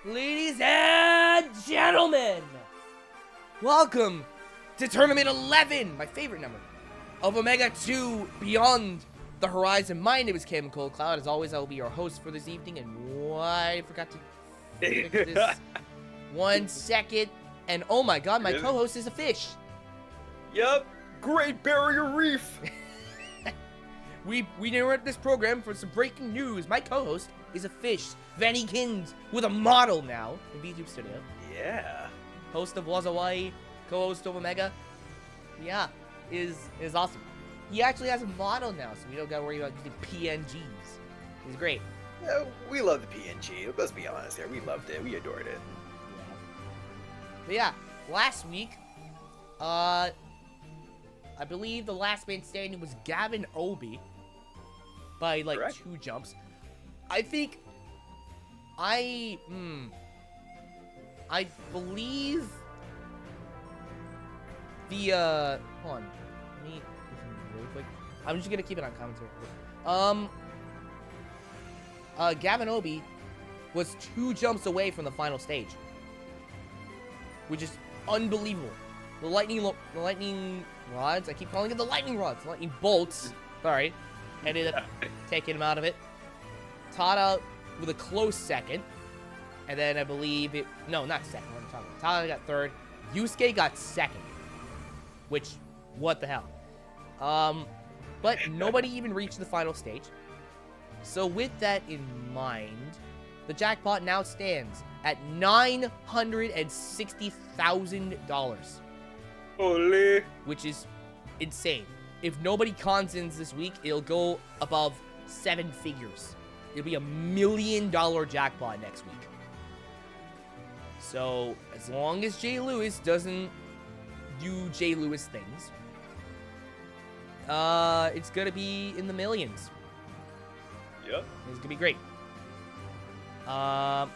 Ladies and gentlemen, welcome to Tournament 11, my favorite number, of OMEGA² Beyond the Horizon. My name is Cam Cold Cloud. As always, I will be your host for this evening, and I forgot to fix this. 1 second, and oh my god, my co-host is a fish. Yup, Great Barrier Reef. We interrupt this program for some breaking news. My co-host is a fish, Vanny Kins, with a model now in VTube Studio. Yeah. Host of Was Hawaii, co-host of Omega. Yeah, is awesome. He actually has a model now, so we don't gotta worry about using PNGs. He's great. Yeah, we love the PNG. Let's be honest here. We loved it. We adored it. But yeah, last week, I believe the last man standing was Gavin Obey by like Correct. 2 jumps. I think I believe the hold on. Let me really quick. I'm just gonna keep it on commentary. Gavin Obey was 2 jumps away from the final stage, which is unbelievable. The lightning rods, I keep calling it the lightning rods, lightning bolts, sorry, ended up taking him out of it. Tada with a close second, and then I believe no, not second, what am I talking about? Tada got third, Yusuke got second, which, what the hell? But nobody even reached the final stage. So with that in mind, the jackpot now stands at $960,000. Holy. Which is insane. If nobody consins this week, it'll go above 7 figures. It'll be $1 million jackpot next week. So, as long as Jay Lewis doesn't do Jay Lewis things, it's gonna be in the millions. Yep. It's gonna be great. I'm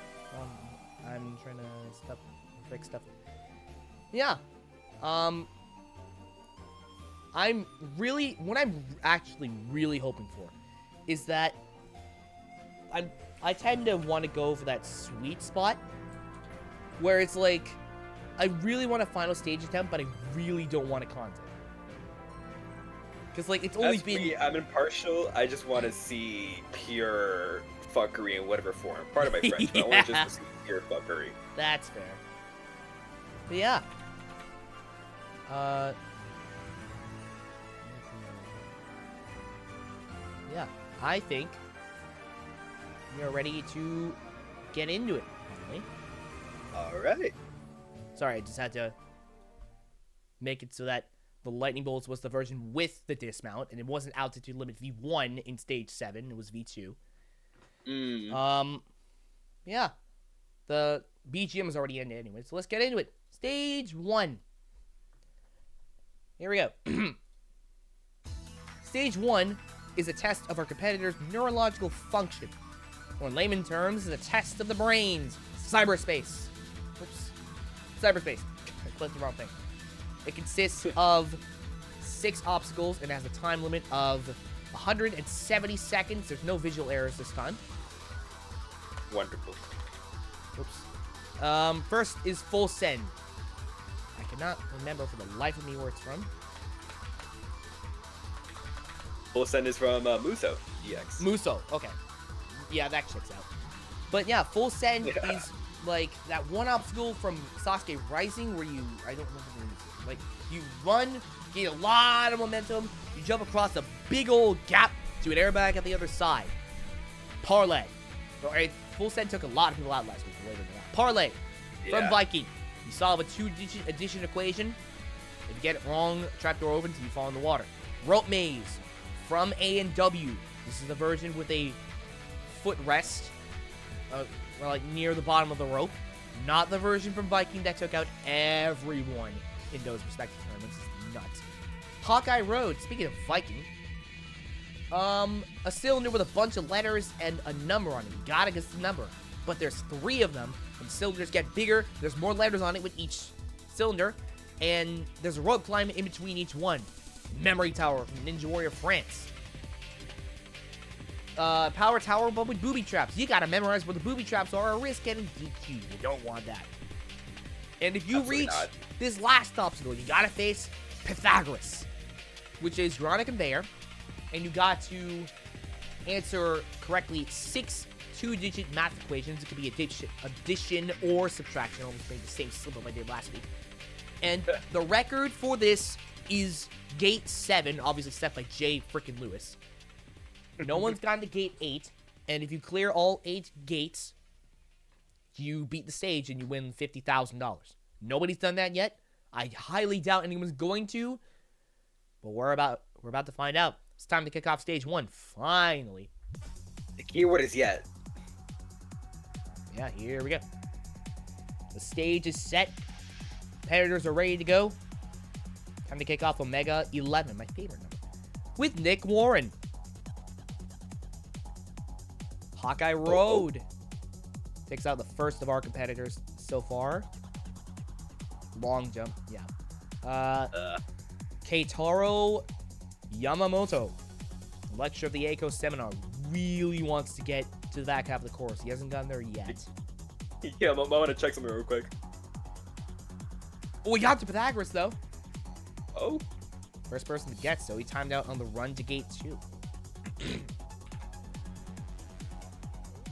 trying to fix stuff. Yeah. What I'm actually really hoping for is that I tend to want to go for that sweet spot where it's like, I really want a final stage attempt, but I really don't want a content. Because, like, it's only been... Me. I'm impartial. I just want to see pure fuckery in whatever form. Part of my French, but I want just to see pure fuckery. That's fair. But yeah. Yeah, I think we are ready to get into it, finally. Alright. Sorry, I just had to make it so that the Lightning Bolts was the version with the dismount, and it wasn't altitude limit V1 in stage 7, it was V2. Yeah. The BGM is already ended anyway, so let's get into it. Stage 1. Here we go. Stage 1 is a test of our competitor's neurological function. Or in layman terms, is a test of the brains. Cyberspace. Oops. Cyberspace. I clicked the wrong thing. It consists of 6 obstacles and has a time limit of 170 seconds. There's no visual errors this time. Wonderful. Oops. First is full send. I cannot remember for the life of me where it's from. Full send is from Muso EX. Muso, okay. Yeah, that checks out. But yeah, full send is like that one obstacle from Sasuke Rising where you, I don't remember the name, like you run, gain a lot of momentum, you jump across a big old gap to an airbag at the other side. Parlay. Alright, full send took a lot of people out last week. Parlay from Viking. You solve a 2-digit addition equation. If you get it wrong, trapdoor opens and you fall in the water. Rope maze from A&W. This is the version with a footrest, like near the bottom of the rope. Not the version from Viking that took out everyone in those respective tournaments. It's nuts. Hawkeye Road. Speaking of Viking, a cylinder with a bunch of letters and a number on it. You gotta guess the number. But there's 3 of them. And the cylinders get bigger. There's more letters on it with each cylinder. And there's a rope climb in between each one. Memory Tower from Ninja Warrior France. power tower, but with booby traps. You gotta memorize where the booby traps are, or risk getting DQ. You don't want that. And if you Absolutely reach not. this last obstacle, you gotta face Pythagoras, which is you're on a conveyor, and you got to answer correctly 6 two-digit math equations. It could be addition or subtraction. I almost made the same slip up I did last week. And the record for this is Gate 7, obviously set by Jay frickin' Lewis. No one's gotten to Gate 8, and if you clear all 8 gates, you beat the stage and you win $50,000. Nobody's done that yet. I highly doubt anyone's going to, but we're about to find out. It's time to kick off stage 1, finally. The keyword is yet. Yeah, here we go. The stage is set. Competitors are ready to go. Time to kick off OMEGA², my favorite number, with Nick Warren. Hawkeye Road takes out the first of our competitors so far. Long jump, yeah. Keitaro Yamamoto, lecturer of the Eiko Seminar, really wants to get to the back half of the course. He hasn't gotten there yet. Yeah, I want to check something real quick. Oh, we got to Pythagoras, though. Oh? First person to get, so he timed out on the run to gate 2.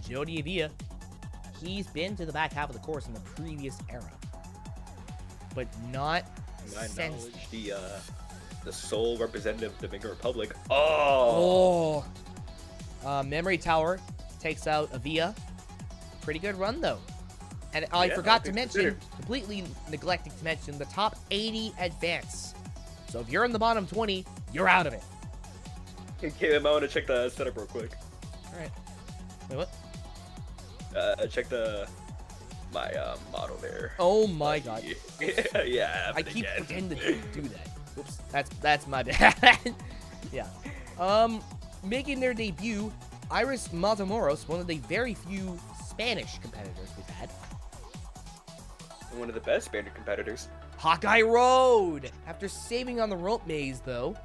Jody Avia, he's been to the back half of the course in the previous era, but not My since. knowledge, the sole representative of the Dominican Republic. Oh! Memory Tower takes out Avia. Pretty good run, though. And I Yeah, forgot to all things mention, considered. completely neglecting to mention, the top 80 advance. So if you're in the bottom 20, you're out of it. Okay, I want to check the setup real quick. All right. Wait, what? Check my model there. Oh my god. Yeah, I keep again. forgetting to do that. Oops, that's my bad. Yeah. Making their debut, Iris Matamoros, one of the very few Spanish competitors we've had. One of the best Spanish competitors. Hawkeye Road! After saving on the rope maze, though.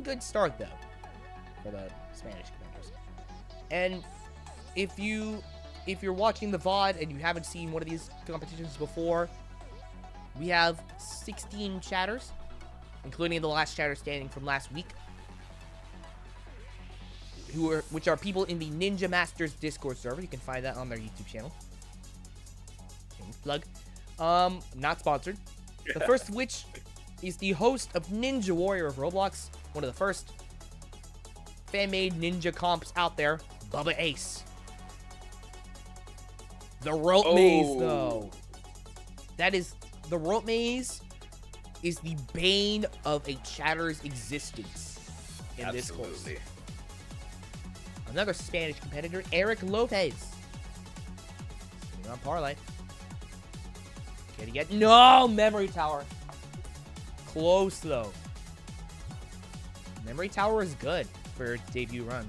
Good start, though, for the Spanish competitors. And if you're watching the VOD and you haven't seen one of these competitions before, we have 16 chatters, including the last chatter standing from last week, which are people in the Ninja Masters Discord server. You can find that on their YouTube channel. Plug. Not sponsored. The first of which is the host of Ninja Warrior of Roblox, one of the first fan-made ninja comps out there, Bubba Ace. The rope maze, though. The rope maze is the bane of a chatter's existence in this course. Another Spanish competitor, Eric Lopez. Sitting on parlay. Can he get? No! Memory Tower. Close, though. Memory Tower is good for your debut run.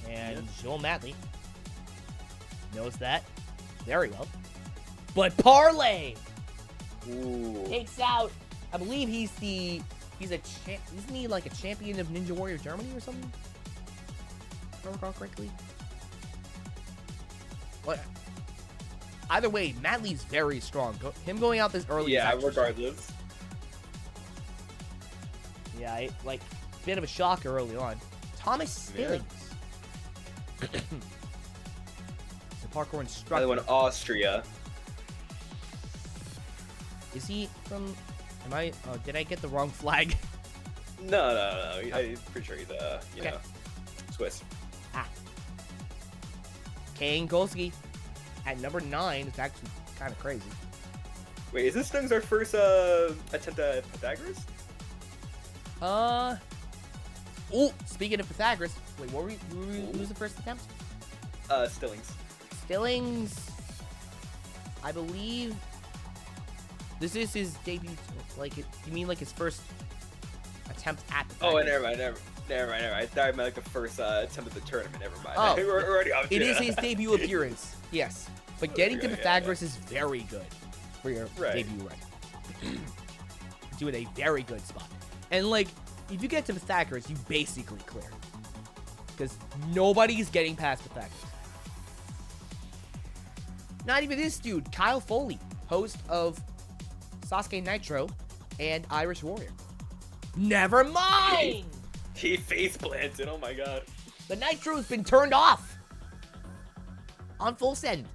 And Joel Madley knows that very well. But parlay takes out, I believe isn't he like a champion of Ninja Warrior Germany or something? If I recall correctly. But either way, Madley's very strong. Him going out this early. Yeah, is regardless. Yeah, bit of a shocker early on. Thomas Stillings. Yeah. The parkour instructor. Another one, Austria. Is he from? Did I get the wrong flag? No. I'm pretty sure he's you know, Swiss. Kane Golski at number 9 is actually kind of crazy. Wait, is this Stung's our first attempt at Pythagoras? Oh, speaking of Pythagoras, wait, who was the first attempt? Stillings. Stillings, I believe. This is his debut. You mean like his first attempt at Pythagoras? Oh, never mind. I thought I meant like the first attempt at the tournament. Never mind. Oh, We're already off. It is his debut appearance. Yes, but getting to Pythagoras is very good for your debut run. Doing a very good spot. And, like, if you get to Pythagoras, you basically clear. Because nobody's getting past Pythagoras. Not even this dude, Kyle Foley, host of Sasuke Nitro and Irish Warrior. Never mind! He face planted, oh my god. The Nitro's been turned off. On full send.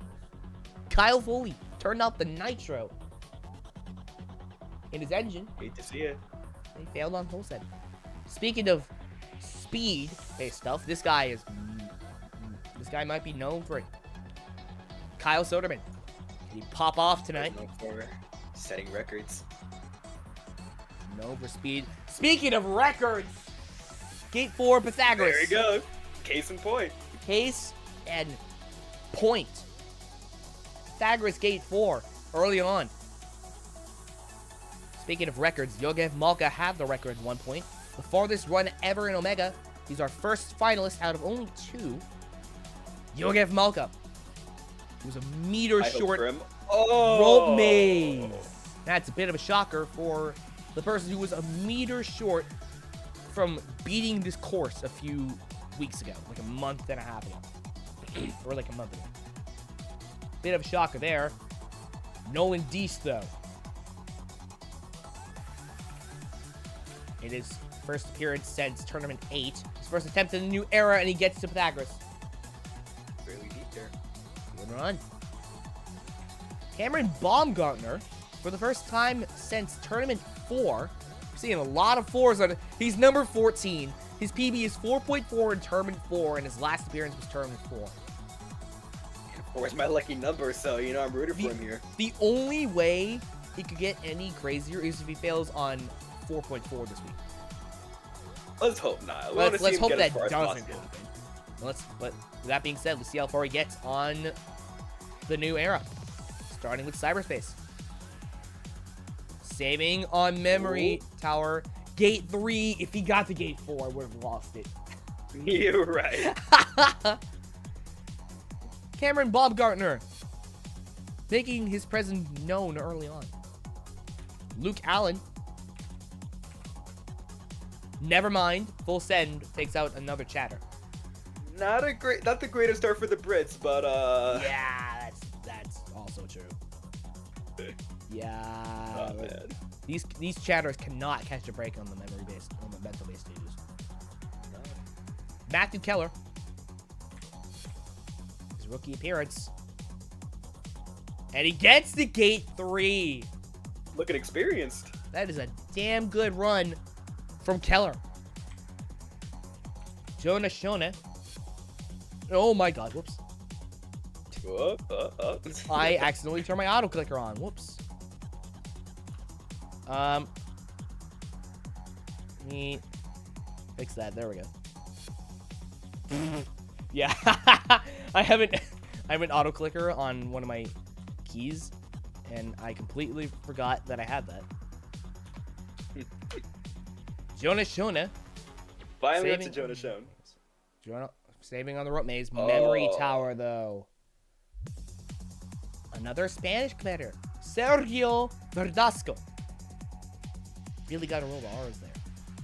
Kyle Foley turned off the Nitro in his engine. Hate to see it. He failed on full send. Speaking of speed-based stuff, this guy might be known for it. Kyle Soderman. Did he pop off tonight? Known for setting records. Known for speed. Speaking of records, Gate 4 Pythagoras. There you go. Case in point. Case and point. Pythagoras Gate 4 early on. Speaking of records, Yogev Malka had the record at one point. The farthest run ever in Omega. He's our first finalist out of only 2. Yogev Malka. He was a meter short rope maze. That's a bit of a shocker for the person who was a meter short from beating this course a few weeks ago. Like a month and a half ago. Or like a month ago. Bit of a shocker there. Nolan Deese, though. It is first appearance since Tournament 8. His first attempt in the new era, and he gets to Pythagoras. Really deep there. Good run. Cameron Baumgartner, for the first time since Tournament 4. We're seeing a lot of 4s on it. He's number 14. His PB is 4.4 in Tournament 4, and his last appearance was Tournament 4. And of course, my lucky number, so, you know, I'm rooting for him here. The only way he could get any crazier is if he fails on 4.4 this week. Let's hope not. Let's hope that doesn't happen. But with that being said, let's see how far he gets on the new era. Starting with cyberspace. Saving on memory tower. Gate 3. If he got to gate 4, I would have lost it. You're right. Cameron Baumgartner. Making his presence known early on. Luke Allen. Never mind. Full send takes out another chatter. Not the greatest start for the Brits, but Yeah, that's also true. Yeah. Oh, man. These chatters cannot catch a break on the mental based stages. No. Matthew Keller. His rookie appearance. And he gets to gate 3. Looking experienced. That is a damn good run from Keller. Jonah Shona. Oh my god, whoops. I accidentally turned my auto clicker on. Whoops. Let me fix that. There we go. Yeah. I have an auto clicker on one of my keys, and I completely forgot that I had that. Jonah Shona. Finally, it's a Jonah Shone. Saving on the rope maze. Memory tower, though. Another Spanish competitor. Sergio Verdasco. Really got to roll the R's there.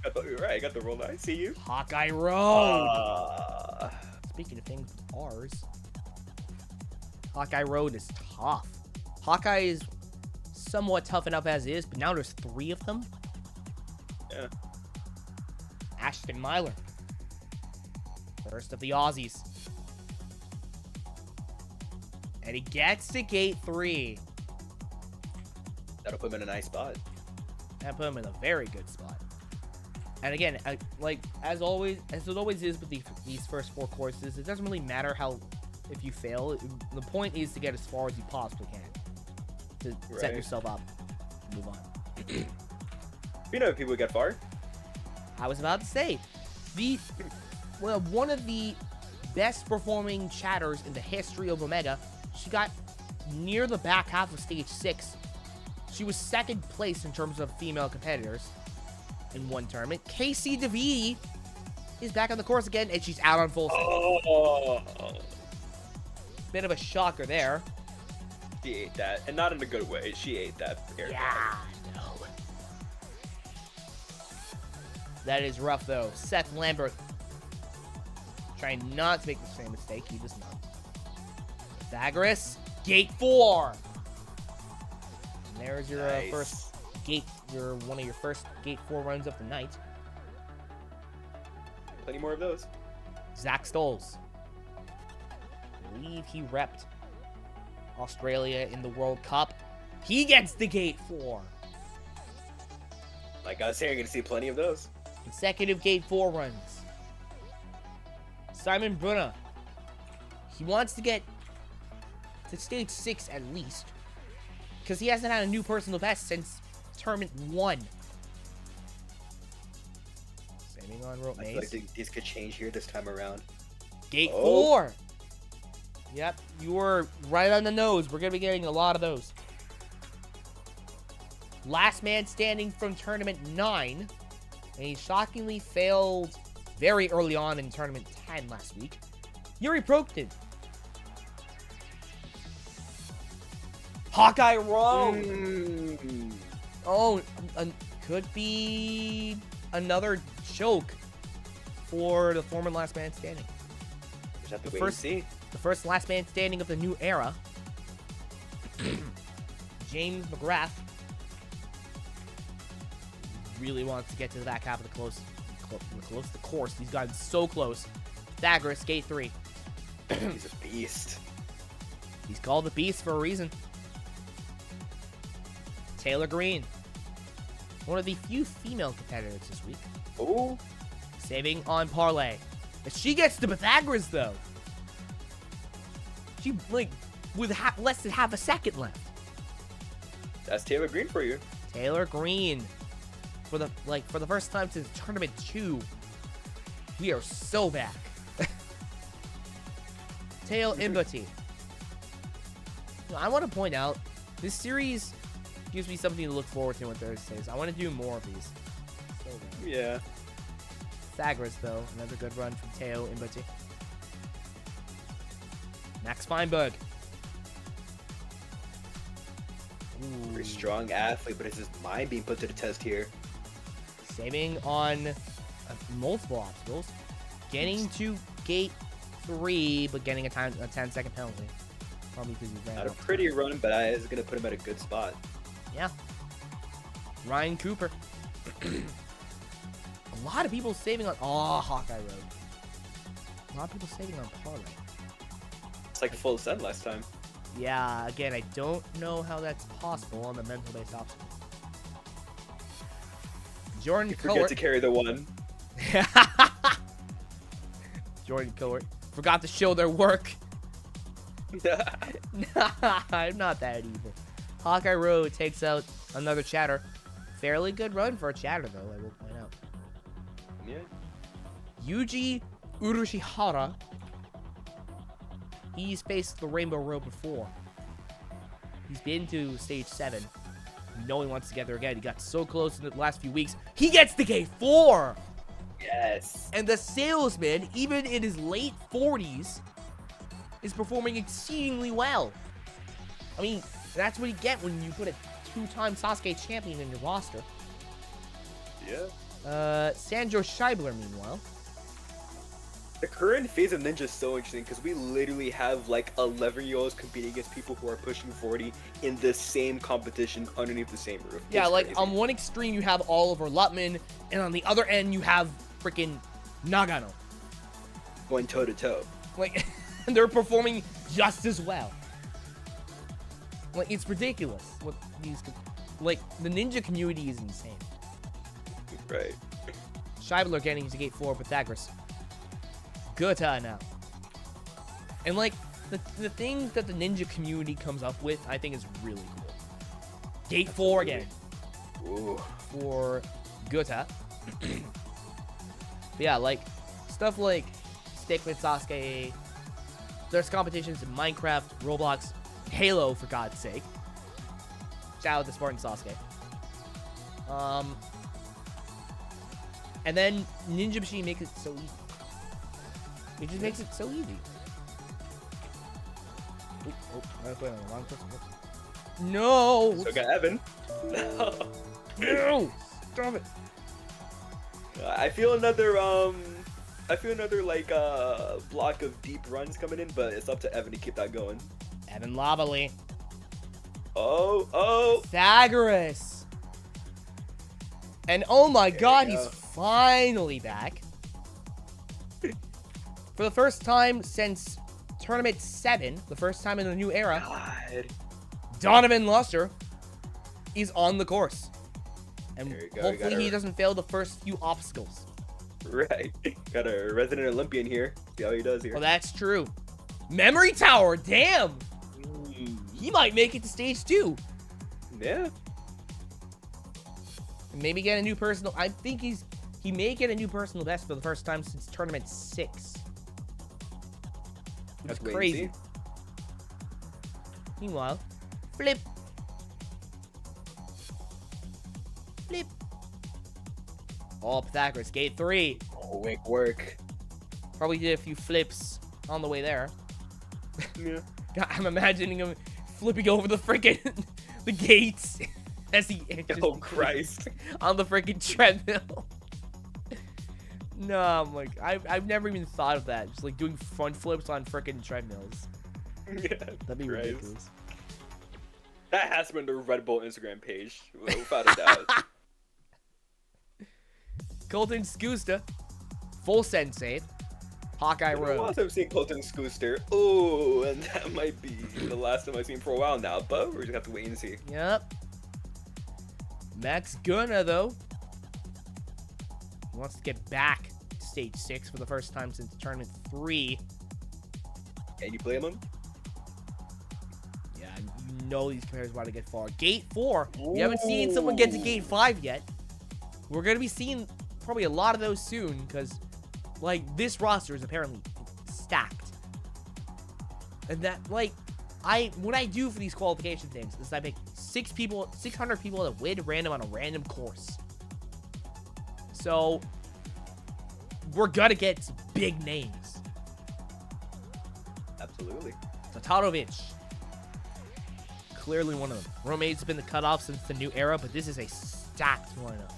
I thought you were right. I got the roll. I see you. Hawkeye Road. Speaking of things with R's. Hawkeye Road is tough. Hawkeye is somewhat tough enough as is, but now there's 3 of them. Yeah. Ashton Myler. First of the Aussies. And he gets to gate 3. That'll put him in a nice spot. That put him in a very good spot. And again, like as it always is with these first 4 courses, it doesn't really matter if you fail. The point is to get as far as you possibly can to set yourself up and move on. You know people get far. I was about to say, one of the best performing chatters in the history of Omega. She got near the back half of stage 6. She was 2nd place in terms of female competitors in one tournament. Casey DeVee is back on the course again, and she's out on full send. Oh. Bit of a shocker there. She ate that, and not in a good way. She ate that. Yeah, no. That is rough, though. Seth Lambert trying not to make the same mistake. He does not. Pythagoras, gate 4. And there's your Nice. first gate, one of your first gate 4 runs of the night. Plenty more of those. Zach Stolz. I believe he repped Australia in the World Cup. He gets the gate 4. Like I was saying, you're gonna see plenty of those. Consecutive gate 4 runs. Simon Brunner. He wants to get to stage 6 at least, because he hasn't had a new personal best since tournament 1. Saving on rope I maze. feel like these could change here this time around. Gate Oh. 4. Yep, you were right on the nose. We're going to be getting a lot of those. Last man standing from tournament 9. And he shockingly failed very early on in tournament 10 last week. Yuri Proktin. Hawkeye Road. Oh, could be another choke for the former last man standing. Just have to wait and see. The first last man standing of the new era. James McGrath really wants to get to the back half of the close the course. He's gotten so close. Pythagoras, gate 3. He's a beast. He's called the Beast for a reason. Taylor Green. One of the few female competitors this week. Oh. Saving on parlay. If she gets to Pythagoras, though, she, like, with less than half a second left. That's Taylor Green for you. Taylor Green. For the first time since tournament 2. We are so back. Tail Imbati. I want to point out, this series gives me something to look forward to on Thursdays. I want to do more of these. So bad. Yeah. Pythagoras, though. Another good run from Teo Imbati. Max Feinberg. Very strong athlete, but it's his mind being put to the test here. Saving on multiple obstacles. Getting to gate 3, but getting a 10-second penalty. Probably because he ran Not a off. pretty run, but it's going to put him at a good spot. Yeah. Ryan Cooper. A lot of people saving on... Oh, Hawkeye Road. A lot of people saving on parlay. It's like full send last time. Yeah, again, I don't know how that's possible on the mental-based obstacle. Jordan You forget Cowart. to carry the 1. Jordan Cowart. Forgot to show their work. I'm not that evil. Hawkeye Road takes out another chatter. Fairly good run for a chatter, though, I will point out. Yeah. Yuji Urushihara. He's faced the Rainbow Road before. He's been to stage 7. You know he wants to get there again. He got so close in the last few weeks. He gets to gate 4! Yes. And the salesman, even in his late 40s, is performing exceedingly well. I mean, that's what you get when you put a 2-time Sasuke champion in your roster. Yeah. Sandro Scheibler, meanwhile. The current phase of Ninja is so interesting because we literally have like 11-year-olds competing against people who are pushing 40 in the same competition underneath the same roof. Yeah, It's like crazy. on one extreme you have Oliver Lutman, and on the other end you have freaking Nagano. Going toe to toe. Like, they're performing just as well. Like, it's ridiculous what these, like, the ninja community is insane. Right. Scheibler getting to gate 4, Pythagoras. Gota now. And, like, the things that the ninja community comes up with, I think is really cool. Gate 4 again. Ooh. For Gota. Yeah, like, stuff like Stick with Sasuke. There's competitions in Minecraft, Roblox, Halo, for God's sake. Shout out to Spartan Sasuke. And then Ninja Machine makes it so easy. It just makes it so easy. Oh, I put it on the wrong person. No! So got Evan. No! Stop it! I feel another like block of deep runs coming in, but it's up to Evan to keep that going. Evan Lobley. Oh. Pythagoras. And oh my god, you he's go. finally back. For the first time since Tournament 7, the first time in the new era, God. Donovan Luster is on the course. And There you go, hopefully he doesn't fail the first few obstacles. Right. Got a resident Olympian here. See how he does here. Well, that's true. Memory Tower, damn! He might make it to stage 2. Yeah. And maybe get a new personal. I think he may get a new personal best for the first time since Tournament 6. Which is crazy. Meanwhile, flip. Flip. Oh, Pythagoras, gate 3. Quick work. Probably did a few flips on the way there. Yeah. God, I'm imagining him flipping over the freaking the gates as he Oh Christ. on the freaking treadmill. No, I'm like I've never even thought of that. Just like doing front flips on freaking treadmills. Yeah. That'd be Christ. ridiculous. That has been the Red Bull Instagram page, without a doubt. Colton Skusta, full send save. Hawkeye Road. Last time I've seen Colton Scooster. Oh, and that might be the last time I've seen him for a while now, but we're just gonna have to wait and see. Yep. Max Gunna, though, wants to get back to stage 6 for the first time since tournament 3. Can you play him? Yeah, you know these players want to get far. Gate 4. We haven't seen someone get to gate 5 yet. We're going to be seeing probably a lot of those soon because, like, this roster is apparently stacked. And that, like, what I do for these qualification things is I make 600 people that win random on a random course. So, we're gonna get some big names. Absolutely. Tatarovic. Clearly one of them. Romade's been the cutoff since the new era, but this is a stacked lineup.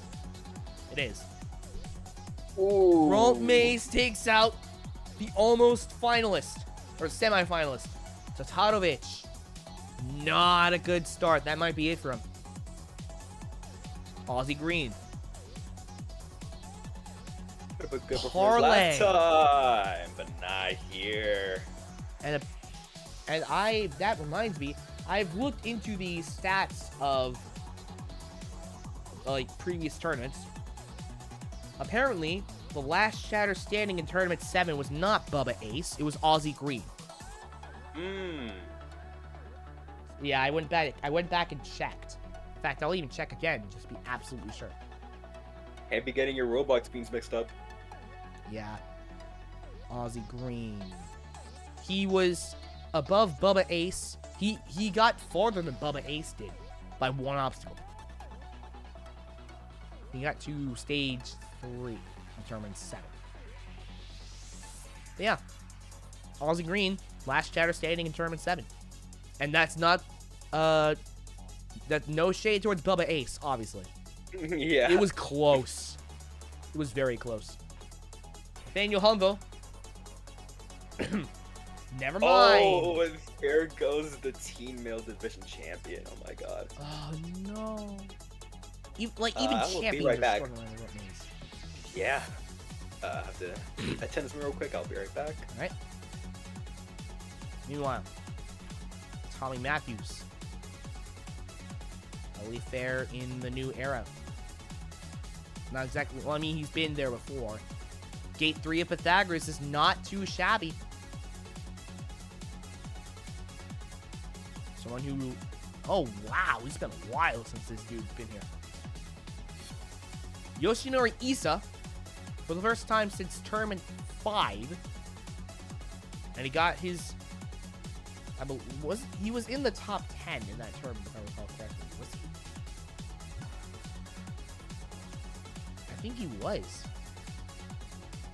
It is. Ooh. Romade takes out the almost finalist, or semi-finalist, Tatarovic. Not a good start. That might be it for him. Aussie Green. A good Parlay. last time, but not here. And that reminds me, I've looked into the stats of like previous tournaments. Apparently, the last shatter standing in tournament 7 was not Bubba Ace, it was Aussie Green. Yeah, I went back and checked. In fact, I'll even check again just to be absolutely sure. Can't be getting your Roblox beans mixed up. Yeah. Aussie Green. He was above Bubba Ace. He got farther than Bubba Ace did by one obstacle. He got to stage 3 in tournament 7. But yeah. Aussie Green, last shatter standing in tournament 7. And that's not that's no shade towards Bubba Ace, obviously. Yeah. It was close. It was very close. Nathaniel Humble. Never mind. Oh, and there goes the teen male division champion. Oh my god. Oh no. Even I will be champions right are back. struggling with what means. Yeah. I have to attend this real quick. I'll be right back. All right. Meanwhile, Tommy Matthews. Early fair in the new era. Not exactly. Well, I mean, he's been there before. Gate 3 of Pythagoras is not too shabby. Someone who... Oh, wow. It's been a while since this dude's been here. Yoshinori Issa, for the first time since tournament 5. And he got his... he was in the top 10 in that tournament, if I recall correctly. Was he? I think he was.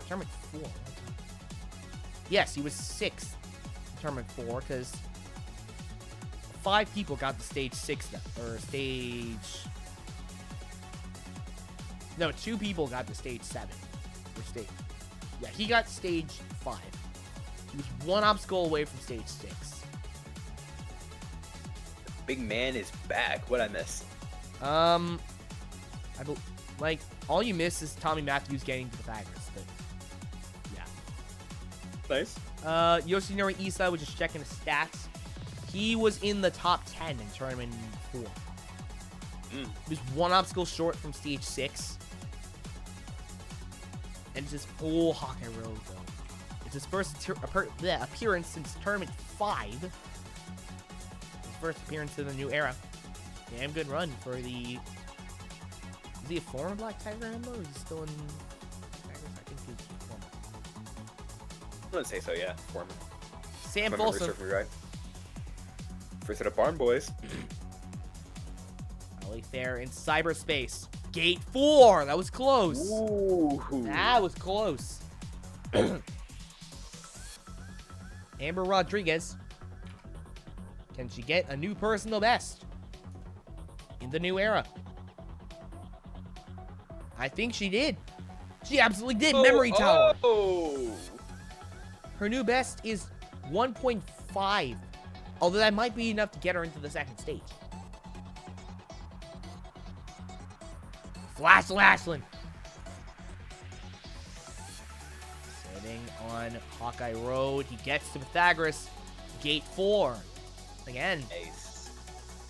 Tournament 4. Yes, he was 6th in tournament 4, because 5 people got to stage 6 now. Or stage... No, 2 people got to stage 7. Yeah, he got stage 5. He was 1 obstacle away from stage 6. Big man is back. What I miss? Like, all you miss is Tommy Matthews getting to Pythagoras, but yeah. Nice. Yoshinori Isa was just checking his stats. He was in the top 10 in tournament 4. He was 1 obstacle short from stage 6. And just full Hawkeye Road, though. It's his first appearance since tournament 5. His first appearance in the new era. Damn good run for the... Is he a former Black Tiger member, or is he still in... I think he's former. I'm gonna say so, yeah. Former. Sam Folsom. Right. First set of Barn Boys. Ellie Fair in cyberspace. Gate 4. That was close. Ooh. That was close. Amber Rodriguez. Can she get a new personal best in the new era? I think she did. She absolutely did. Memory Tower. Oh. Her new best is 1.5. Although that might be enough to get her into the second stage. Flash Lashland. Sitting on Hawkeye Road. He gets to Pythagoras. Gate 4. Again. Nice.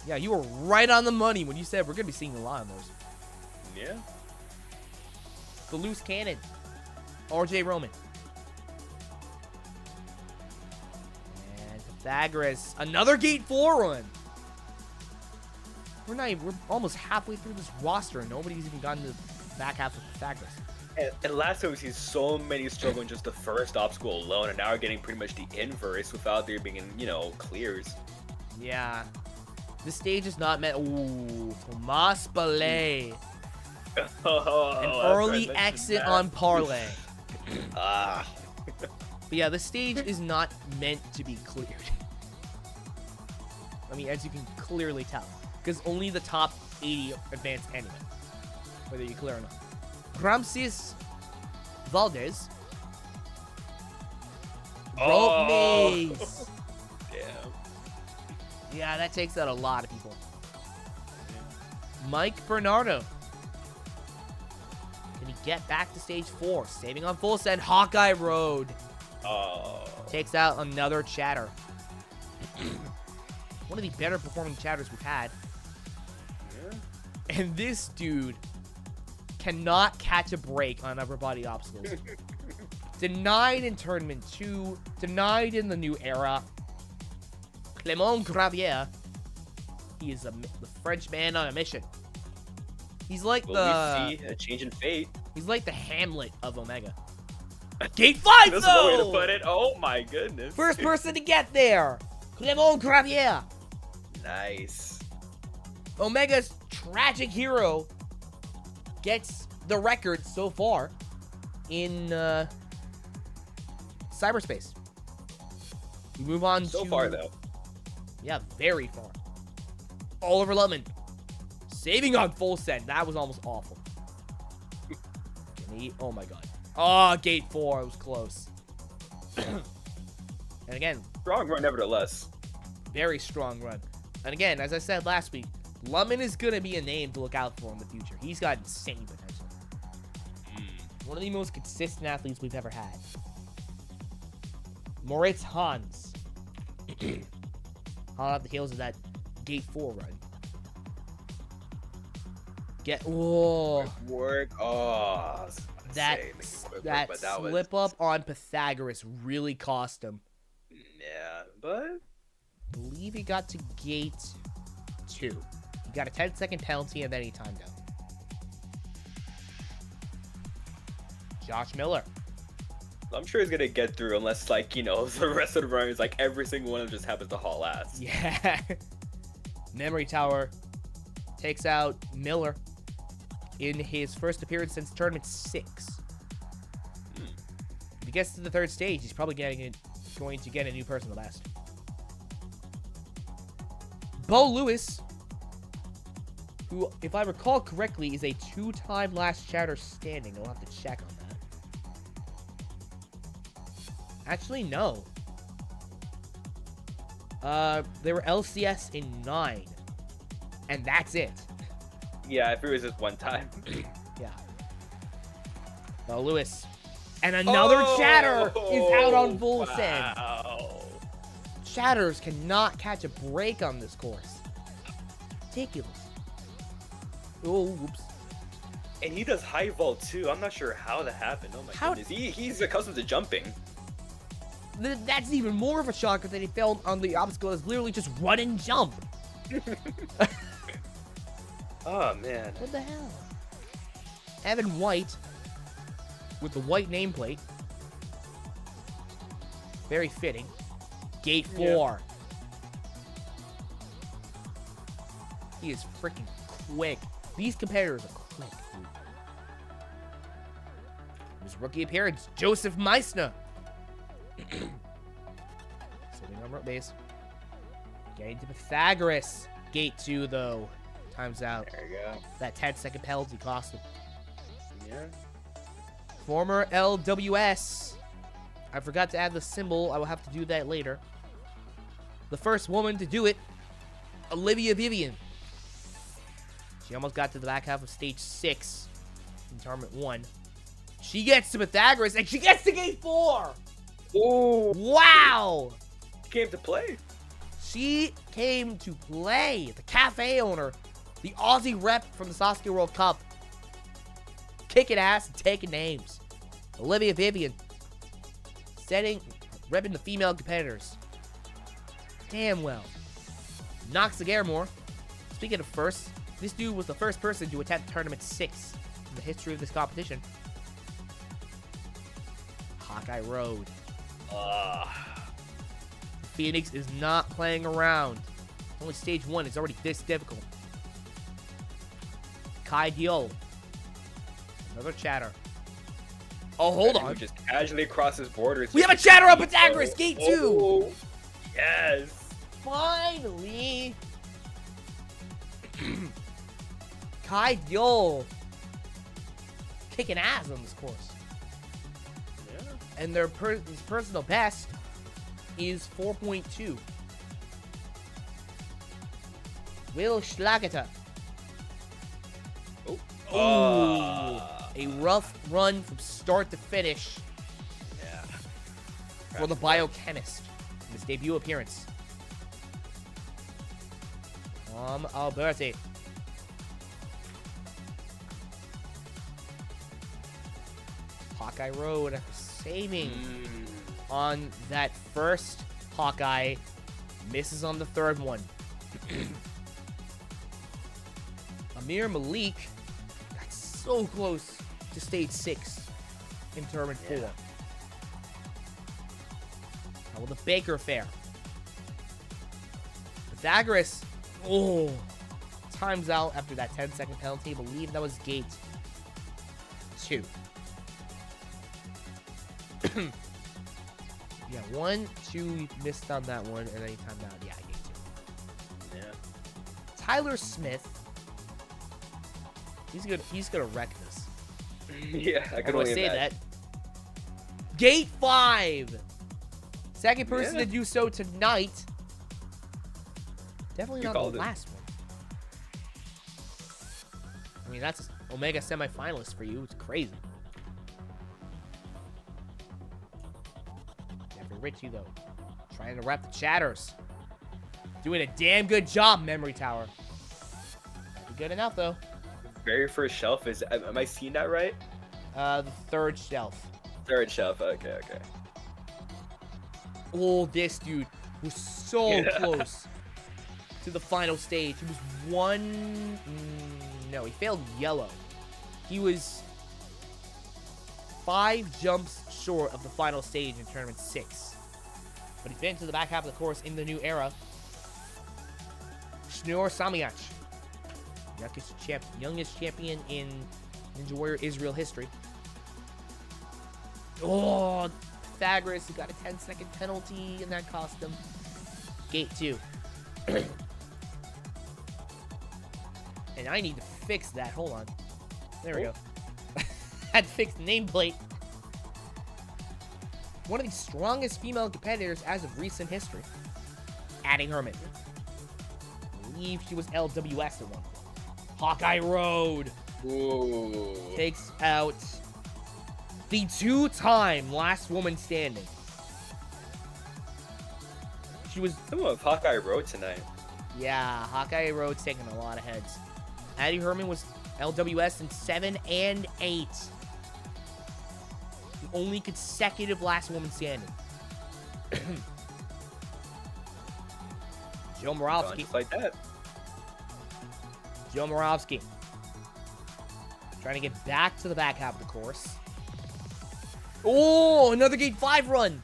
Yeah, you were right on the money when you said we're going to be seeing a lot of those. Yeah. The loose cannon. RJ Roman. And Pythagoras. Another Gate 4 run. We're almost halfway through this roster and nobody's even gotten to the back half of Pythagoras. And last time we see so many struggling just the first obstacle alone, and now we're getting pretty much the inverse without there being, clears. Yeah. This stage is not meant. Ooh, Tomas Ballet. An early exit on Parlay. Ah. But yeah, the stage is not meant to be cleared. I mean, as you can clearly tell. Because only the top 80 advance anyway. Whether you clear or not. Ramses Valdez. Rope maze. Damn. Yeah, that takes out a lot of people. Mike Bernardo. Can he get back to stage 4? Saving on full send. Hawkeye Road. Oh. Takes out another chatter. One of the better performing chatters we've had. Yeah. And this dude cannot catch a break on upper body obstacles. Denied in tournament 2. Denied in the new era. Clément Gravier. He is the French man on a mission. He's like We see a change in fate. He's like the Hamlet of Omega. Gate 5 That's though! the way to put it. Oh my goodness. First person to get there. Clément Gravier. Nice. Omega's tragic hero gets the record so far in cyberspace. We move on So to... far, though. Yeah, very far. Oliver Lutman. Saving on full send. That was almost awful. Oh my god. Oh, Gate 4. It was close. And again... Strong run, nevertheless. Very strong run. And again, as I said last week, Lutman is going to be a name to look out for in the future. He's got insane potential. One of the most consistent athletes we've ever had. Moritz Hans. Hot off the heels of that Gate 4 run. Whoa. Work. Oh. That slip up on Pythagoras really cost him. Yeah, but... I believe he got to Gate 2. He got a 10-second penalty and then he timed out. Josh Miller. I'm sure he's gonna get through unless, the rest of the runners, every single one of them just happens to haul ass. Yeah. Memory Tower takes out Miller in his first appearance since tournament 6. If he gets to the third stage, he's probably going to get a new personal best. Bo Lewis who, if I recall correctly, is a 2-time last chatter standing. I'll have to check on that. Actually, no. They were LCS in 9. And that's it. Yeah, if it was just one time. Yeah. Well, Lewis. And another chatter is out on full send. Wow. Chatters cannot catch a break on this course. Ridiculous. Oh, whoops. And he does high vault too. I'm not sure how that happened. Oh my goodness. He's accustomed to jumping. That's even more of a shocker that he failed on the obstacle. Is literally just run and jump. Oh man. What the hell? Evan White with the white nameplate. Very fitting. Gate 4. Yeah. He is freaking quick. These competitors are quick, dude. His rookie appearance, Joseph Meissner. Sitting on rope base. Getting to Pythagoras. Gate 2, though. Time's out. There you go. That 10-second penalty cost him. Yeah. Former LWS. I forgot to add the symbol. I will have to do that later. The first woman to do it, Olivia Vivian. She almost got to the back half of stage 6 in tournament 1. She gets to Pythagoras, and she gets to gate 4! Ooh. Wow! Came to play. She came to play. The cafe owner, the Aussie rep from the Sasuke World Cup. Kicking ass and taking names. Olivia Vivian. Repping the female competitors. Damn well. Knox Agairmore. Speaking of first, this dude was the first person to attempt Tournament 6 in the history of this competition. Hawkeye Road. Phoenix is not playing around. Only stage 1 is already this difficult. Kai Diol. Another chatter. Oh, hold on. Just casually crosses borders. We have a chatter on Pythagoras, gate 2. Oh, yes. Finally. Kai Diol kicking ass on this course. Yeah. And his personal best is 4.2. Will Schlageter. Oh. A rough run from start to finish. Yeah. For the biochemist in his debut appearance. Alberti. Hawkeye Road saving on that first Hawkeye. Misses on the third one. Amir Malik got so close to stage 6 in tournament 4. Yeah. How will the Baker fare? Pythagoras. Oh. Time's out after that 10-second penalty. I believe that was gate 2. Yeah, 1, 2, we missed on that one, and then he timed out. Yeah, gate 2. Yeah. Tyler Smith. He's gonna wreck this. Yeah, I can only only say imagine. that. Gate 5. Second person to do so tonight. Definitely not the last one. I mean, that's Omega semifinalist for you. It's crazy. Jeffrey Ritchie, though, trying to wrap the chatters. Doing a damn good job, Memory Tower. Not be good enough, though. Very first shelf is. Am I seeing that right? The third shelf. Third shelf. Okay. Oh, this dude was so close to the final stage. He was one. No, he failed yellow. He was 5 jumps short of the final stage in tournament 6. But he's been to the back half of the course in the new era. Shneur Samiach. Youngest champion in Ninja Warrior Israel history. Oh, Pythagoras, who got a 10-second penalty, and that cost him. Gate 2. And I need to fix that. Hold on. There we go. Had to fix the nameplate. One of the strongest female competitors as of recent history. Addie Herman. I believe she was LWS at one point. Hawkeye Road. Ooh. Takes out the two-time last woman standing. She was... Some of Hawkeye Road tonight. Yeah, Hawkeye Road's taking a lot of heads. Addie Herman was LWS in 7 and 8. The only consecutive last woman standing. Joe Moravsky. Just like that. Joe Moravsky. Trying to get back to the back half of the course. Oh, another gate 5 run.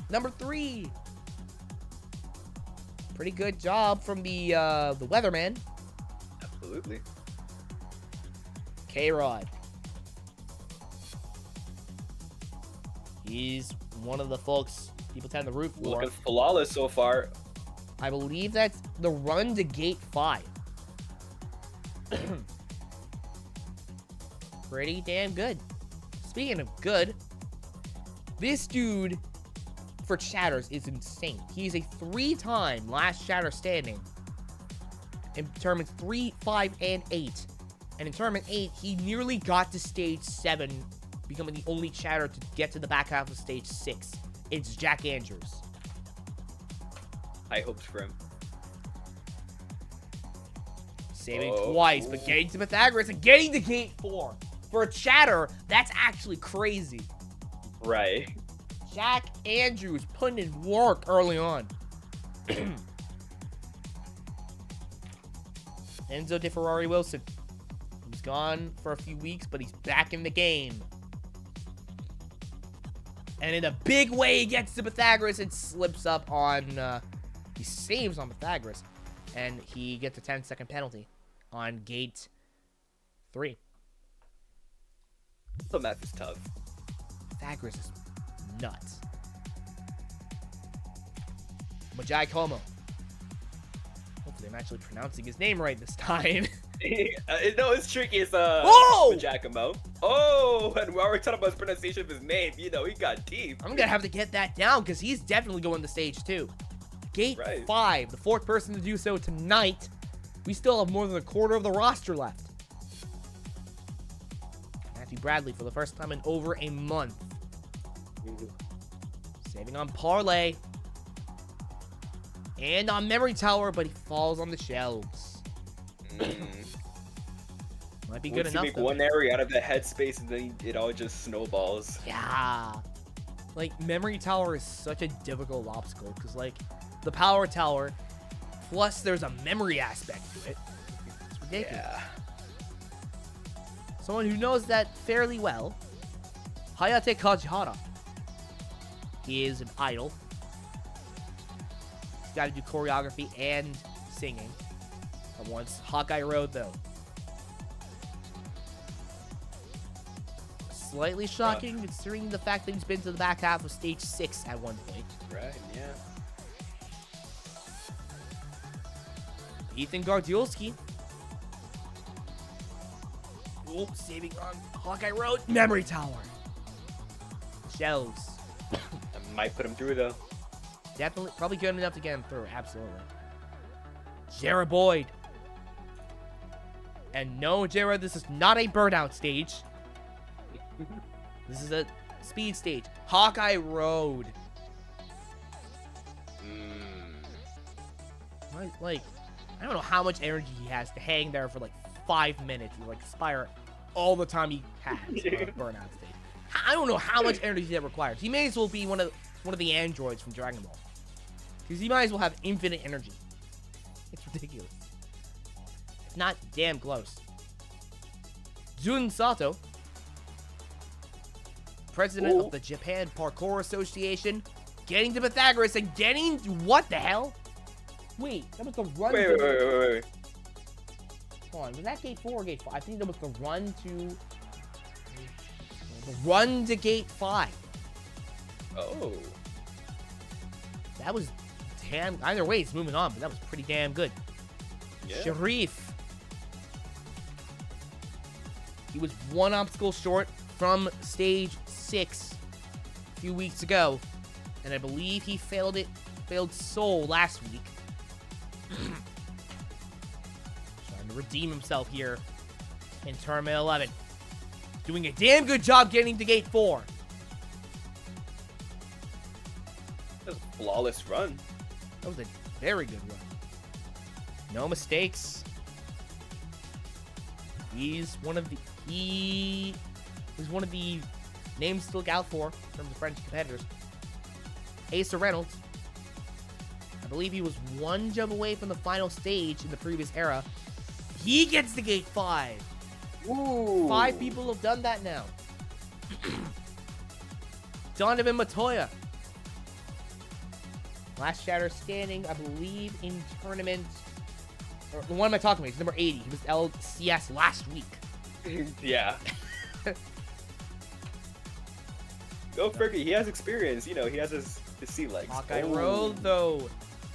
Number 3. Pretty good job from the weatherman. Absolutely. K-Rod. He's one of the folks people tend to root for. Looking flawless so far. I believe that's the run to gate 5. Pretty damn good. Speaking of good, this dude for chatters is insane. He's a 3-time last chatter standing in tournaments 3, 5, and 8. And in tournament 8, he nearly got to stage 7, becoming the only chatter to get to the back half of stage 6. It's Jack Andrews. High hopes for him. Saving twice, but getting to Pythagoras and getting to gate 4. For a chatter, that's actually crazy. Right. Jack Andrews putting in work early on. Enzo DeFerrari Wilson. He's gone for a few weeks, but he's back in the game. And in a big way, he gets to Pythagoras and slips up on... he saves on Pythagoras. And he gets a 10-second penalty on gate 3. The map is tough. Pythagoras is nuts. Majai Como. Hopefully I'm actually pronouncing his name right this time. No, it's tricky. It's Giacomo. Oh, and while we're talking about his pronunciation of his name, you know, he got deep. I'm gonna have to get that down because he's definitely going to stage 2. Gate 5, the 4th person to do so tonight. We still have more than a quarter of the roster left. Matthew Bradley for the first time in over a month. Saving on Parlay. And on Memory Tower, but he falls on the shelves. Might be good enough. Make one area out of the headspace and then it all just snowballs. Yeah. Like, Memory Tower is such a difficult obstacle because, like, the Power Tower, plus there's a memory aspect to it. It's ridiculous. Yeah. Someone who knows that fairly well, Hayate Kajihara. He is an idol. He's got to do choreography and singing at once. Hawkeye Road, though. Slightly shocking considering the fact that he's been to the back half of stage 6 at one point. Right, yeah. Ethan Gardiolski. Oh, saving on Hawkeye Road. Memory Tower. Shells. I might put him through, though. Definitely, probably good enough to get him through. Absolutely. Jared Boyd. And no, Jared, this is not a burnout stage. This is a speed stage. Hawkeye Road. Like, I don't know how much energy he has to hang there for like 5 minutes and like expire all the time he has on a burnout stage. I don't know how much energy that requires. He may as well be one of the androids from Dragon Ball. Because he might as well have infinite energy. It's ridiculous. It's not damn close. Jun Sato, president of the Japan Parkour Association, getting to Pythagoras and getting... What the hell? Wait, that was the run... Wait. Hold on, was that gate 4 or gate 5? I think that was the run to... The run to gate 5. Oh. That was damn... Either way, it's moving on, but that was pretty damn good. Yeah. Sharif. He was one obstacle short from stage 6 a few weeks ago. And I believe he failed Seoul last week. Trying to redeem himself here in Tournament 11. Doing a damn good job getting to Gate 4. That was a flawless run. That was a very good run. No mistakes. He's one of the names to look out for in terms of French competitors. Asa Reynolds. I believe he was one jump away from the final stage in the previous era. He gets to Gate 5. Ooh. 5 people have done that now. Donovan Matoya. Last shatter standing, I believe, in tournament. Or, what am I talking about? He's number 80. He was LCS last week. Yeah. Go figure. He has experience. You know, he has his sea legs. Hawkeye Road, though,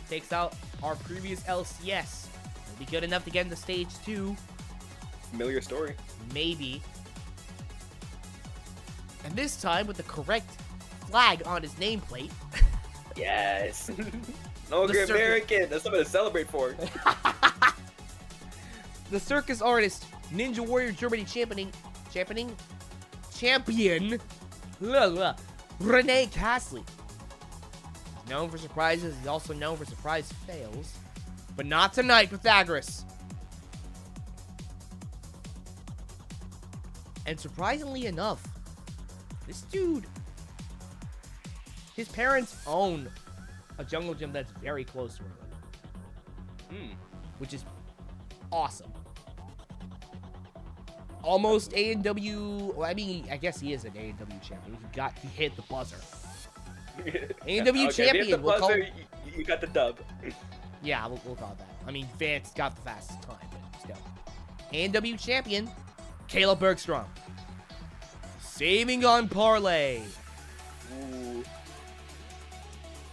takes out our previous LCS. Will be good enough to get into stage 2. Familiar story. Maybe. And this time with the correct flag on his nameplate. Yes. No good American. That's something to celebrate for. The circus artist, Ninja Warrior Germany champion, Renee Castley. He's known for surprises. He's also known for surprise fails. But not tonight, Pythagoras. And surprisingly enough, this dude, his parents own a jungle gym that's very close to where they live. Which is awesome. Almost A&W, well, I mean, I guess he is an A&W champion. He hit the buzzer. A&W champion. You got the dub. Yeah, we'll call it that. I mean, Vance got the fastest time, but still. A&W champion, Caleb Bergstrom. Saving on parlay. Ooh.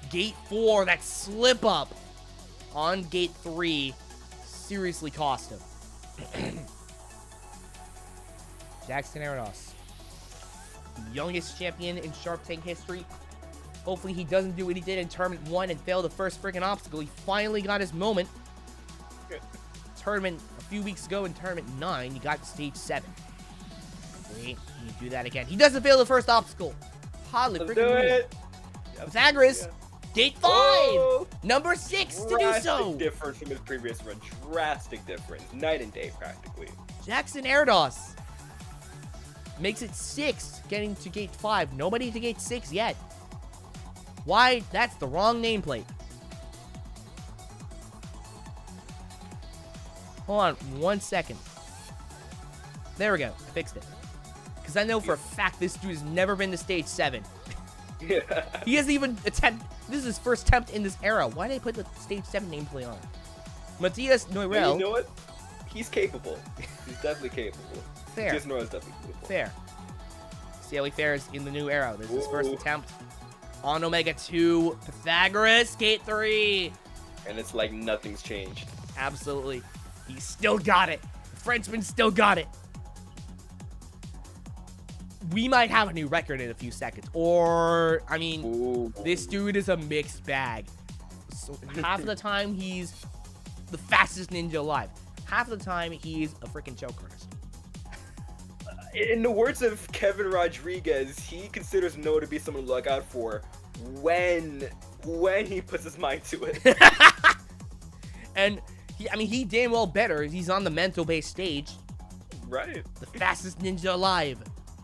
Gate 4, that slip up on Gate 3 seriously cost him. Jackson Arados, the youngest champion in Sharp Tank history. Hopefully he doesn't do what he did in Tournament 1 and fail the first freaking obstacle. He finally got his moment. Tournament a few weeks ago in Tournament 9, he got to stage 7. Wait, can you do that again? He doesn't fail the first obstacle. Hardly Let's freaking do win. it. Pythagoras, Gate 5, Oh! number 6 to do so. Drastic difference from his previous run. Drastic difference. Night and day, practically. Jackson Arados makes it 6, getting to Gate 5. Nobody to Gate 6 yet. Why? That's the wrong nameplate. Hold on 1 second. There we go. I fixed it. Because I know for a fact this dude has never been to stage 7. Yeah. He hasn't even attempted. This is his first attempt in this era. Why did I put the stage 7 nameplate on? Matthias Noirel. You know what? He's capable. He's definitely capable. Fair. Matthias Noirel is definitely capable. Fair. See how he fares in the new era. This is his first Ooh. attempt on OMEGA² Pythagoras, Gate 3. And it's like nothing's changed. Absolutely. He still got it. The Frenchman still got it. We might have a new record in a few seconds. Or, I mean, Ooh. this dude is a mixed bag. So half of the time, he's the fastest ninja alive. Half of the time, he's a freaking choke artist. In the words of Kevin Rodriguez, he considers Noah to be someone to look out for when he puts his mind to it. And, he damn well better. He's on the mental-based stage. Right. The fastest ninja alive.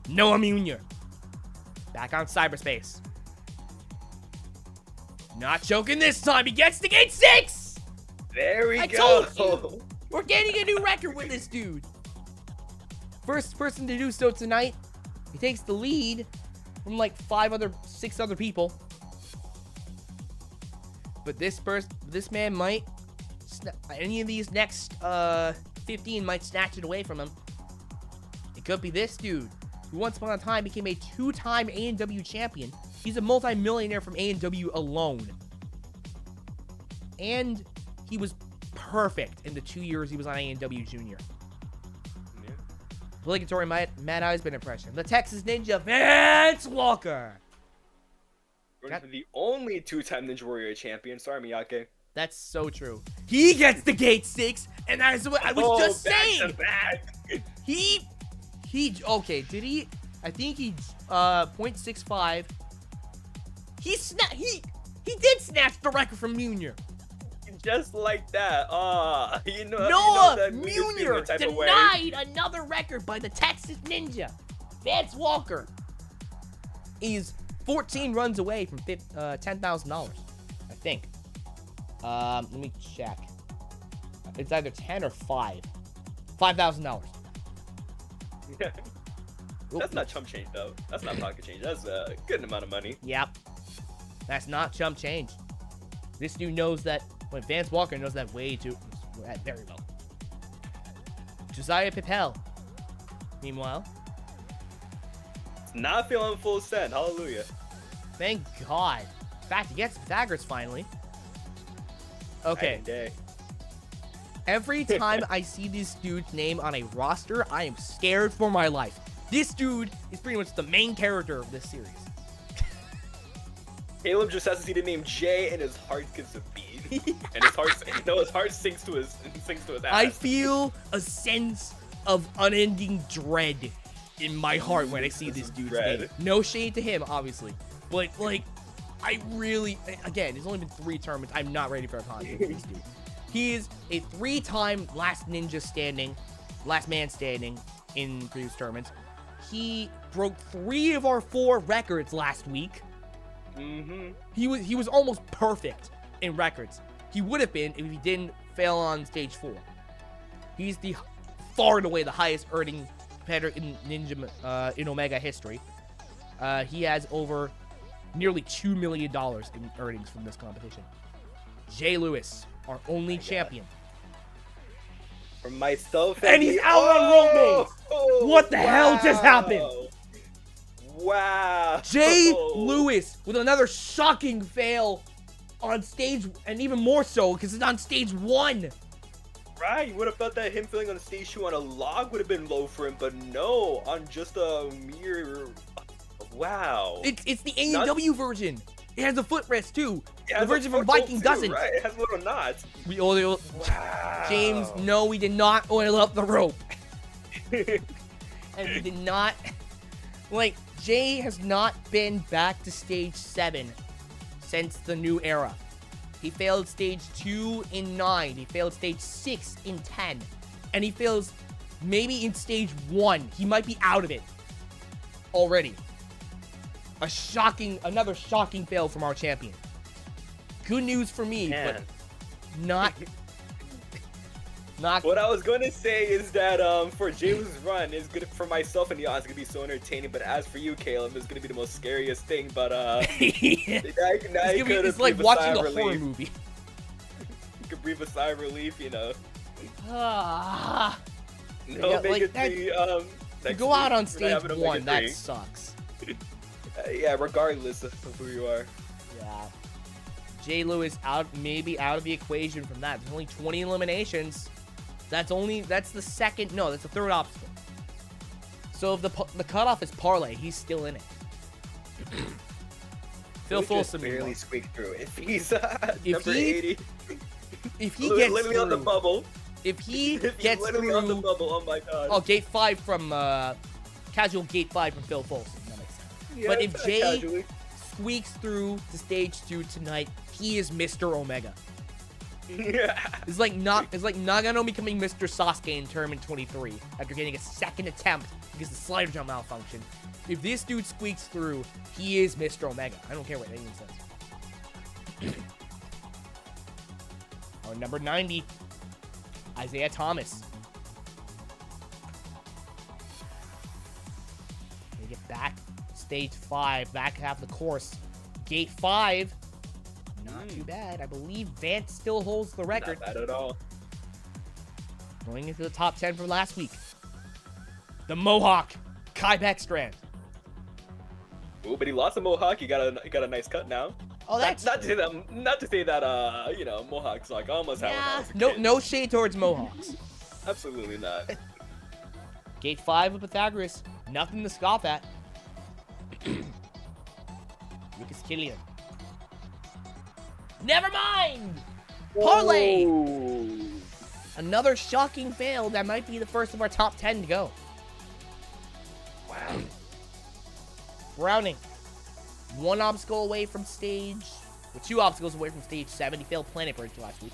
Noah Munier. Back on cyberspace. Not choking this time. He gets to Gate 6! There we I go. told you. We're getting a new record with this dude. First person to do so tonight. He takes the lead from like 6 other people. But this man might, any of these next 15 might snatch it away from him. It could be this dude, who once upon a time became a 2-time A&W champion. He's a multi-millionaire from A&W alone. And he was perfect in the 2 years he was on A&W Junior. Yeah. Obligatory Mad Eisman impression. The Texas Ninja, Vance Walker. The only two-time Ninja Warrior champion. Sorry, Miyake. That's so true. He gets the Gate 6, and that's what I was just saying. Okay, did he? I think he, 0.65. He did snatch the record from Munier. Just like that. Noah Munier denied another record by the Texas Ninja, Vance Walker. He's 14 runs away from $10,000, I think. Let me check. It's either 10 or 5. $5,000. That's not chump change, though. That's not pocket change. That's a good amount of money. Yep. That's not chump change. This dude knows that. When Vance Walker knows that way too. Very well. Josiah Pipel. Meanwhile. It's not feeling full send. Hallelujah. Thank God. In fact, he gets Pythagoras finally. Okay. Every time I see this dude's name on a roster, I am scared for my life. This dude is pretty much the main character of this series. Caleb just has to see the name Jay and his heart gets a beat. And his heart sinks to his ass. I feel a sense of unending dread in my heart when I see this dude's name. No shade to him, obviously. But, like, I really... Again, it's only been 3 tournaments. I'm not ready for a contest with this dude. He is a 3-time last man standing in previous tournaments. He broke 3 of our 4 records last week. Mm-hmm. He was almost perfect in records. He would have been if he didn't fail on stage 4. He's the far and away the highest earning competitor in Ninja in Omega history. He has over nearly $2 million in earnings from this competition. Jay Lewis, our only champion. For myself, and he's out on rope maze. What the hell just happened? Wow. Jay Lewis with another shocking fail on stage, and even more so because it's on stage 1. Right, you would have thought that him feeling on stage 2 on a log would have been low for him, but no, on just a mere... Wow. It's the AEW version. It has a footrest too. Yeah, the version from Viking doesn't. Right, it has little knots. We oil. Wow. James, no, we did not oil up the rope. And we did not... Like, Jay has not been back to stage 7 since the new era. He failed stage 2 in 9. He failed stage 6 in 10. And he fails maybe in stage 1. He might be out of it already. Another shocking fail from our champion. Good news for me, but not... What I was going to say is that for James' run, is good for myself and the odds. It's going to be so entertaining. But as for you, Caleb, it's going to be the most scariest thing. But it's like watching a horror movie. You can breathe a sigh of relief, you know. No, make it to go out on stage 1, that sucks. Yeah, regardless of who you are. Yeah. Jay Lewis maybe out of the equation from that. There's only 20 eliminations. That's the second, no, that's the third obstacle. So if the cutoff is parlay, he's still in it. Phil Folsom barely squeaked through. If he's number 80, if he gets literally through, on the bubble. If he gets literally through, on the bubble, oh my god. Oh, gate 5 from casual gate 5 from Phil Folsom. That makes sense. Yeah, but if Jay squeaks through to stage 2 tonight, he is Mr. Omega. Yeah. It's like Nagano becoming Mr. Sasuke in Tournament 23 after getting a second attempt because the slider jump malfunctioned. If this dude squeaks through, he is Mr. Omega. I don't care what anyone says. Our number 90, Isaiah Thomas. We get back stage 5, back half of the course. Gate 5. Not too bad. I believe Vance still holds the record. Not bad at all. Going into the top 10 from last week. The Mohawk, Kai Beckstrand. Ooh, but he lost the Mohawk. He got a nice cut now. Oh, that's not to say that you know, Mohawks like almost have no shade towards Mohawks. Absolutely not. Gate 5 with Pythagoras. Nothing to scoff at. Lucas Killian. Never mind! Parlay! Whoa. Another shocking fail that might be the first of our top 10 to go. Wow. Browning. One obstacle away from stage... Well, 2 obstacles away from stage 7. He failed Planet Bridge last week.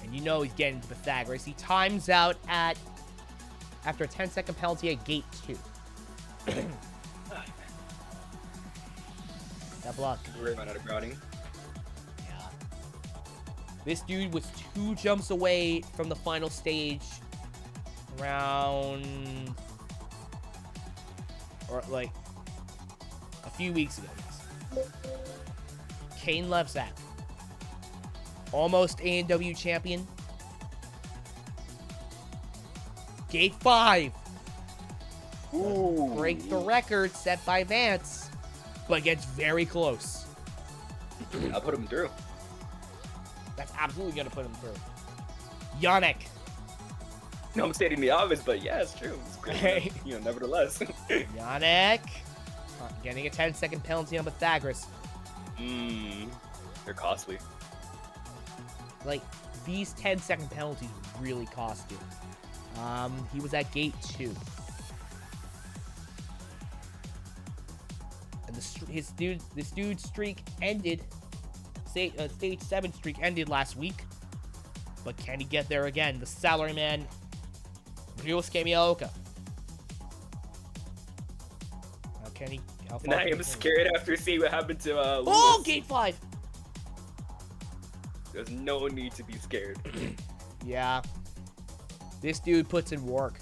And you know he's getting to Pythagoras. He times out at... After a 10-second penalty at gate 2. That block. We're running out of Browning. Yeah. This dude was 2 jumps away from the final stage. Around... Or, like... A few weeks ago. Kane Levzak. Almost A&W champion. Gate 5. Ooh. Break the record set by Vance. But gets very close. I'll put him through. That's absolutely going to put him through. Yannick. No, I'm stating the obvious, but yeah, it's true. It's great. You know, nevertheless. Yannick. Getting a 10-second penalty on Pythagoras. They're costly. Like, these 10-second penalties really cost you. He was at gate 2. And this dude's streak ended. Stage 7 streak ended last week. But can he get there again? The salaryman, Ryosuke Miyaoka. How can he? How far And I can am he? scared after seeing what happened to Lewis. Oh, gate 5. There's no need to be scared. Yeah. This dude puts in work.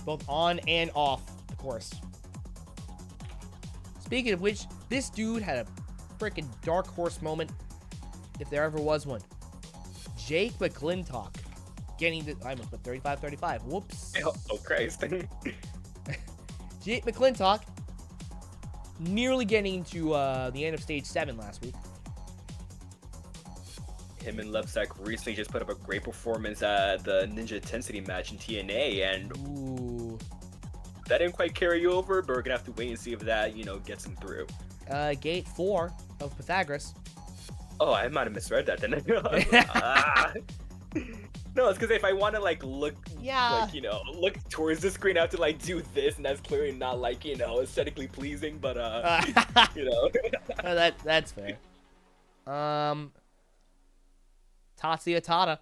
Both on and off the course. Speaking of which, this dude had a freaking dark horse moment, if there ever was one. Jake McClintock getting the... I almost put 35-35. Whoops. Oh Christ. Jake McClintock nearly getting to the end of stage 7 last week. Him and Levzak recently just put up a great performance at the Ninja Intensity match in TNA, and Ooh. that didn't quite carry you over, but we're gonna have to wait and see if that, gets him through. Gate 4 of Pythagoras. Oh, I might have misread that then. No, it's because if I want to look, Yeah. look towards the screen, I have to do this, and that's clearly not aesthetically pleasing. But That's fair. Tatsuya Tada.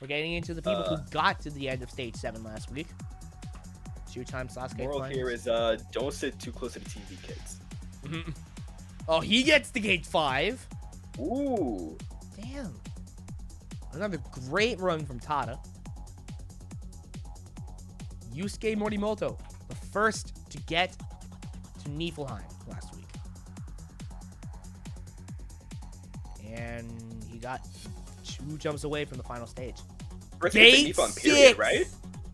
We're getting into the people who got to the end of stage 7 last week. 2-time Sasuke. Moral here is don't sit too close to the TV, kids. Oh, he gets to gate 5. Ooh. Damn. Another great run from Tada. Yusuke Morimoto, the first to get to Niflheim last week. And he got 2 jumps away from the final stage. First Gate Niflheim 6! period, right?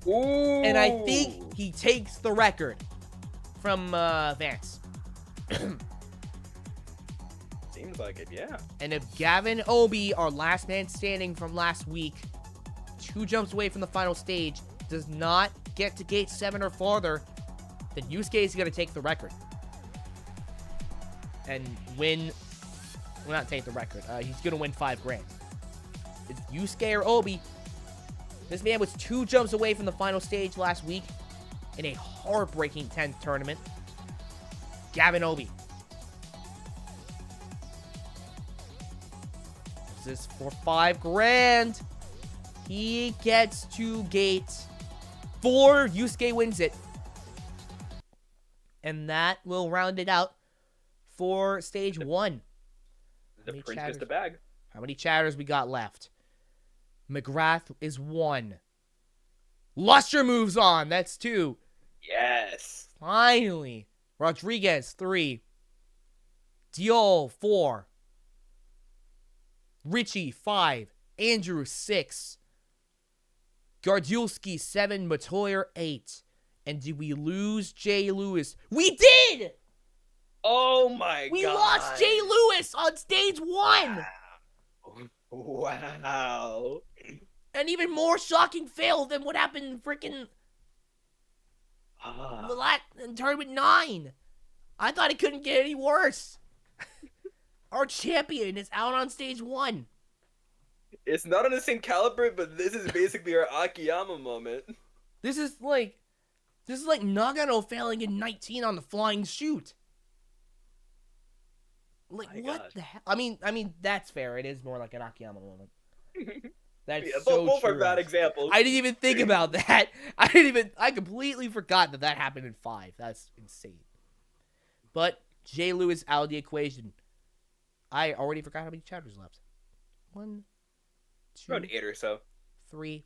Ooh. And I think he takes the record from Vance. Seems like it, yeah. And if Gavin Obey, our last man standing from last week, 2 jumps away from the final stage, does not get to gate 7 or farther, then Yusuke is going to take the record. And win... Well, not take the record. He's going to win $5,000. It's Yusuke or Obi. This man was 2 jumps away from the final stage last week in a heartbreaking 10th tournament. Gavin Obey. This is for $5,000. He gets to gate 4. Yusuke wins it. And that will round it out for stage 1. The prince gets the bag. How many chatters we got left? McGrath is 1. Lustre moves on. That's 2. Yes. Finally. Rodriguez, 3. Diol, 4. Richie, 5. Andrew, 6. Gardulski, 7. Matoyer, 8. And did we lose Jay Lewis? We did! Oh my god. We lost Jay Lewis on stage 1! Wow. An even more shocking fail than what happened in freaking Ah. Tournament 9. I thought it couldn't get any worse. Our champion is out on stage 1. It's not on the same caliber, but this is basically our Akiyama moment. This is like Nagano failing in 19 on the flying shoot. Like, My what God. the hell? I mean, that's fair. It is more like an Akiyama moment. That's Yeah, so both are true. bad examples. I didn't even think about that. I completely forgot that happened in 5. That's insane. But J. Lewis out of the equation. I already forgot how many chapters left. 1, 2, Around 8 or so. 3,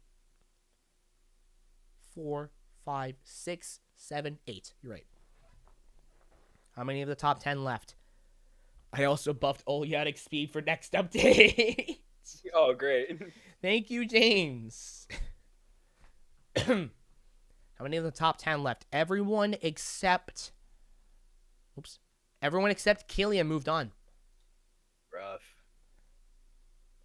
4, 5, 6, 7, 8. You're right. How many of the top 10 left? I also buffed Olyatic speed for next update. Oh, great. Thank you, James. How many of the top 10 left? Everyone except Killian moved on. Rough.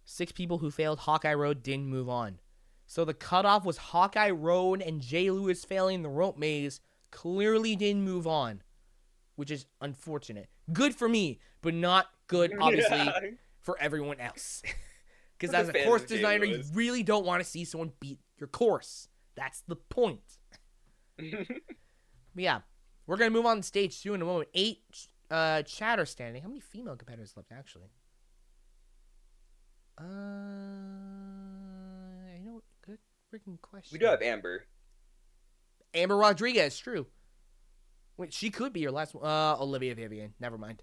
6 people who failed Hawkeye Road didn't move on. So the cutoff was Hawkeye Road and J. Lewis failing the rope maze clearly didn't move on, which is unfortunate. Good for me, but not good, obviously, for everyone else. Because as a course designer, you really don't want to see someone beat your course. That's the point. But yeah, we're going to move on to stage 2 in a moment. 8 chatter standing. How many female competitors left, actually? You know, good freaking question. We do have Amber. Amber Rodriguez, true. Wait, she could be your last one. Olivia Vivian. Never mind.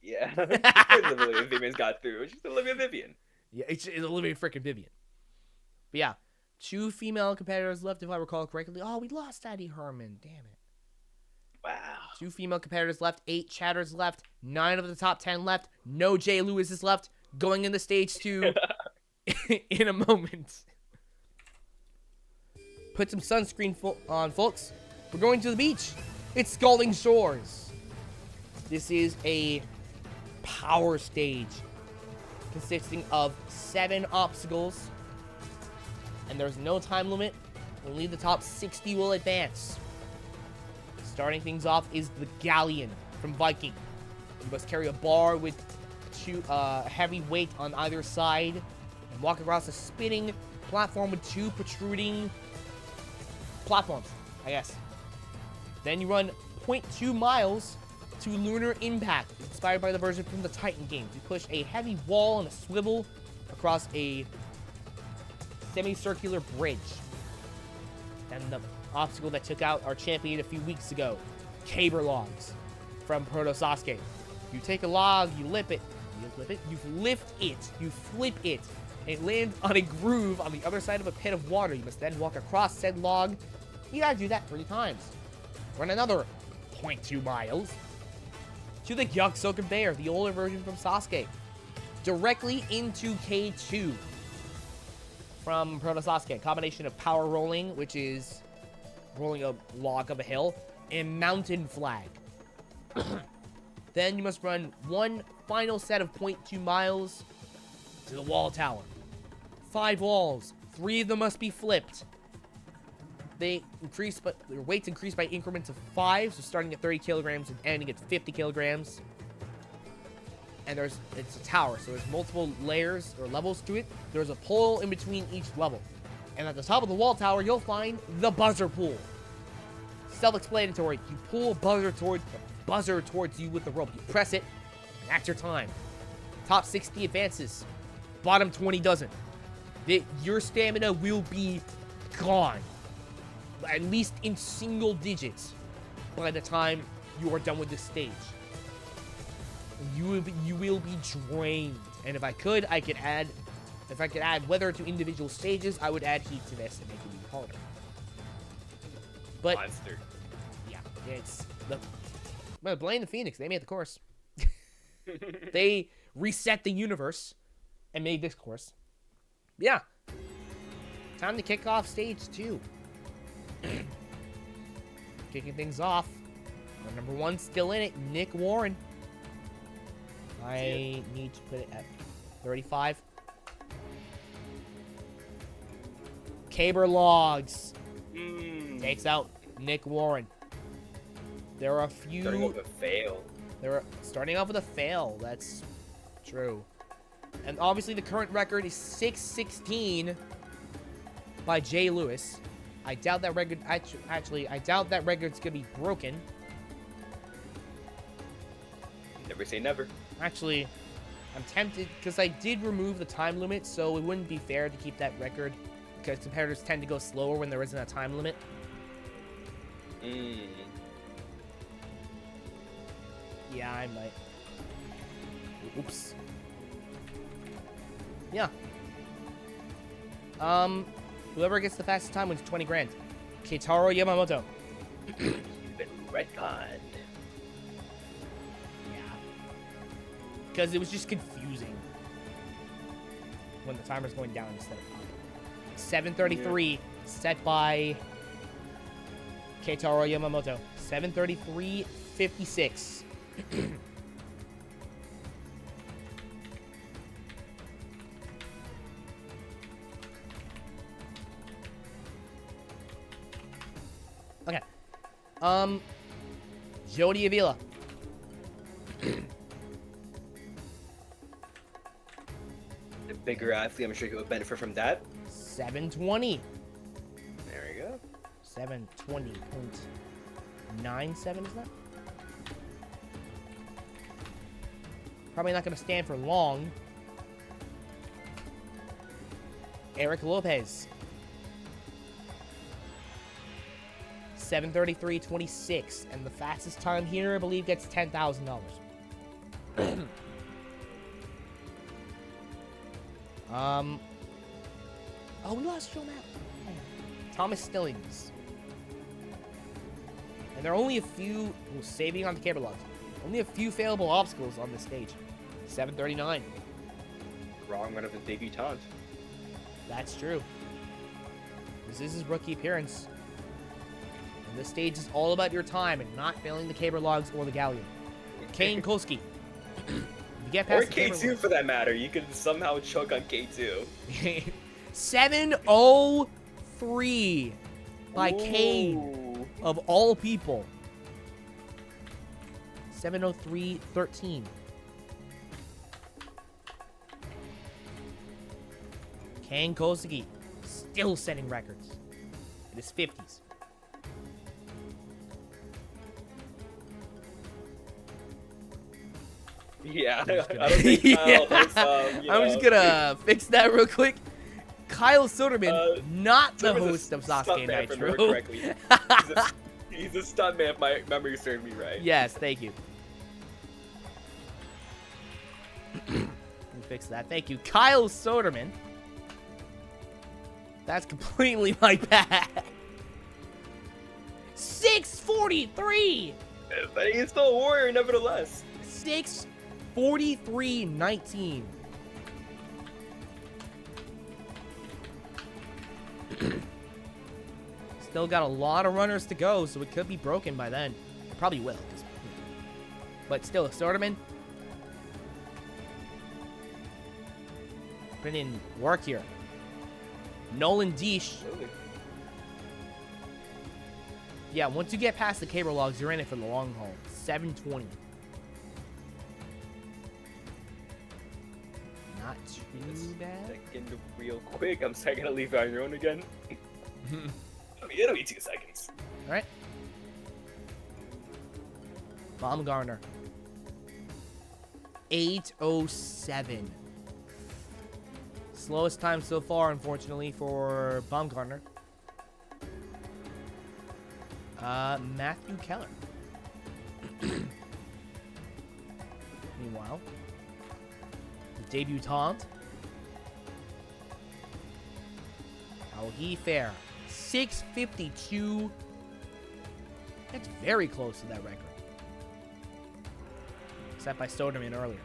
Yeah. Olivia Vivian's got through. She's Olivia Vivian. Yeah, it's Olivia freaking Vivian. But yeah, 2 female competitors left, if I recall correctly. Oh, we lost Addie Herman. Damn it. Wow. 2 female competitors left. 8 chatters left. 9 of the top 10 left. No Jay Lewis is left. Going into stage 2 in a moment. Put some sunscreen on, folks. We're going to the beach. It's Scalding Shores. This is a power stage consisting of 7 obstacles. And there's no time limit. Only the top 60 will advance. Starting things off is the Galleon from Viking. You must carry a bar with a heavy weight on either side and walk across a spinning platform with 2 protruding platforms, I guess. Then you run 0.2 miles to Lunar Impact, inspired by the version from the Titan games. You push a heavy wall and a swivel across a semicircular bridge. And the obstacle that took out our champion a few weeks ago, Caber Logs from Proto Sasuke. You take a log, you lift it, you flip it, and it lands on a groove on the other side of a pit of water. You must then walk across said log. You gotta do that 3 times. Run another 0.2 miles to the Gyuxo conveyor, the older version from Sasuke, directly into K2 from Proto Sasuke. A combination of power rolling, which is rolling a log up a hill, and mountain flag. Then you must run 1 final set of 0.2 miles to the wall tower. 5 walls. 3 of them must be flipped. They increase, but their weights increase by increments of 5, so starting at 30 kilograms and ending at 50 kilograms. And it's a tower, so there's multiple layers or levels to it. There's a pole in between each level. And at the top of the wall tower, you'll find the buzzer pool. Self-explanatory. You pull a buzzer towards you with the rope. You press it, and that's your time. Top 60 advances. Bottom 20 doesn't. Your stamina will be gone. At least in single digits by the time you are done with this stage. You will be drained. And if I could add weather to individual stages, I would add heat to this and make it even harder. But Monster. Yeah, I'm gonna blame the Phoenix. They made the course. They reset the universe and made this course. Yeah. Time to kick off stage 2. Kicking things off. Our number 1 still in it, Nick Warren. I need to put it at 35. Caber Logs Takes takes out Nick Warren. There are a few. Starting off with a fail. Starting off with a fail. That's true. And obviously the current record is 6-16 by Jay Lewis. I doubt that record. Actually, I doubt that record's gonna be broken. Never say never. Actually, I'm tempted because I did remove the time limit, so it wouldn't be fair to keep that record because competitors tend to go slower when there isn't a time limit. Yeah, I might. Oops. Yeah. Whoever gets the fastest time wins 20 grand. Keitaro Yamamoto. He's been retconned. Yeah. Because it was just confusing when the timer's going down instead of up. 7:33 set by Keitaro Yamamoto. 7:33.56. Okay. Jody Avila. The bigger athlete, I'm sure he would benefit from that. 7:20. There we go. 7:20.97 is that? Probably not going to stand for long. Eric Lopez. 7:33.26, and the fastest time here, I believe, gets $10,000. Oh, we lost Joe Matt. Thomas Stillings. And there are only a few, saving on the camera logs, only a few failable obstacles on this stage. 7:39. Wrong one of the debutante. That's true. This is his rookie appearance. And this stage is all about your time and not failing the caber logs or the galleon. Kane Kolsky. You get Or past the caber K2 logs. for that matter. You could somehow choke on K2. 7:03 by Kane, Ooh. of all people. 7:03.13. Kane Kolsky still setting records in his 50s. Yeah, I don't think Kyle has, I'm just gonna fix that real quick. Kyle Soderman, not the Soderman's host of a Sasuke stuntman, if I remember Nitro. correctly. He's a stuntman, if my memory serves me right. Yes, thank you. Let me fix that. Thank you. Kyle Soderman. That's completely my bad. 6:43. But he's still a warrior, nevertheless. 6:43.19. Still got a lot of runners to go, so it could be broken by then. It probably will. But still, Soderman. Put in work here. Nolan Deesh. Absolutely. Yeah, once you get past the cable logs, you're in it for the long haul. 7:20. Not too bad. Second real quick. I'm sorry, gonna leave you on your own again. It'll be 2 seconds. All right. Baumgartner. 8:07. Slowest time so far, unfortunately, for Baumgartner. Matthew Keller. Meanwhile, the debutante. How will he fare? 6:52. That's very close to that record. Set by Soderman earlier.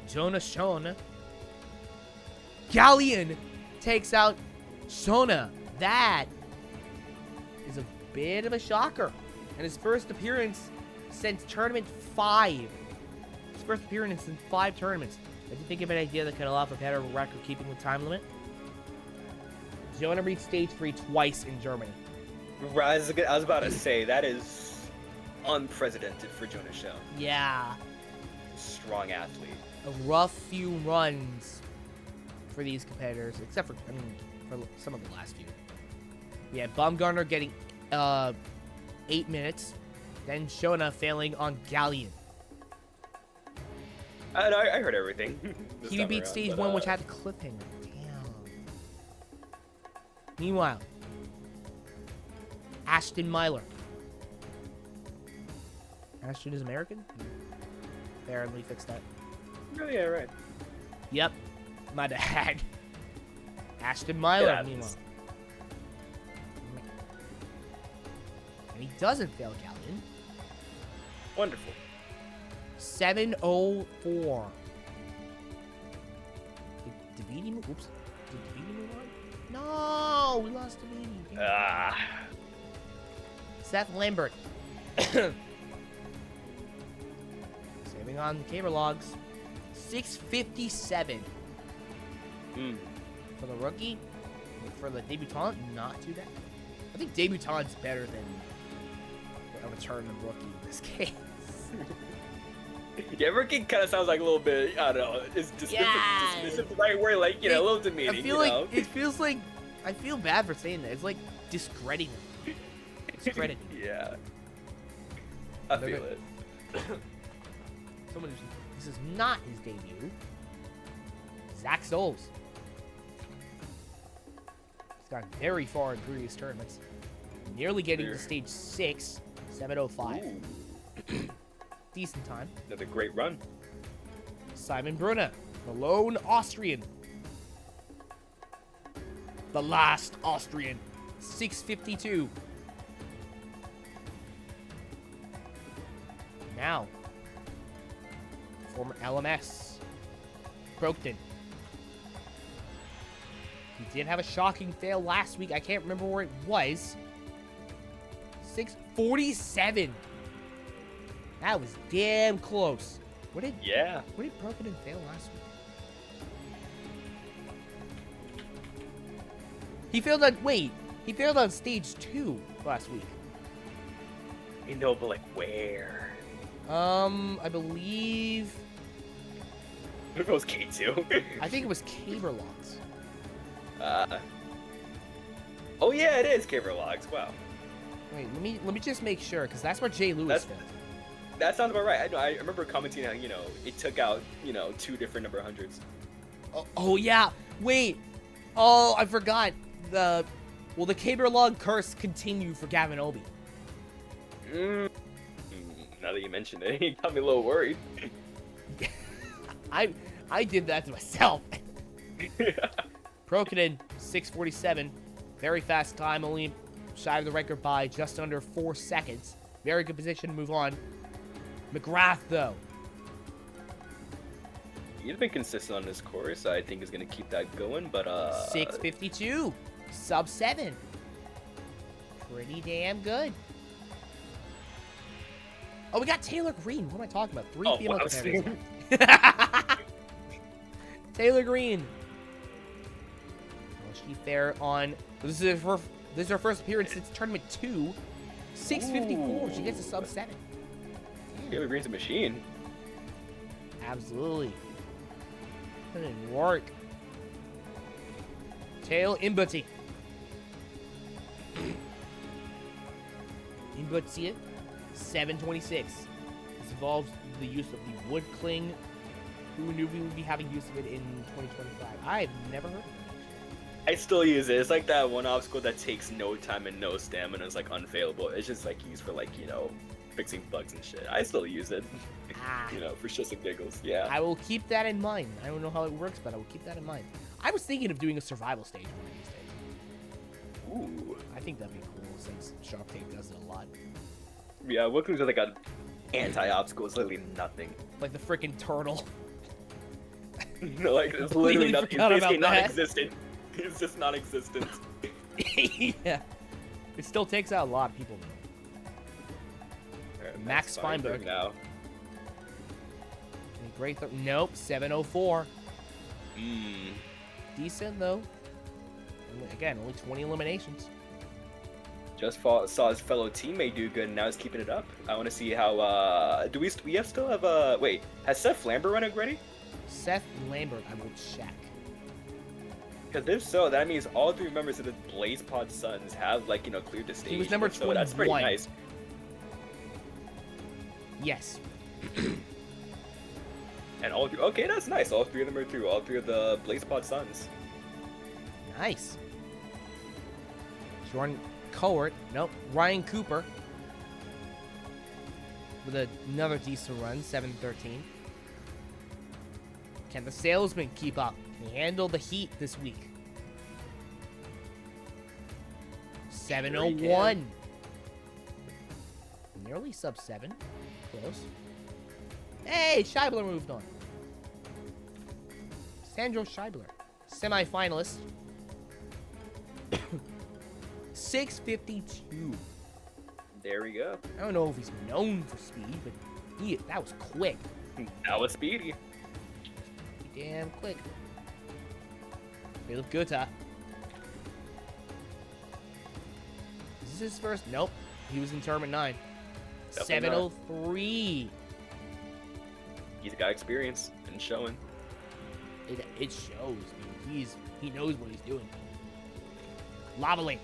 Jonah Shona. Galleon takes out Shona. That is a bit of a shocker. And his first appearance since tournament 5. His first appearance in 5 tournaments. I did think of an idea that could allow for better record keeping with time limit. Jonah reached stage 3 twice in Germany. I was about to say, that is unprecedented for Jonah Shell. Yeah. Strong athlete. A rough few runs for these competitors, except for, I mean, for some of the last few. We had Baumgartner getting 8 minutes, then Shona failing on Galleon. I heard everything. He beat stage 1, which had a cliffhanger. Damn. Meanwhile, Ashton Myler. Ashton is American? Apparently fixed that. Oh, yeah, right. Yep. My dad. Ashton Myler, meanwhile. And he doesn't fail Galleon. Wonderful. 7:04. Did Davidi move? Oops. Did Davidi move on? No! We lost Davidi. Seth Lambert. Saving on the camera logs. 6:57. For the rookie. For the debutant, not too bad. I think debutant's better than a return rookie in this case. Yeah, rookie kind of sounds like a little bit, I don't know, is dismissive the right word, like, you know, a little demeaning, It feels like, I feel bad for saying that. It's like discrediting him. Discrediting. Yeah. I feel it. Someone who's, this is not his debut. Zach Souls. He's gone very far in previous tournaments. Nearly getting to stage 6, 7:05. Decent time. Another great run. Simon Brunner, the lone Austrian. The last Austrian. 6:52. Now, former LMS, Brogdon. He did have a shocking fail last week. I can't remember where it was. 6:47. That was damn close. What did Brogdon fail last week? He failed on stage 2 last week. You know, but like where? I believe. What if it was K2? I think it was Caber Logs. Oh yeah, it is Caber Logs. Wow. Wait, let me just make sure, because that's where Jay Lewis failed. That sounds about right. I remember commenting how, you know, it took out, you know, 2 different number hundreds. Oh yeah. Wait. Oh, I forgot. The Caber Log curse continued for Gavin Obey. Now that you mentioned it, you got me a little worried. I did that to myself. Prokinen, 6:47. Very fast time, only shy of the record by just under 4 seconds. Very good position to move on. McGrath, though. He's been consistent on this course. I think he's going to keep that going, but 6:52. Sub 7. Pretty damn good. Oh, we got Taylor Green. What am I talking about? 3 female competitors. Taylor Green. Well, she fair on. This is her first appearance since tournament 2. 6:54. She gets a sub 7. Taylor Green's a machine. Absolutely. That didn't work. Tail Imbuti. Imbuti, 7:26. This involves the use of the wood cling. Who knew we would be having use of it in 2025? I've never heard of it. I still use it. It's like that one obstacle that takes no time and no stamina. It's like unfailable. It's just like used for like, you know, fixing bugs and shit. I still use it. You know, for shits and giggles. Yeah. I will keep that in mind. I don't know how it works, but I will keep that in mind. I was thinking of doing a survival stage one of these days. Ooh. I think that'd be cool since Shark Tank does it a lot. Yeah, what comes with like an anti-obstacle is literally nothing. Like the freaking turtle. No, like it's literally nothing. It's basically non-existent. It's just non-existent. Yeah. It still takes out a lot of people though. Right, Max Feinberg. Now. Great. Nope. 7:04. Mm. Decent though. again, only 20 eliminations. Just saw his fellow teammate do good, and now he's keeping it up. I want to see how. Do we still have wait? Has Seth Lambert run already? Seth Lambert, I will check. Because if so, that means all 3 members of the Blaze Pod Suns have cleared the stage. He was number 21. That's pretty nice. Yes. And okay, that's nice. All 3 of them are through. All 3 of the Blaze Pod Suns. Nice. Jordan Cowart, nope. Ryan Cooper with another decent run, 7-13. Can the salesman keep up? Can he handle the heat this week? 7:01. Nearly sub 7. Close. Hey, Scheibler moved on. Sandro Scheibler, semi-finalist. 6:52. There we go. I don't know if he's known for speed, but that was quick. That was speedy. Damn quick. They look good, huh? Is this his first? Nope. He was in tournament 9. 7:03. He's got experience and showing. It shows, dude. He knows what he's doing. Lava Link.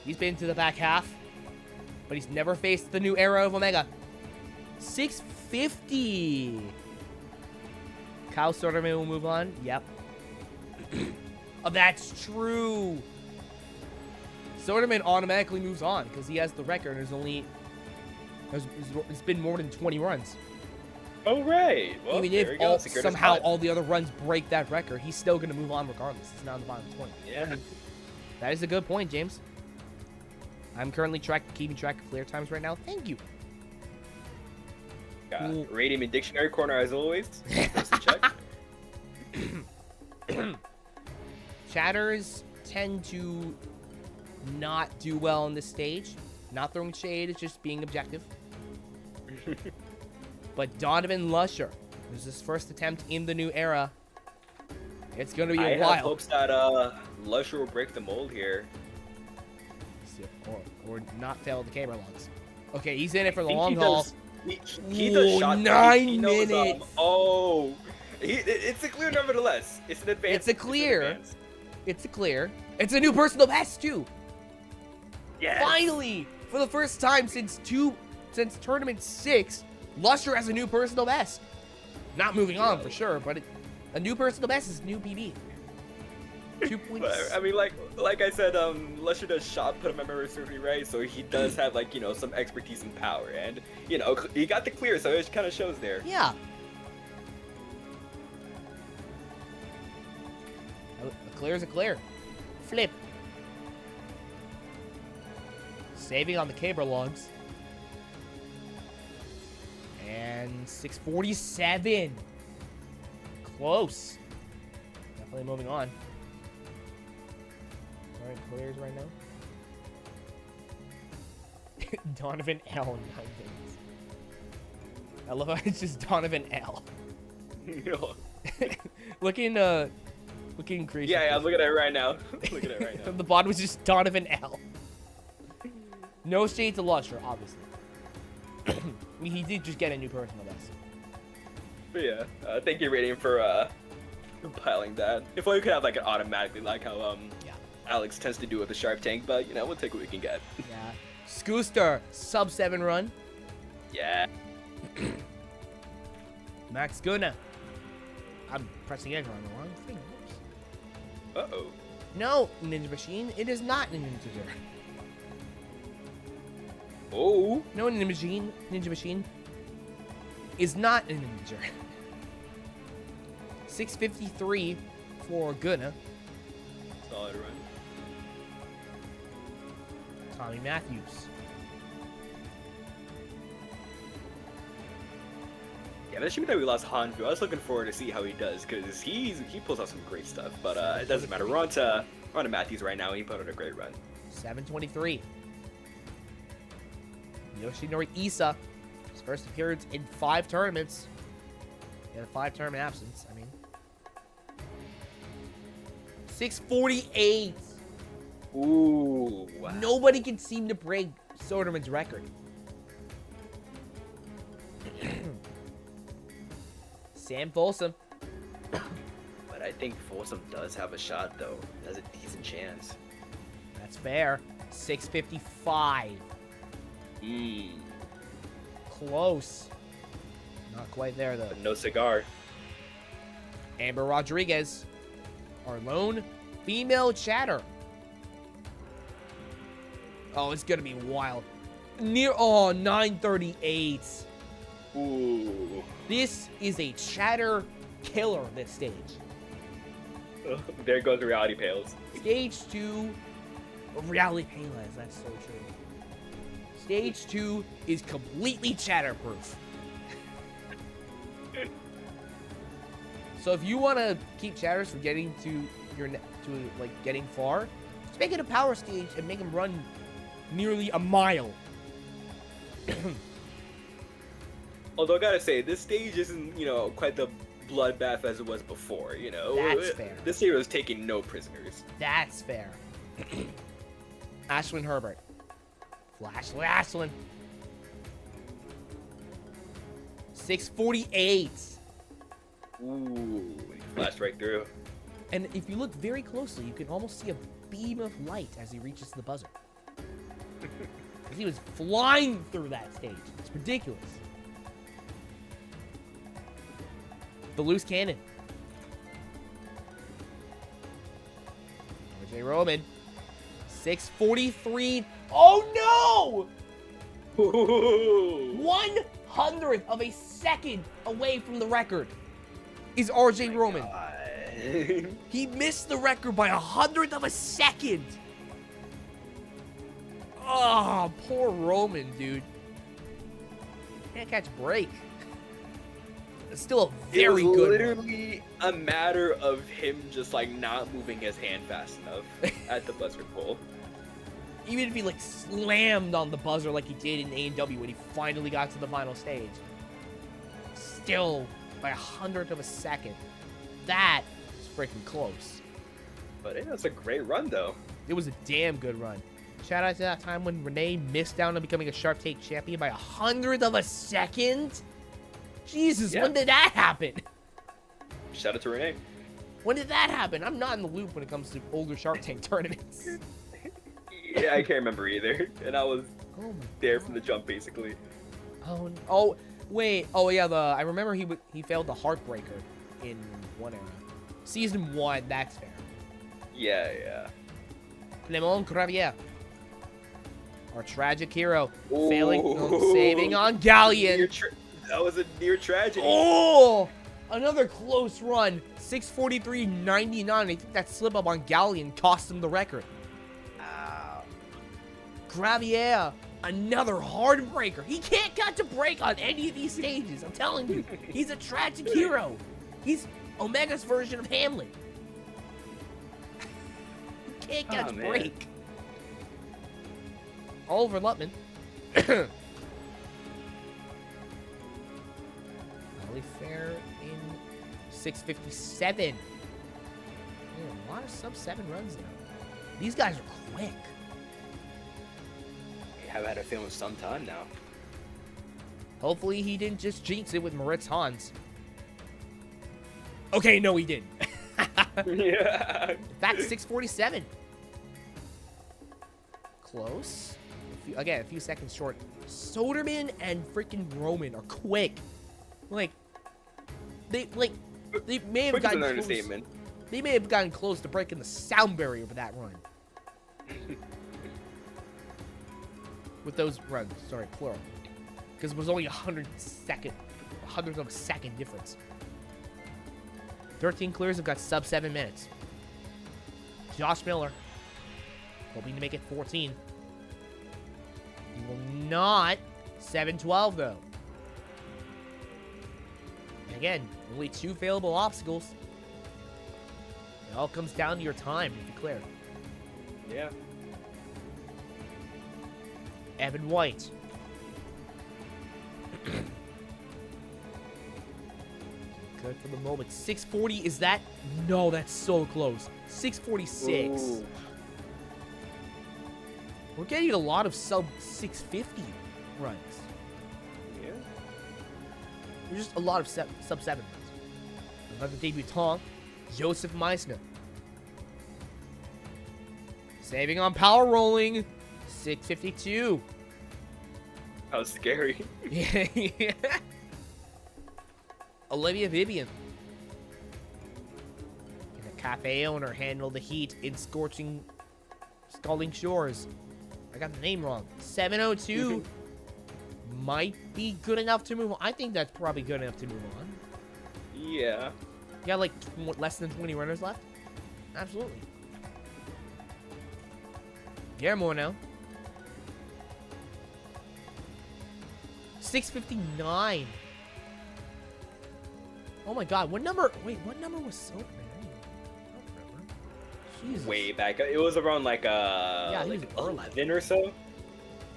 He's been to the back half, but he's never faced the new era of Omega. 650. Kyle Soderman will move on. Yep. Oh, that's true. Soderman automatically moves on because he has the record. It's been more than 20 runs. Oh, right. Well, even if somehow all the other runs break that record, he's still going to move on regardless. It's not in the bottom 20. Yeah. That is a good point, James. I'm currently keeping track of clear times right now. Thank you. Cool. Radium and Dictionary Corner as always. First to check. Chatters tend to not do well on this stage. Not throwing shade, it's just being objective. But Donovan Lusher, this is his first attempt in the new era. It's going to be a while. I have hopes that Lusher will break the mold here. Or not fail the camera logs. Okay, he's in it for the long haul. He does shot 9 minutes. It's a clear nevertheless. It's an advance. It's a clear. It's a clear. It's a new personal best too. Yes. Finally, for the first time since tournament 6, Lusher has a new personal best. Not moving on for sure, but a new personal best is new PB. 2 points. I mean, like I said, Lusher does shot put him at memory surgery, right? So he does have some expertise and power, and he got the clear, so it kind of shows there. Yeah. A clear is a clear. Flip. Saving on the camera logs. And 647. Close. Definitely moving on. Alright, clears right now. Donovan L. 9 minutes. I love how it's just Donovan L. Looking crazy. Yeah, I'm looking at it right now. The bottom was just Donovan L. No shade to Lusher, obviously. He did just get a new personal best. But yeah, thank you, Radiant, for compiling that. If only we could have it automatically, like how Alex tends to do with the Sharp Tank, but we'll take what we can get. Yeah. Scooster, sub 7 run. Yeah. Max Gunna. I'm pressing enter on the wrong thing. Oops. Uh-oh. No, Ninja Machine. It is not an integer. Oh. No, Ninja Machine is not an integer. 653 for Gunna. Solid run. Tommy Matthews. Yeah, that should be that we lost Hanfu. I was looking forward to see how he does, because he pulls out some great stuff, but it doesn't matter. We're on to Matthews right now, and he put out a great run. 723. Yoshinori Issa, his first appearance in 5 tournaments. He had a 5-tournament absence, 648. Ooh. Wow. Nobody can seem to break Soderman's record. Sam Folsom. But I think Folsom does have a shot, though. Has a decent chance. That's fair. 655. Close. Not quite there, though. But no cigar. Amber Rodriguez. Our lone female chatter. Oh, it's going to be wild. 938. Ooh. This is a chatter killer, this stage. There goes Reality Pales. Stage 2 of Reality Payless. That's so true. Stage 2 is completely chatter-proof. So if you want to keep chatters from getting to getting far, just make it a power stage and make them run nearly a mile. Although I gotta say, this stage isn't, quite the bloodbath as it was before, That's fair. This stage was taking no prisoners. That's fair. Ashlyn Herbert. Flashly Ashlyn. 648. Ooh, he flashed right through. And if you look very closely, you can almost see a beam of light as he reaches the buzzer. He was flying through that stage. It's ridiculous. The loose cannon. RJ Roman. 643. Oh no! Ooh. 1/100th of a second away from the record is RJ Roman. God. He missed the record by 100th of a second. Oh, poor Roman, dude. Can't catch a break. It's still a very it was good literally a matter of him just not moving his hand fast enough at the buzzer pull. Even if he slammed on the buzzer like he did in A&W when he finally got to the final stage. Still by 100th of a second. That is freaking close. But yeah, that's a great run though. It was a damn good run. Shout out to that time when Renee missed out on becoming a Sharp Take champion by 100th of a second. Jesus, Yeah. When did that happen? Shout out to Renee. When did that happen? I'm not in the loop when it comes to older Shark Tank tournaments. Yeah, I can't remember either. And I was Oh my there God. from the jump basically. Oh, wait. Oh yeah, I remember he failed the Heartbreaker in one era. Season 1, that's fair. Yeah. Clement Gravier. Our tragic hero. Ooh. Saving on Galleon. That was a near tragedy. Oh! Another close run. 643.99. I think that slip up on Galleon cost him the record. Ow. Gravier. Another heartbreaker. He can't catch a break on any of these stages. I'm telling you. He's a tragic hero. He's Omega's version of Hamlet. He can't catch a man. break. Oliver Lutman. Valley Fair in 657. Man, a lot of sub-7 runs now. These guys are quick. We have had a film some time now. Hopefully he didn't just jinx it with Moritz Hans. Okay, no, he didn't. Yeah. In fact, 647. Close. A few seconds short. Soderman and freaking Roman are quick. They may have Quick is gotten an close. understatement. They may have gotten close to breaking the sound barrier with that run. With those runs, sorry, plural. Because it was only 100th of a second difference. 13 clears have got sub 7 minutes. Josh Miller, hoping to make it 14. He will not. 7-12 though. And again, only 2 failable obstacles. It all comes down to your time to declare. Yeah. Evan White. Good for the moment. 640, is that? No, that's so close. 646. Ooh. We're getting a lot of sub 650 runs. Yeah. There's just a lot of sub 7 runs. Another debutant, Joseph Meissner. Saving on power rolling, 652. How scary. Yeah. Olivia Vivian. Can a cafe owner handle the heat in scorching, scalding shores? I got the name wrong. 702 might be good enough to move on. I think that's probably good enough to move on. Yeah. You got like less than 20 runners left? Absolutely. Guillermo now. 659. Oh my god, what number? Wait, what number was Soapman? I don't remember. Jesus. Way back. It was around like yeah, he like was early. 11 or so.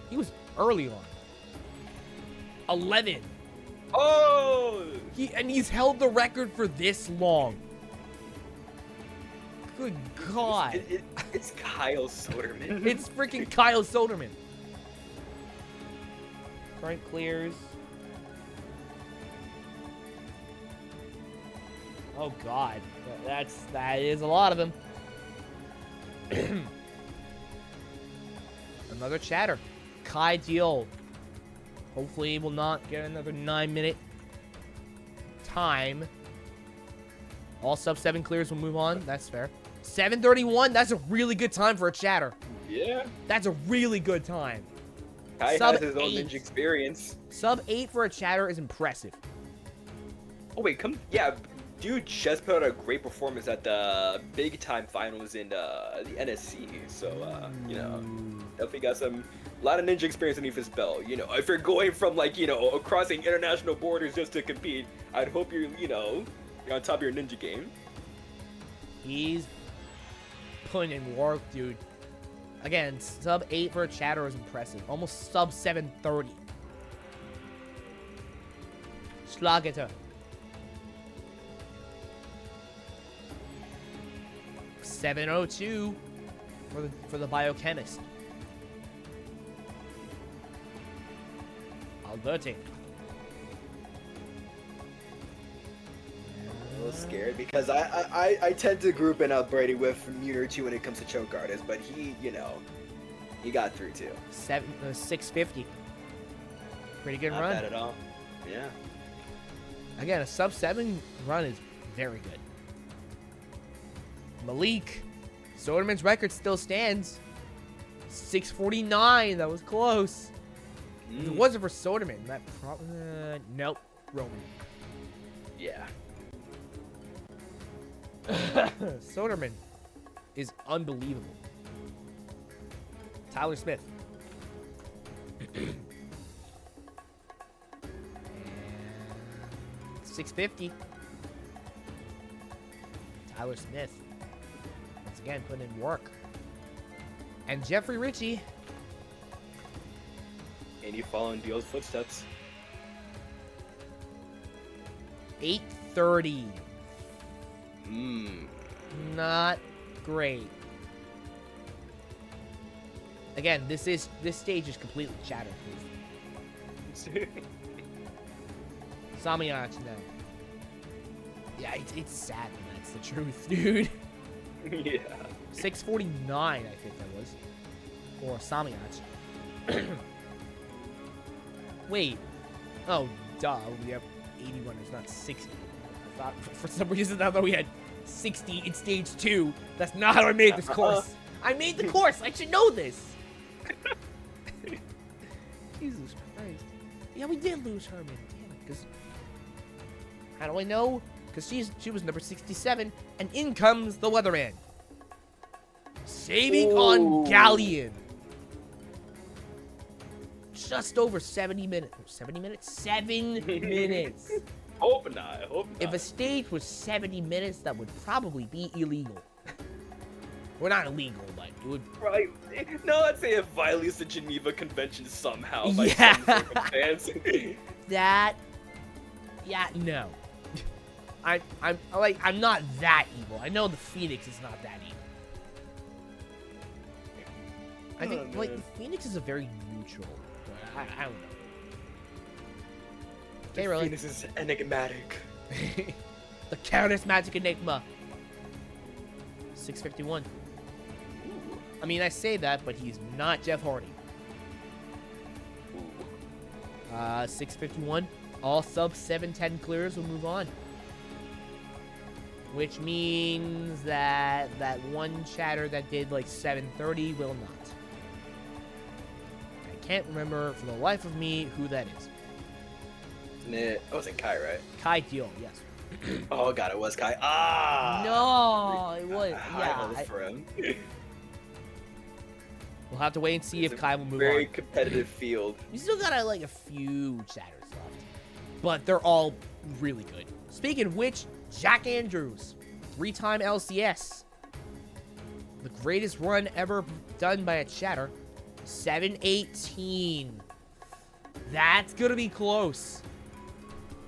He was early on. 11. Oh! He's held the record for this long. Good God. It's Kyle Soderman. It's freaking Kyle Soderman. Current clears. Oh God, that is a lot of them. Another chatter. Kai Deal. Hopefully, he will not get another 9-minute time. All sub 7 clears will move on. That's fair. 7:31. That's a really good time for a chatter. Yeah. That's a really good time. Kai Sub has his own 8. ninja experience. Sub 8 for a chatter is impressive. Oh wait, yeah, dude just put out a great performance at the big time finals in the NSC. So you know, definitely got a lot of ninja experience underneath his belt. You know, if you're going from like, you know, crossing international borders just to compete, I'd hope you're on top of your ninja game. He's putting in work, dude. Again, sub 8 for a chatter is impressive. Almost sub 7:30. Schlageter. 7:02 for the biochemist. Alberti. A little scared because I tend to group in Alberti with Muir too when it comes to choke artists, but he, you know, he got through too. 650. Pretty good Not run. bad at all. Yeah. Again, a sub 7 run is very good. Malik. Soderman's record still stands. 649. That was close. If it wasn't for Soderman, that probably... nope. Roman. Yeah. Soderman is unbelievable. Tyler Smith. And 650. Tyler Smith. Once again, putting in work. And Jeffrey Ritchie. And you follow in Beal's footsteps. 830. Not great. Again, this stage is completely chatter-proof. Samyach now. Yeah, it's sad, but that's the truth, dude. Yeah. 649, I think that was. Or Samyach. Wait. Oh, duh. We have 80 runners, not 60. I thought, for some reason, I thought we had 60 in stage 2. That's not how I made this course. I made the course. I should know this. Jesus Christ. Yeah, we did lose Herman. Damn it. Because how do I know? Because she was number 67, and in comes the Weatherman. Saving on Galleon. Just over 70 minutes. 70 minutes? 7 minutes. Hope not. If a stage was 70 minutes, that would probably be illegal. Well, not illegal, but it would... Right. No, I'd say it violates the Geneva Convention somehow. By Yeah. some circumstance. That... Yeah, no. I'm not that evil. I know the Phoenix is not that evil. I think, Oh, like, man. the Phoenix is a very neutral. I don't know. The Okay, really. Phoenix is enigmatic. The Countess Magic Enigma. 651. Ooh. I mean, I say that, but he's not Jeff Hardy. Ooh. 651. All sub 710 clears will move on. Which means that that one chatter that did like 730 will not. I can't remember for the life of me who that is. It wasn't Kai, right? Kai Deal, yes. Oh god, it was Kai. Ah! No, it was. High Yeah. hopes for him. We'll have to wait and see It's if a Kai will move very on. competitive field. We still got like a few chatters left, but they're all really good. Speaking of which, Jack Andrews, 3-time LCS, the greatest run ever done by a chatter, 718. That's gonna be close.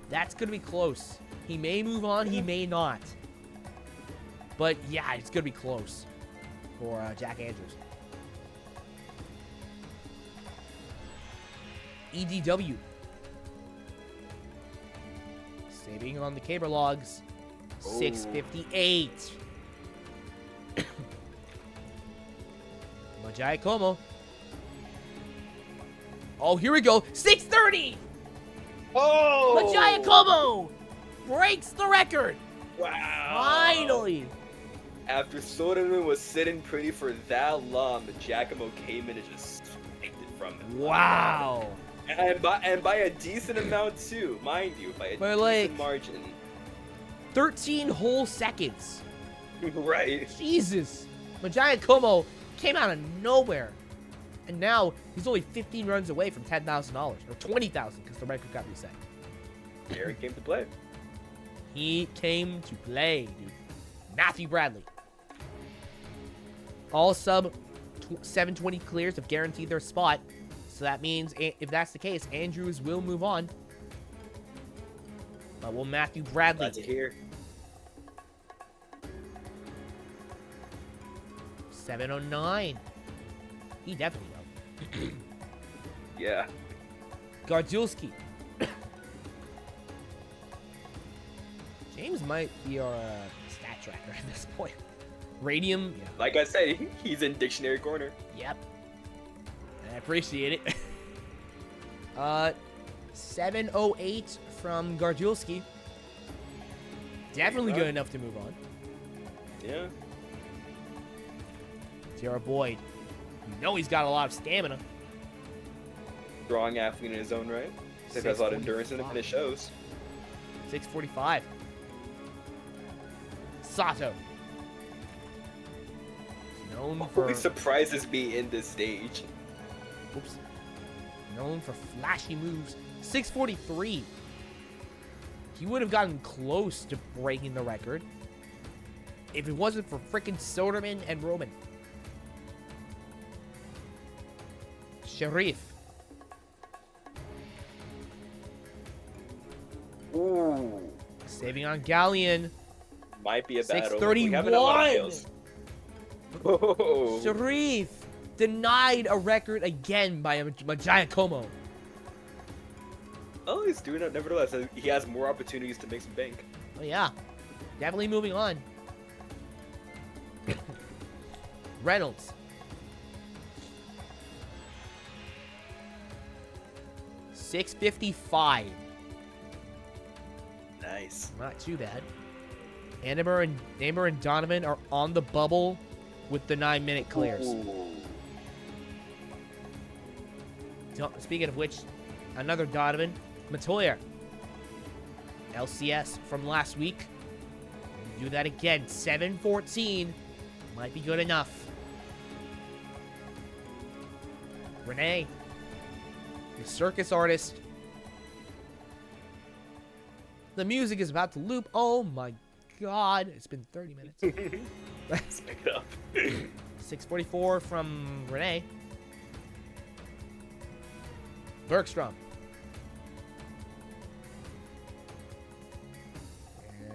That's gonna be close. He may move on, he may not. But yeah, it's gonna be close for Jack Andrews. EDW. Saving on the caber logs. 658. Majai Como. Oh, here we go. 630. Oh! Majai Como breaks the record. Wow! Finally. After Soderman was sitting pretty for that long, the Giacomo came in and just sniped it from him. Wow. And by a decent amount too, mind you, by a By, decent like- margin. 13 whole seconds. Right. Jesus. Majai Como came out of nowhere. And now he's only 15 runs away from $10,000 or $20,000 because the record got reset. Eric came to play. He came to play, dude. Matthew Bradley. All sub 720 clears have guaranteed their spot. So that means, if that's the case, Andrews will move on. But will Matthew Bradley? Glad to hear. 709. He definitely will. Yeah. Gardulski. James might be our stat tracker at this point. Radium, yeah. Like I said, he's in dictionary corner. Yep. I appreciate it. 708 from Gardulski. Definitely good enough to move on. Yeah. Tara Boyd. You know he's got a lot of stamina. Strong athlete in his own right. He has a lot of endurance in him, and it shows. 645. Sato. Known for... Always surprises me in this stage. Oops. Known for flashy moves. 643. He would have gotten close to breaking the record if it wasn't for frickin' Soderman and Roman. Sharif. Ooh. Saving on Galleon. Might be a battle. 631. Oh. Sharif denied a record again by a Giant Como. Oh, he's doing it nevertheless. He has more opportunities to make some bank. Oh yeah, definitely moving on. Reynolds. $655. Nice. Not too bad. Amber and Donovan are on the bubble with the 9-minute clears. Ooh. Speaking of which, another Donovan, Matoyer. LCS from last week. Do that again. 714. Might be good enough. Renee. The circus artist. The music is about to loop. Oh my god. It's been 30 minutes. Let's pick it up. 644 from Renee. Bergstrom.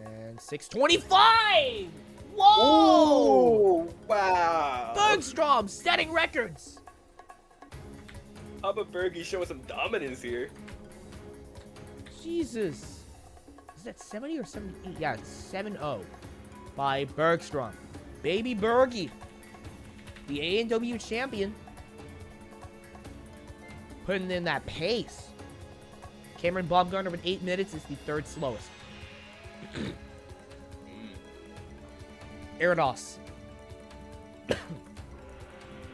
And 625! Whoa! Ooh, wow. Bergstrom setting records! Papa Bergie showing some dominance here. Jesus. Is that 70 or 78? Yeah, it's 7-0 by Bergstrom. Baby Bergie. The A&W champion. Putting in that pace. Cameron Baumgartner with 8 minutes is the third slowest. Irados.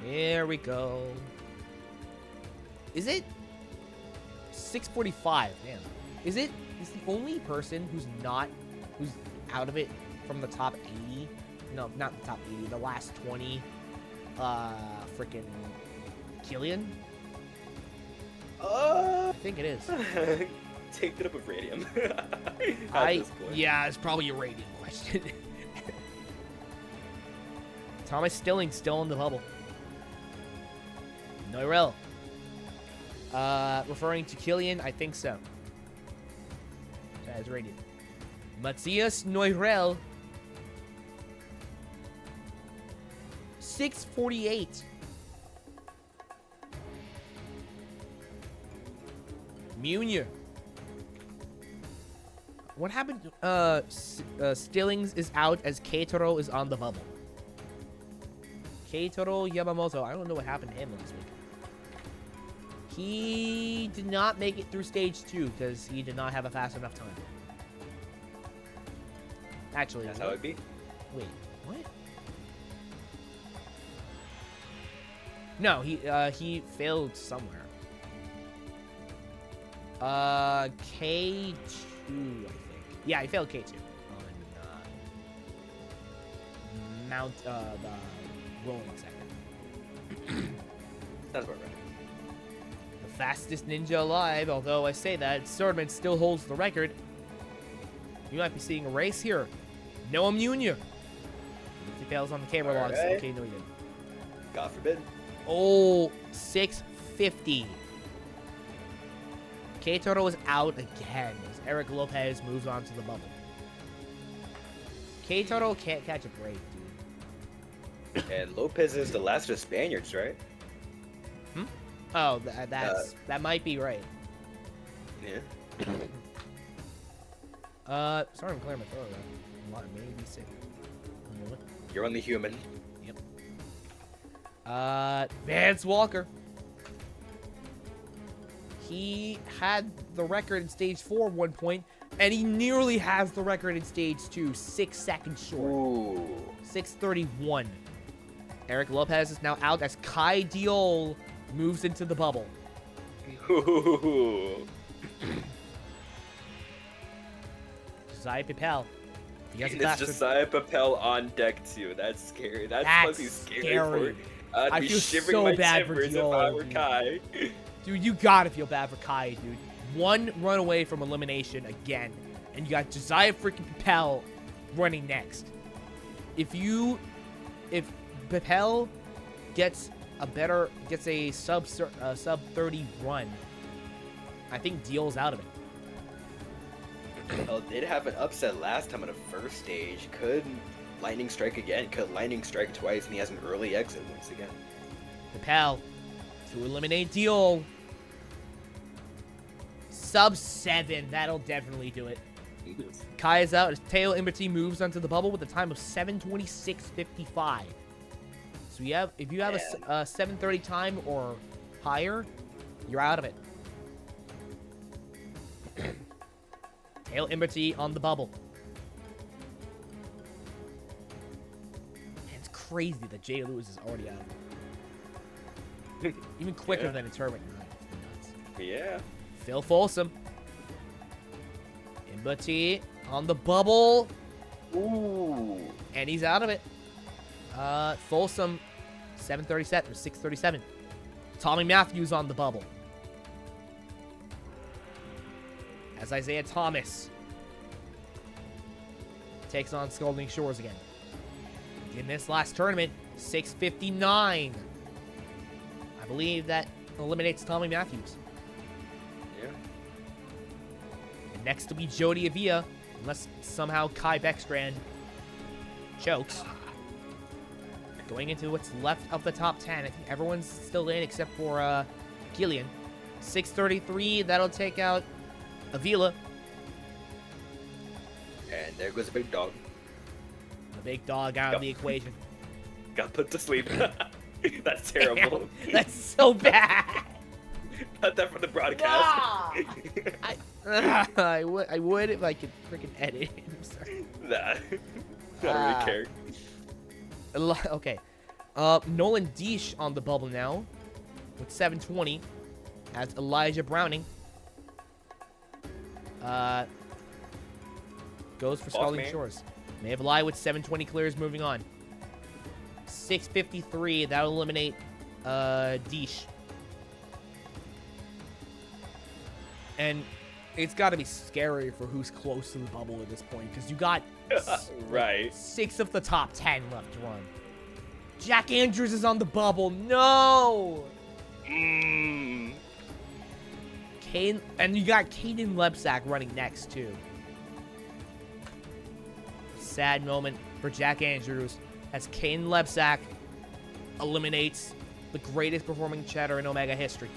There we go. Is it 6:45? Damn. Is the only person who's out of it from the top 80? No, not the top 80. The last 20. Freaking Killian. I think it is. Take it up with radium. Yeah, it's probably a radium question. Thomas Stilling's still in the bubble. Noirel. Referring to Killian, I think so. That is radium. Matthias Noirel. 6:48. Munier. What happened? Stillings is out as Keitaro is on the bubble. Keitaro Yamamoto. I don't know what happened to him last week. He did not make it through stage 2 because he did not have a fast enough time. Actually, that's how it'd be. Wait, what? No, he failed somewhere. K2, I think. Yeah, he failed K2 on Mount the rolling second. That's about right. The fastest ninja alive, although I say that, Swordman still holds the record. You might be seeing a race here. Noah Munier. He fails on the camera logs. Right. Okay, no, he didn't. God forbid. Oh, 650. Keitaro is out again as Eric Lopez moves on to the bubble. Keitaro can't catch a break, dude. And Lopez is the last of the Spaniards, right? Oh, that might be right. Yeah. Sorry I'm clearing my throat. I may be sick. You're only human. Yep. Vance Walker. He had the record in stage 4 at one point, and he nearly has the record in stage 2, 6 seconds short. Ooh. 6:31. Eric Lopez is now out as Kai Diol moves into the bubble. Ooh. Josiah Pipel. It's Josiah Papel on deck too. That's scary. That's supposed to be scary. I'd be shivering my timbers if I were Kai. Dude, you gotta feel bad for Kai, dude. One run away from elimination again, and you got Josiah freaking Papel running next. If Papel gets a sub 30 run, I think Deal's out of it. Well, did have an upset last time on the first stage. Could lightning strike again? Could lightning strike twice, and he has an early exit once again. Papel to eliminate Deal. Sub 7, that'll definitely do it. Kai is out as Teo Imbati moves onto the bubble with a time of 7:26.55. So if you have a 7:30 time or higher, you're out of it. Teo Imbati on the bubble. Man, it's crazy that Jay Lewis is already out of it. Even quicker than a tournament. Nuts. Yeah. Phil Folsom. Imbati on the bubble. Ooh. And he's out of it. Folsom, 7:37 or 6:37. Tommy Matthews on the bubble. As Isaiah Thomas takes on Scalding Shores again. In this last tournament, 6:59. I believe that eliminates Tommy Matthews. Yeah. And next will be Jody Avila, unless somehow Kai Beckstrand chokes. Going into what's left of the top 10. I think everyone's still in except for Killian. 633, that'll take out Avila. And there goes a big dog. The big dog out of the equation. Got put to sleep. That's terrible. Damn, that's so bad. Cut that from the broadcast. Ah! I would if I could freaking edit. I'm sorry. Nah. I don't really care. Okay. Nolan Deesh on the bubble now with 720 as Elijah Browning. Goes for Scalding Shores. May have Lie with 720 clears, moving on. 653, that'll eliminate Deesh. And it's got to be scary for who's close to the bubble at this point, because you got right. 6 of the top 10 left to run. Jack Andrews is on the bubble. No! Kane, and you got Caden Lebsack running next, too. Sad moment for Jack Andrews as Caden Lebsack eliminates the greatest performing chatter in Omega history.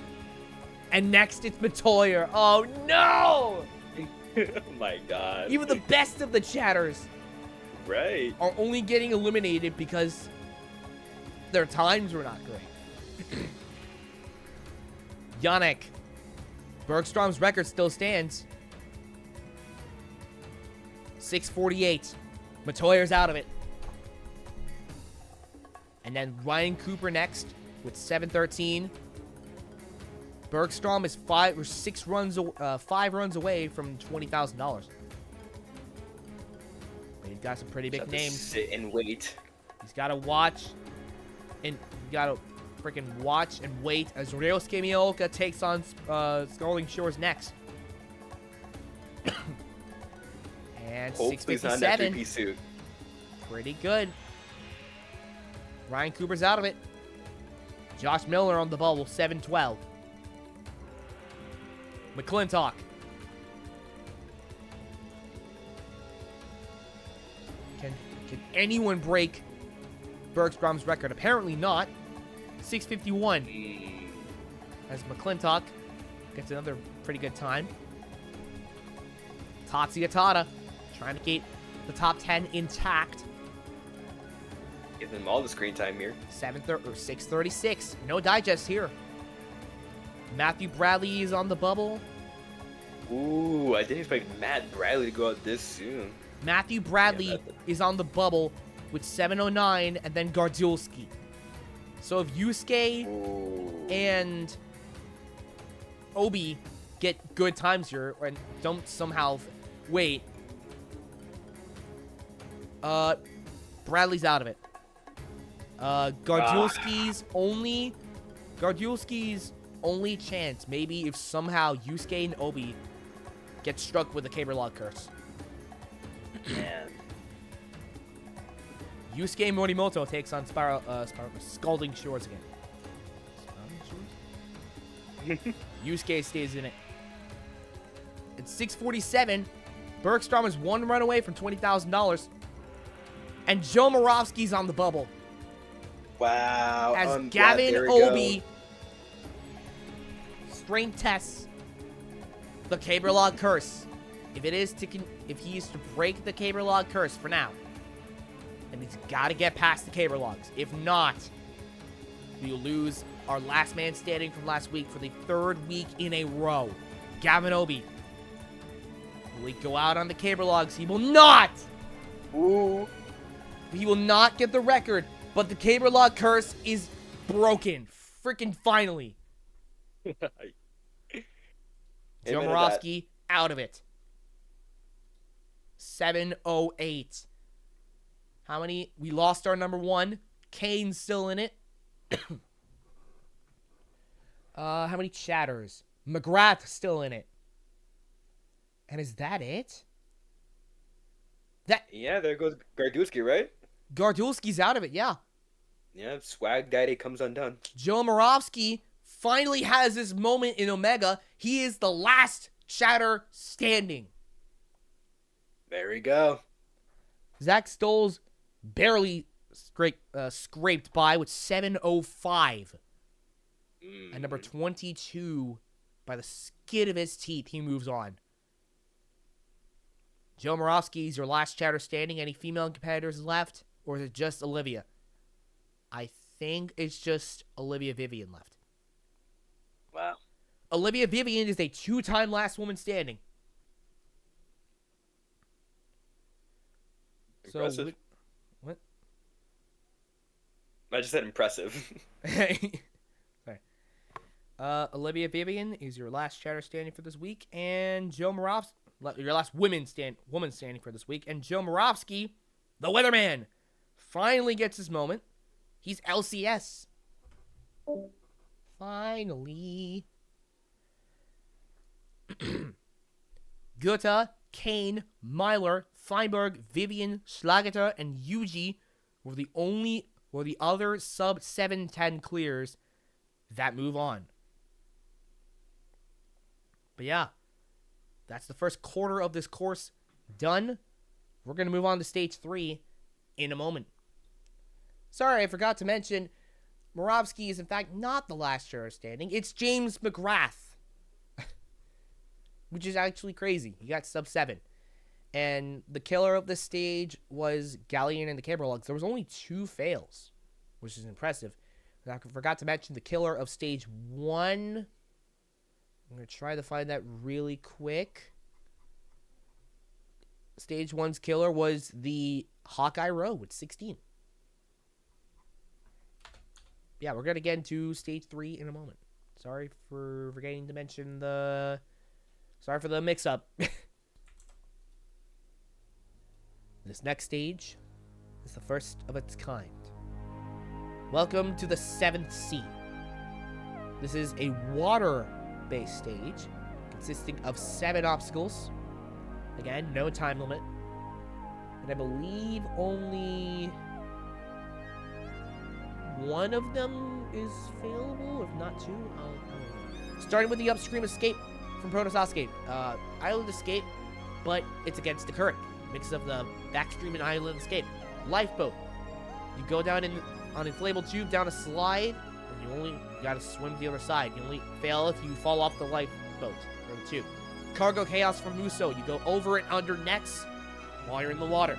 And next, it's Matoyer. Oh, no! Oh, my God. Even the best of the chatters right. are only getting eliminated because their times were not great. Yannick. Bergstrom's record still stands. 648. Matoyer's out of it. And then Ryan Cooper next with 713. Bergstrom is 5 runs away from $20,000. He's got some pretty big names. Sit and wait. He's got to watch, and you got to freaking watch and wait as Ryosuke Miyaoka takes on Scalding Shores next. And hopefully he's not in that 657. three-piece suit. Pretty good. Ryan Cooper's out of it. Josh Miller on the bubble, 712. McClintock. Can anyone break Bergstrom's record? Apparently not. 651. As McClintock gets another pretty good time. Tatsuya Tada trying to keep the top 10 intact. Give them all the screen time here. 636. No digest here. Matthew Bradley is on the bubble. Ooh, I didn't expect Matt Bradley to go out this soon. Matthew Bradley is on the bubble with 709, and then Gardulski. So if Yusuke and Obi get good times here, and don't somehow wait, Bradley's out of it. Gardulski's only chance, maybe if somehow Yusuke and Obi get struck with a Caberlog curse. Man. Yusuke Morimoto takes on Scalding Shores again. Scalding Shores? Yusuke stays in it. At 647, Bergstrom is 1 run away from $20,000. And Joe Moravsky's on the bubble. Wow. As Gavin Obey strength tests the Caberlog curse. If he is to break the Caberlog curse for now, then he's got to get past the Caberlogs. If not, we'll lose our last man standing from last week for the 3rd week in a row. Gavin Obey. Will he go out on the Caberlogs? He will not! Ooh. He will not get the record, but the Caberlog curse is broken. Freaking finally. Joe Moravsky out of it. 708. How many? We lost our number 1. Kane's still in it. How many chatters? McGrath still in it. And is that it? Yeah, there goes Gardulski, right? Gardulski's out of it, yeah. Yeah, Swag Daddy comes undone. Joe Moravsky finally has this moment in Omega. He is the last chatter standing. There we go. Zach Stoll's barely scraped by with 705. At number 22, by the skin of his teeth, he moves on. Joe Moravsky is your last chatter standing. Any female competitors left? Or is it just Olivia? I think it's just Olivia Vivian left. Wow. Olivia Vivian is a 2-time last woman standing. Impressive. So, what? I just said impressive. Sorry. Olivia Vivian is your last chatter standing for this week, and Joe Moravsky, your last woman standing for this week, and Joe Moravsky, the weatherman, finally gets his moment. He's LCS. Finally. Goethe, Kane, Myler, Feinberg, Vivian, Schlageter, and Yuji were the other sub 710 clears that move on. But yeah, that's the first quarter of this course done. We're going to move on to stage 3 in a moment. Sorry, I forgot to mention, Moravsky is in fact not the last chair standing. It's James McGrath. Which is actually crazy. He got sub 7. And the killer of this stage was Galleon and the camera logs. There was only 2 fails, which is impressive. And I forgot to mention the killer of stage 1. I'm going to try to find that really quick. Stage 1's killer was the Hawkeye Row with 16. Yeah, we're going to get into stage 3 in a moment. Sorry for forgetting to mention the... Sorry for the mix-up. This next stage is the first of its kind. Welcome to the 7th Sea. This is a water-based stage consisting of 7 obstacles. Again, no time limit. And I believe only one of them is failable, if not 2. Starting with the upstream escape from Proto Sasuke. Island escape, but it's against the current. Mix of the backstream and island escape. Lifeboat. You go down on inflatable tube, down a slide, and you gotta swim to the other side. You only fail if you fall off the lifeboat or the tube. Cargo Chaos from Muso. You go over and under nets while you're in the water.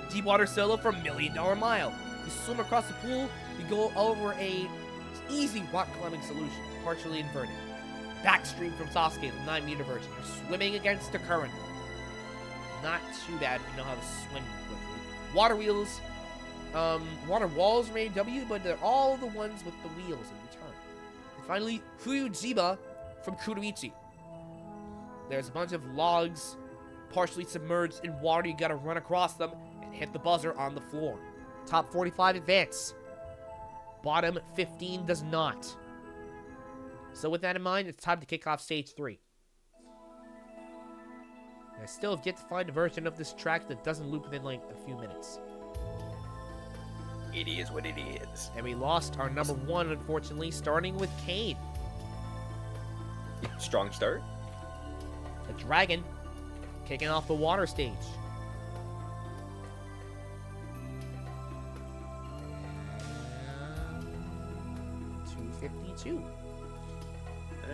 Deep water solo from $1 Million Mile. You swim across the pool, you go over a easy rock climbing solution, partially inverted. Backstream from Sasuke, the 9-meter version. You're swimming against the current. Not too bad if you know how to swim quickly. Water wheels. Water walls remain W, but they're all the ones with the wheels in return. And finally, Fuyujiba from Kunoichi. There's a bunch of logs partially submerged in water. You gotta run across them and hit the buzzer on the floor. Top 45 advance. Bottom 15 does not. So with that in mind, it's time to kick off stage 3. I still have yet to find a version of this track that doesn't loop within like a few minutes. It is what it is. And we lost our number 1, unfortunately, starting with Kane. Strong start. The dragon kicking off the water stage. And 252.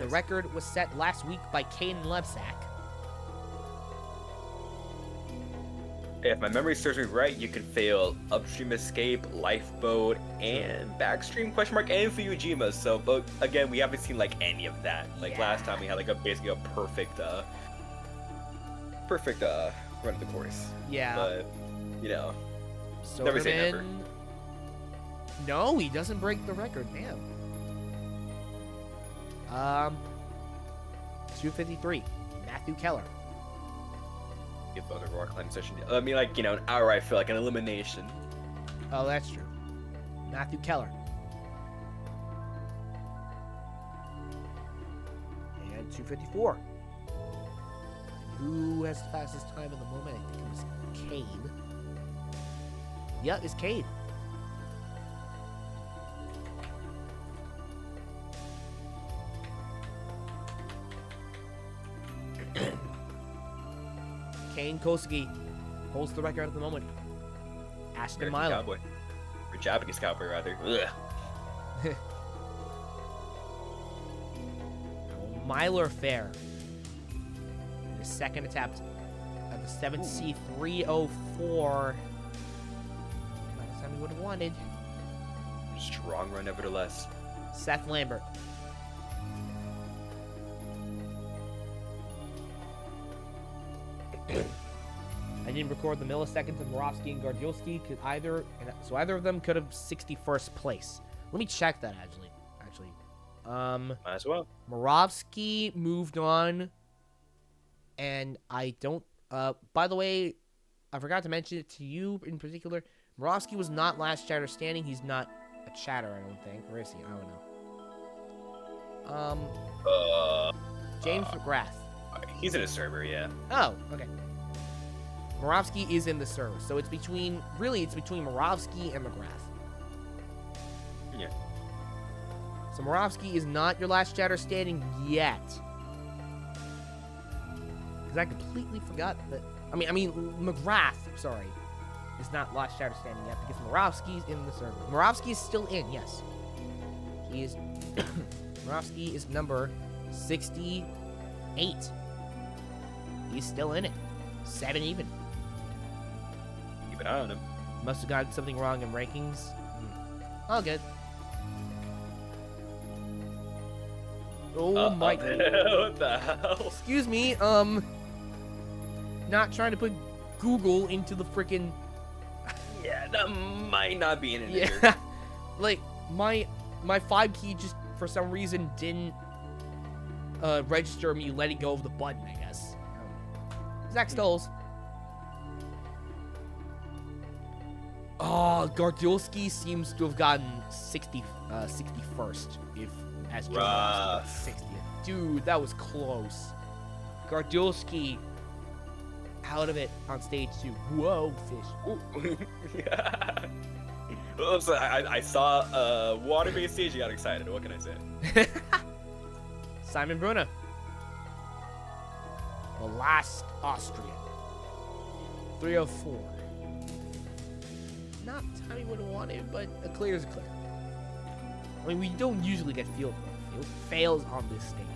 The record was set last week by Kane Lebsack. If my memory serves me right, you can fail upstream escape, lifeboat, and backstream question mark and Fuyujima. So, but again, we haven't seen like any of that. Like last time, we had like basically a perfect run of the course. Yeah. But you know, So never say never. No, he doesn't break the record, man. 253. Matthew Keller. Give other rock climbing session. I mean, like, you know, an hour. I feel like an elimination. Oh, that's true. Matthew Keller. And 254. Who has the fastest time at the moment? I think it was Kane. Yeah, it's Kane. Kane Kosugi holds the record at the moment. Ashton American Milo. Cowboy. Or Japanese cowboy, rather. Ugh. Myler Fair. His second attempt at the 7C 304. Not the time he would have wanted. Strong run, nevertheless. Seth Lambert. I didn't record the milliseconds of Moravsky and Gardiolski. So either of them could have 61st place. Let me check that actually. Might as well. Moravsky moved on, and I don't. By the way, I forgot to mention it to you in particular. Moravsky was not last chatter standing. He's not a chatter, I don't think. Or is he? I don't know. James McGrath. He's in a server, yeah. Oh, okay. Moravsky is in the server, so it's between Moravsky and McGrath. Yeah. So Moravsky is not your last chatter standing yet. Because I completely forgot that. I mean McGrath, sorry, is not last chatter standing yet because Moravsky's in the server. Moravsky is still in, yes. He is. Moravsky is number 68. He's still in it. 7 even. Keep an eye on him. Must have gotten something wrong in rankings. All good. Oh my god. What the hell? Excuse me, not trying to put Google into the freaking. Yeah, that might not be an integer. Yeah. Like, my 5 key just, for some reason, didn't register me letting go of the button, I guess. Zach Stolz. Oh, Gardiolski seems to have gotten 61st, as Joe got 60th. Dude, that was close. Gardiolski out of it on stage 2. Whoa, fish. Yeah. Well, so I saw a water-based stage. You got excited. What can I say? Simon Brunner. The last Austrian. 304. Not the time he would have wanted, but a clear is a clear. I mean, we don't usually get fails on this stage.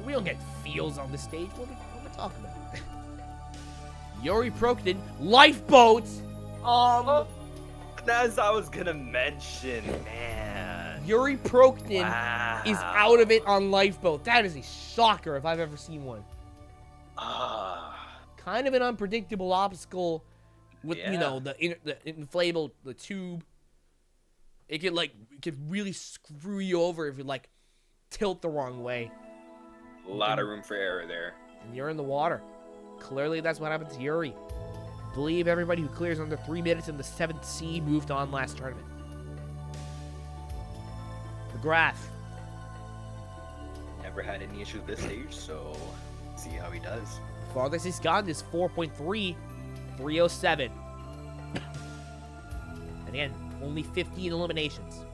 We don't get feels on this stage. What are we talking about? Yuri Proknin, lifeboats. As I was gonna mention, man. Yuri Proknin is out of it on lifeboat. That is a shocker if I've ever seen one. Kind of an unpredictable obstacle with the inflatable tube. It could really screw you over if you tilt the wrong way. A lot of room for error there. And you're in the water. Clearly, that's what happened to Yuri. I believe everybody who clears under 3 minutes in the 7th C moved on last tournament. McGrath. Never had any issue with this stage, so see how he does. The farthest he's gotten is 4.3, 307. And again, only 15 eliminations.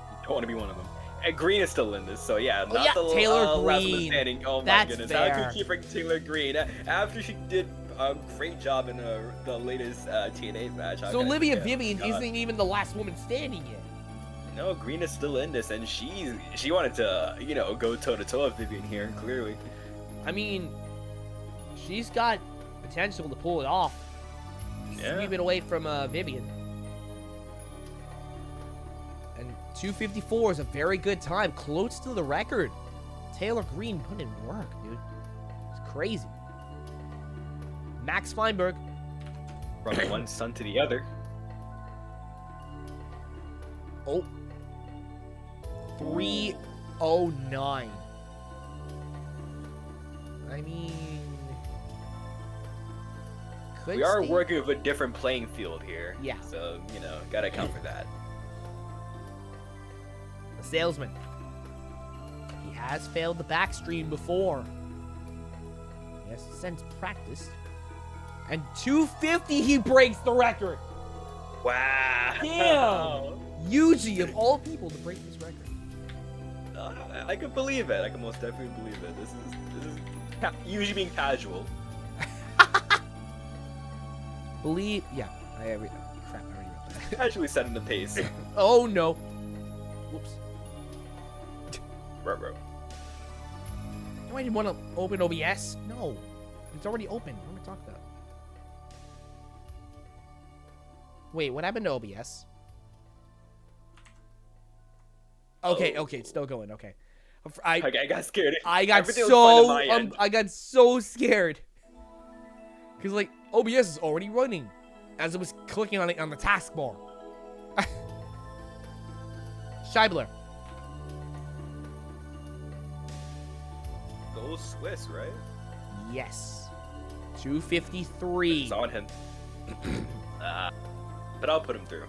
You don't want to be one of them. And Green is still in this, so yeah, not the Taylor last Green. one standing. Oh my That's goodness, fair. how can you keep bringing Taylor Green after she did a great job in the latest TNA match? So Olivia Vivian isn't even the last woman standing yet. No, Green is still in this, and she wanted to go toe to toe with Vivian here. Clearly, I mean, she's got potential to pull it off. Yeah. Sweep it away from Vivian. And 2:54 is a very good time, close to the record. Taylor Green put in work, dude. It's crazy. Max Feinberg. from one son to the other. Oh. 309. I mean, We are working with a different playing field here. Yeah. So, gotta account for that. The salesman. He has failed the backstream before. He has since practiced. And 250, he breaks the record. Wow. Damn. Yuji, of all people, to break this record. I could believe it. I can most definitely believe it. This is usually being casual. Yeah. Crap, I already wrote that. Casually setting the pace. Oh, no. Whoops. Ruh-roh. No, I didn't want to open OBS. No. It's already open. What am I talking about? Wait, what happened to OBS? Okay, okay, it's still going. Okay. I got scared. I got Everything was fine on my end. I got so scared. Cause like OBS is already running as I was clicking on it on the taskbar. Scheibler. Go Swiss, right? Yes. 253. It's on him. But I'll put him through.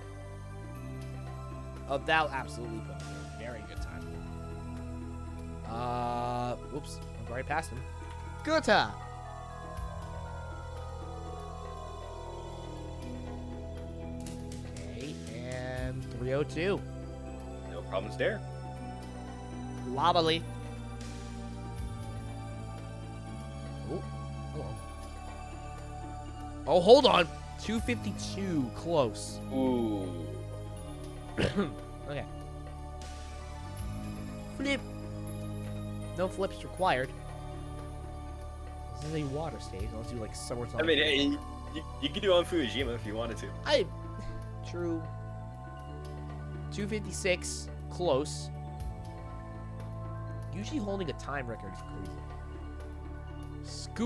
Oh, that'll absolutely put him through. Very good time. Whoops. I'm right past him. Gutta. Okay, and 302. No problems there. Wobbly. Oh, hello. Oh, hold on. 252. Close. Ooh. Okay. Flip. No flips required. This is a water stage. I'll do like summertime. I mean, hey, you could do on Fujima if you wanted to. True. 256. Close. Usually holding a time record is crazy.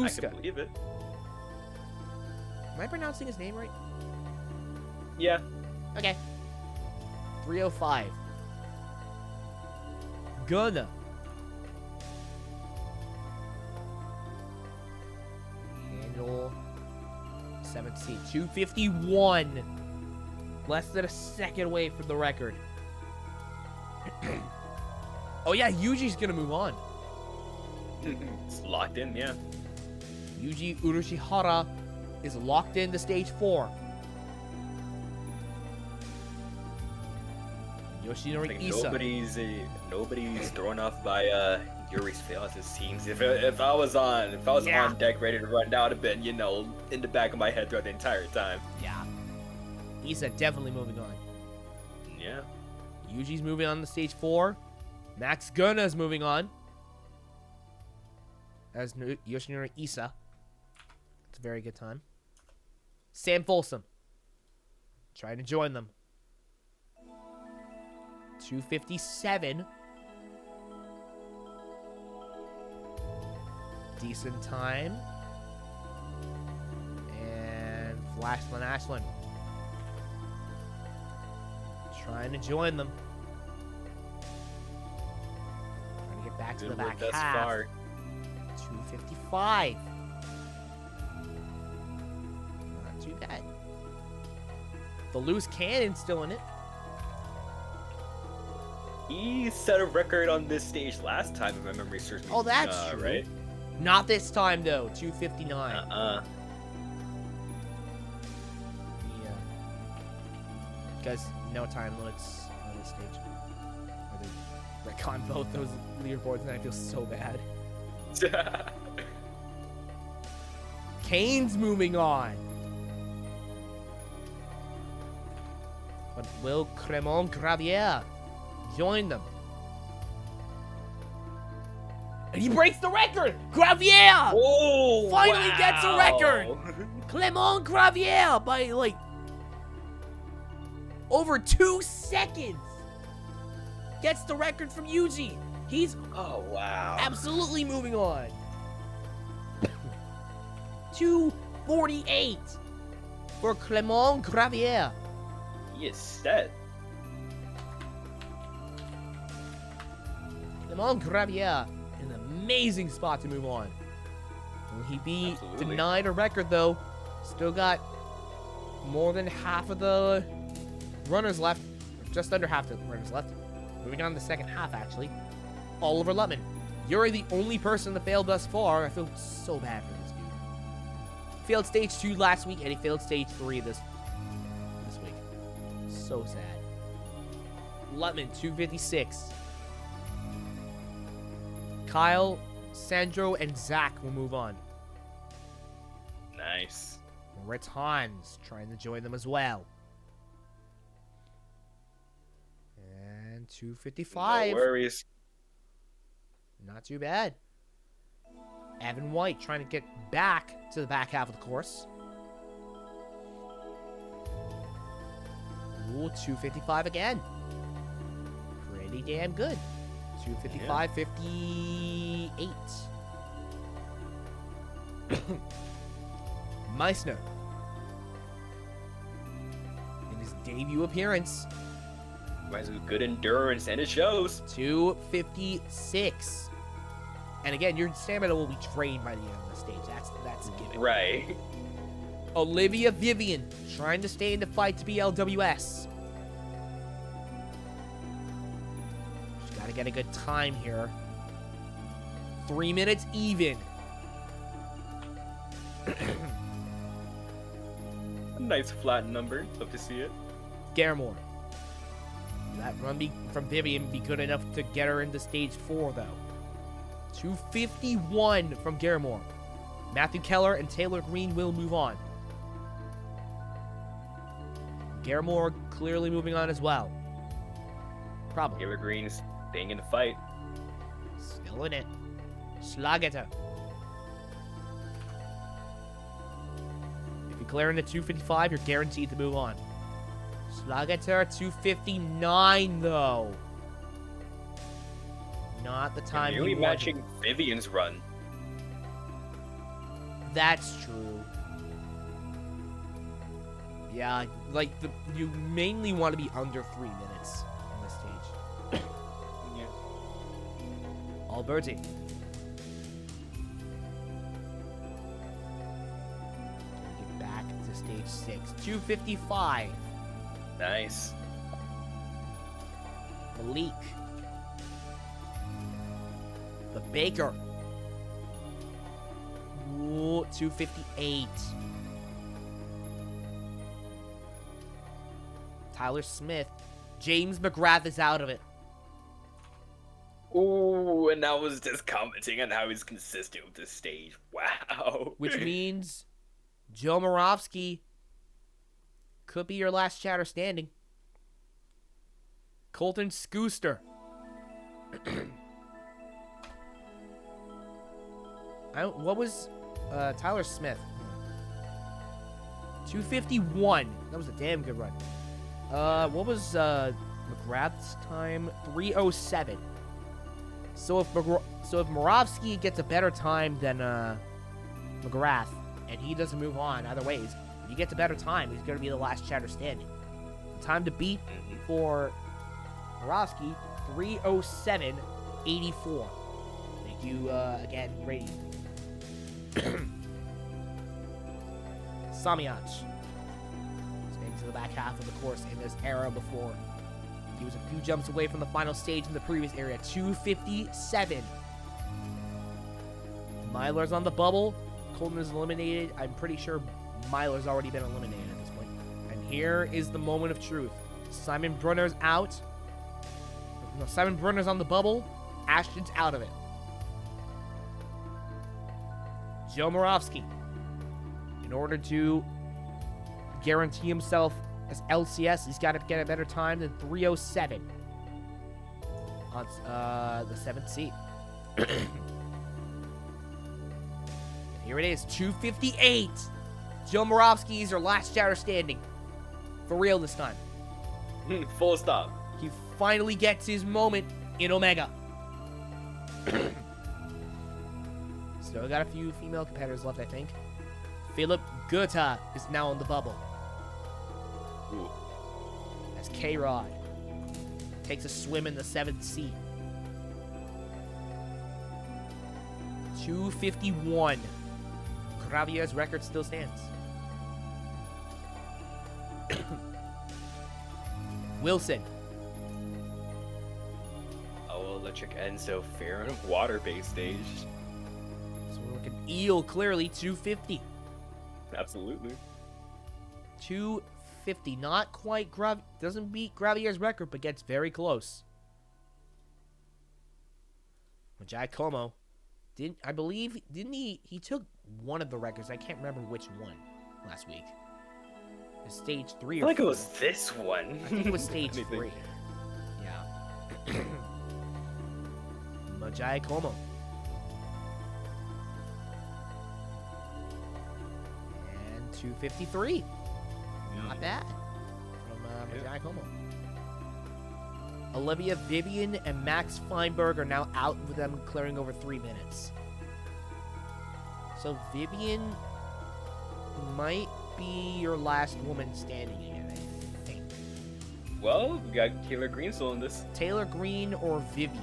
I Skuska. can believe it. Am I pronouncing his name right? Yeah. Okay. 305. Gonna. Handle 17. 251. Less than a second away from the record. Oh yeah, Yuji's gonna move on. It's locked in, yeah. Yuji Urushihara is locked into stage 4. Yoshinori Like Issa. nobody's thrown off by Yuri's fail as it seems. If I was on deck ready to run, that would have been, you know, in the back of my head throughout the entire time. Yeah. Issa definitely moving on. Yeah. Yuji's moving on to stage 4. Max Gunna is moving on. As Yoshinori Issa. It's a very good time. Sam Folsom. Trying to join them. 257. Decent time. And Flashman Ashland. Trying to join them. Trying to get back to the back Thus half. far. 255. Not too bad. The loose cannon still in it. He set a record on this stage last time, if my memory serves me. Oh, that's true. Right? Not this time, though. 259. Uh-uh. Yeah. Because no time limits on this stage. Or they retcon both those leaderboards, and I feel so bad. Kane's moving on. But will Cremon Gravier join them? And he breaks the record! Gravier! Oh, Finally gets a record! wow. Clement Gravier by like over 2 seconds gets the record from Yuji. He's Oh, wow. absolutely moving on. 248 for Clement Gravier. He is set. Clement Gravier, an amazing spot to move on. Will he be Absolutely. denied a record though? Still got more than half of the runners left. Just under half the runners left. Moving on to the second half, actually. Oliver Lutman. You're the only person that failed thus far. I feel so bad for this dude. Failed stage 2 last week, and he failed stage 3 this week. So sad. Lutman, 256. Kyle, Sandro, and Zach will move on. Nice. Ratan's trying to join them as well. And 255. No worries. Not too bad. Evan White trying to get back to the back half of the course. Ooh, 255 again. Pretty damn good. 255.58. Meissner. In his debut appearance. Has good endurance, and it shows. 256. And again, your stamina will be drained by the end of the stage. That's a given. Right. Olivia Vivian trying to stay in the fight to be LWS. She's got to get a good time here. 3 minutes even. A nice flat number. Love to see it. Garamore. That run from Vivian be good enough to get her into stage 4, though. 251 from Garamore. Matthew Keller and Taylor Green will move on. Garamore clearly moving on as well. Probably. Taylor Green is staying in the fight. Still in it. Slageta. If you clear in the 255, you're guaranteed to move on. Slageta 259 though. Not the time. Nearly matching Vivian's run. That's true. Yeah, like you mainly want to be under 3 minutes in this stage. Yeah. Alberti. Get back to stage 6. 255. Nice. Malik. The Baker. Ooh, 258. Tyler Smith. James McGrath is out of it. Ooh, and I was just commenting on how he's consistent with this stage. Wow. Which means Joe Moravsky could be your last chatter standing. Colton Scooster. What was Tyler Smith? 251. That was a damn good run. What was McGrath's time? 307. So if Moravsky gets a better time than McGrath, and he doesn't move on either ways, if he gets a better time, he's going to be the last chatter standing. The time to beat for Moravsky, 307.84. Thank you again, Brady. Samiach. Staying to the back half of the course in this era before. He was a few jumps away from the final stage in the previous area. 257. Myler's on the bubble. Colton is eliminated. I'm pretty sure Myler's already been eliminated at this point. And here is the moment of truth. Simon Brunner's out. No, Simon Brunner's on the bubble. Ashton's out of it. Joe Moravsky, in order to guarantee himself as LCS, he's got to get a better time than 307 on the 7th seed. And here it is, 258. Joe Moravsky is our last chatter standing. For real this time. Full stop. He finally gets his moment in Omega. Still got a few female competitors left, I think. Philip Goethe is now on the bubble. Ooh. As K-Rod takes a swim in the 7th seat. 251. Gravier's record still stands. Wilson. Oh, Electric Enzo, fair and water-based stage. So we're looking Eel clearly 250. Absolutely. 250. Not quite doesn't beat Gravier's record, but gets very close. Jai Como didn't he took one of the records. I can't remember which one last week. It's stage 3 or 4. I think it was this one. I think it was stage 3. Yeah. Giacomo. And 253. Not bad. From Giacomo. Olivia, Vivian, and Max Feinberg are now out with them clearing over 3 minutes. So Vivian might be your last woman standing again, I think. Well, we got Taylor Green still in this. Taylor Green or Vivian?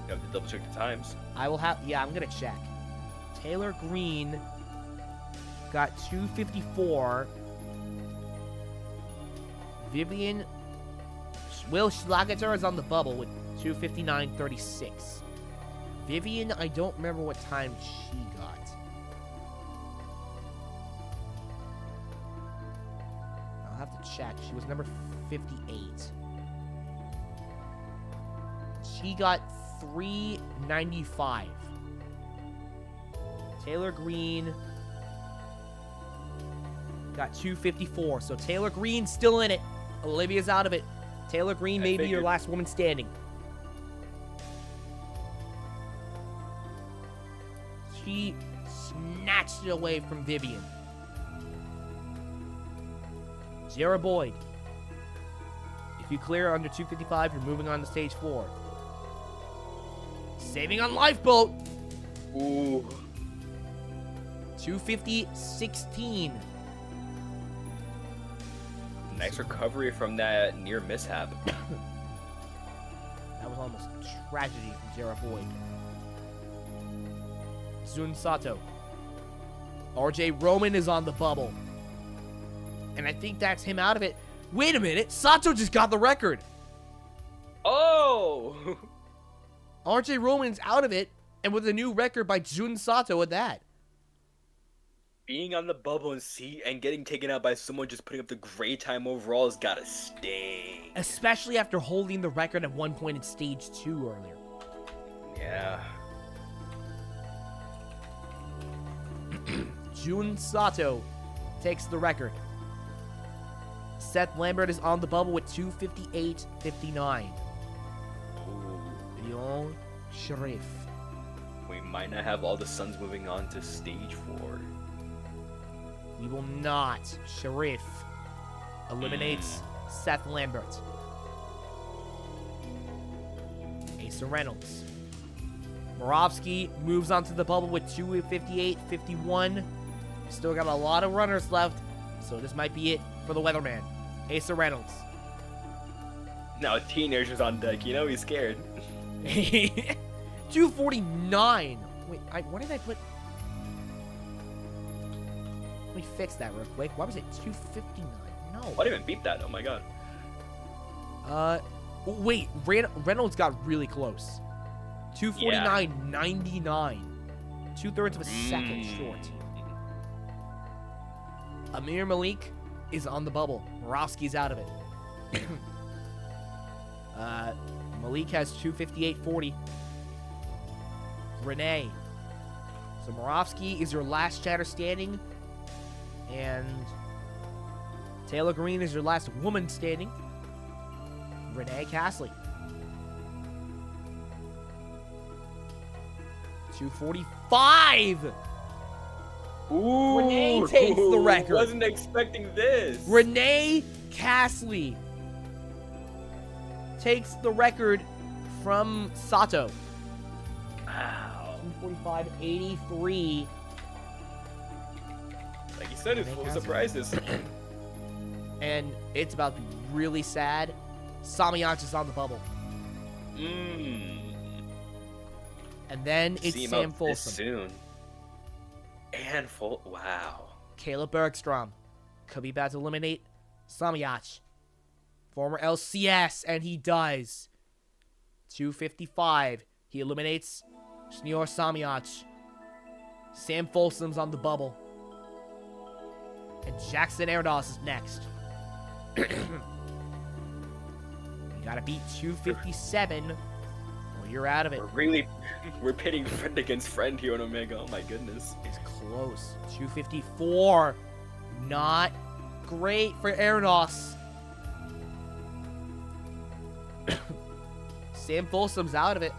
You have to double check the times. I will have, yeah, I'm gonna check. Taylor Green got 254. Vivian, Will Schlageter is on the bubble with 259.36. Vivian, I don't remember what time she got. I'll have to check. She was number 58. She got 395. Taylor Green got 254. So Taylor Green's still in it. Olivia's out of it. Taylor Green may be your last woman standing. She snatched it away from Vivian. Jarrah Boyd. If you clear under 255, you're moving on to stage 4. Saving on lifeboat. Ooh. 250.16. Nice recovery from that near mishap. That was almost tragedy from Jarrah Boyd. Zun Sato. RJ Roman is on the bubble. And I think that's him out of it. Wait a minute. Sato just got the record. Oh! RJ Roman's out of it. And with a new record by Jun Sato at that. Being on the bubble and getting taken out by someone just putting up the great time overall has gotta sting. Especially after holding the record at one point in stage 2 earlier. Yeah. Jun Sato takes the record. Seth Lambert is on the bubble with 258.59. Leon Sharif. We might not have all the Suns moving on to stage 4. We will not. Sharif eliminates Seth Lambert. Asa Reynolds. Moravsky moves on to the bubble with 258.51. Still got a lot of runners left, so this might be it for the weatherman. Asa Reynolds. Now a teenager's on deck, you know he's scared. 249. Wait, what did I put? Let me fix that real quick. Why was it 259? No. Why did I even beat that? Oh my god. Wait, Reynolds got really close. 249.99. 2/3 of a second short. Amir Malik is on the bubble. Moravsky's out of it. Malik has 258.40. Renee. So Moravsky is your last chatter standing. And Taylor Green is your last woman standing. Renee Castley. 245. Ooh, Renee takes the record. Wasn't expecting this. Renee Castley takes the record from Sato. Wow. 245.83. Like you said, it's full of surprises. And it's about to be really sad. Samiyach is on the bubble. And then it's Sam Folsom. Soon. And wow. Caleb Bergstrom could be about to eliminate Samiyach. Former LCS, and he does. 255. He eliminates Senior Samiyach. Sam Folsom's on the bubble. And Jackson Erdos is next. You gotta beat 257 or you're out of it. We're pitting friend against friend here on Omega. Oh my goodness. It's close. 254. Not great for Erdos. Sam Folsom's out of it.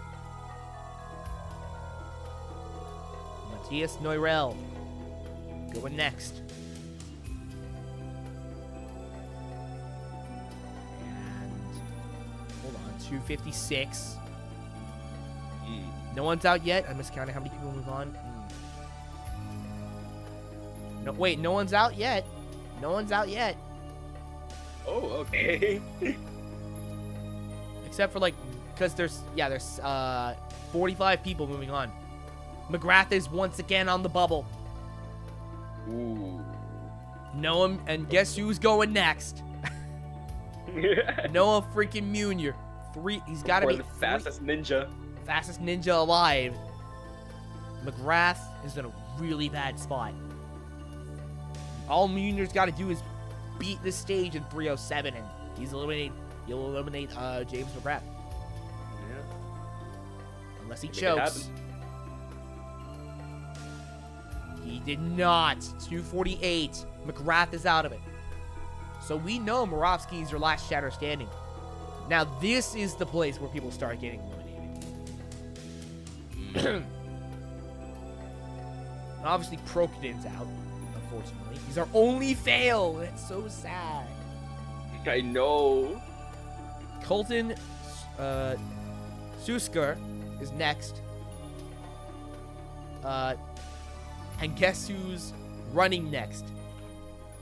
Matthias Neurel going next. And hold on, 256. No one's out yet. I miscounted how many people move on. No, wait, no one's out yet. No one's out yet. Oh, okay. Except for like, because there's 45 people moving on. McGrath is once again on the bubble. Ooh. Noah, and guess who's going next? Noah freaking Munier. He's got to be the fastest ninja. Fastest ninja alive. McGrath is in a really bad spot. All Munier's got to do is beat this stage in 3:07, and he'll eliminate James McGrath. Yeah. Unless he chokes. He did not. 2:48. McGrath is out of it. So we know Moravsky is your last shatter standing. Now this is the place where people start getting eliminated. Obviously, Prokidin's out, unfortunately. He's our only fail. That's so sad. I know. Colton Susker is next. And guess who's running next?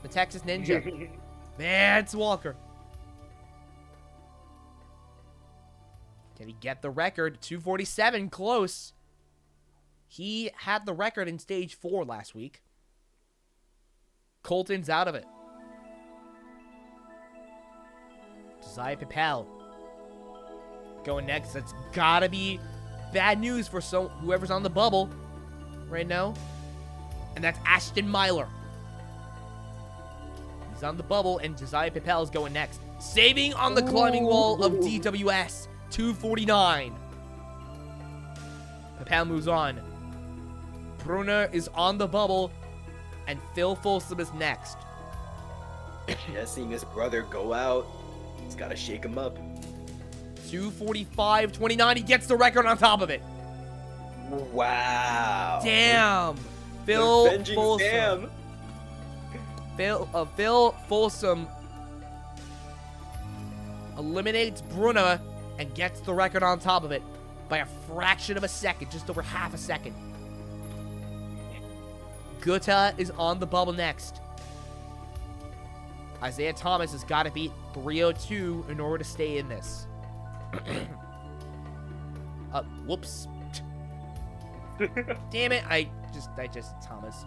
The Texas Ninja. Vance Walker. Can he get the record? 2:47, close. He had the record in stage 4 last week. Colton's out of it. Josiah Papel going next. That's gotta be bad news for whoever's on the bubble right now. And that's Ashton Myler. He's on the bubble, and Josiah Papel is going next. Saving on the climbing wall of DWS. 2:49. Papel moves on. Brunner is on the bubble, and Phil Folsom is next. Yeah, seeing his brother go out, he's got to shake him up. 2:45.29. He gets the record on top of it. Wow. Damn. Phil Folsom. Sam. Phil Folsom eliminates Brunner and gets the record on top of it by a fraction of a second, just over half a second. Gutta is on the bubble next. Isaiah Thomas has got to beat 3:02 in order to stay in this. Whoops. Damn it. I just Thomas.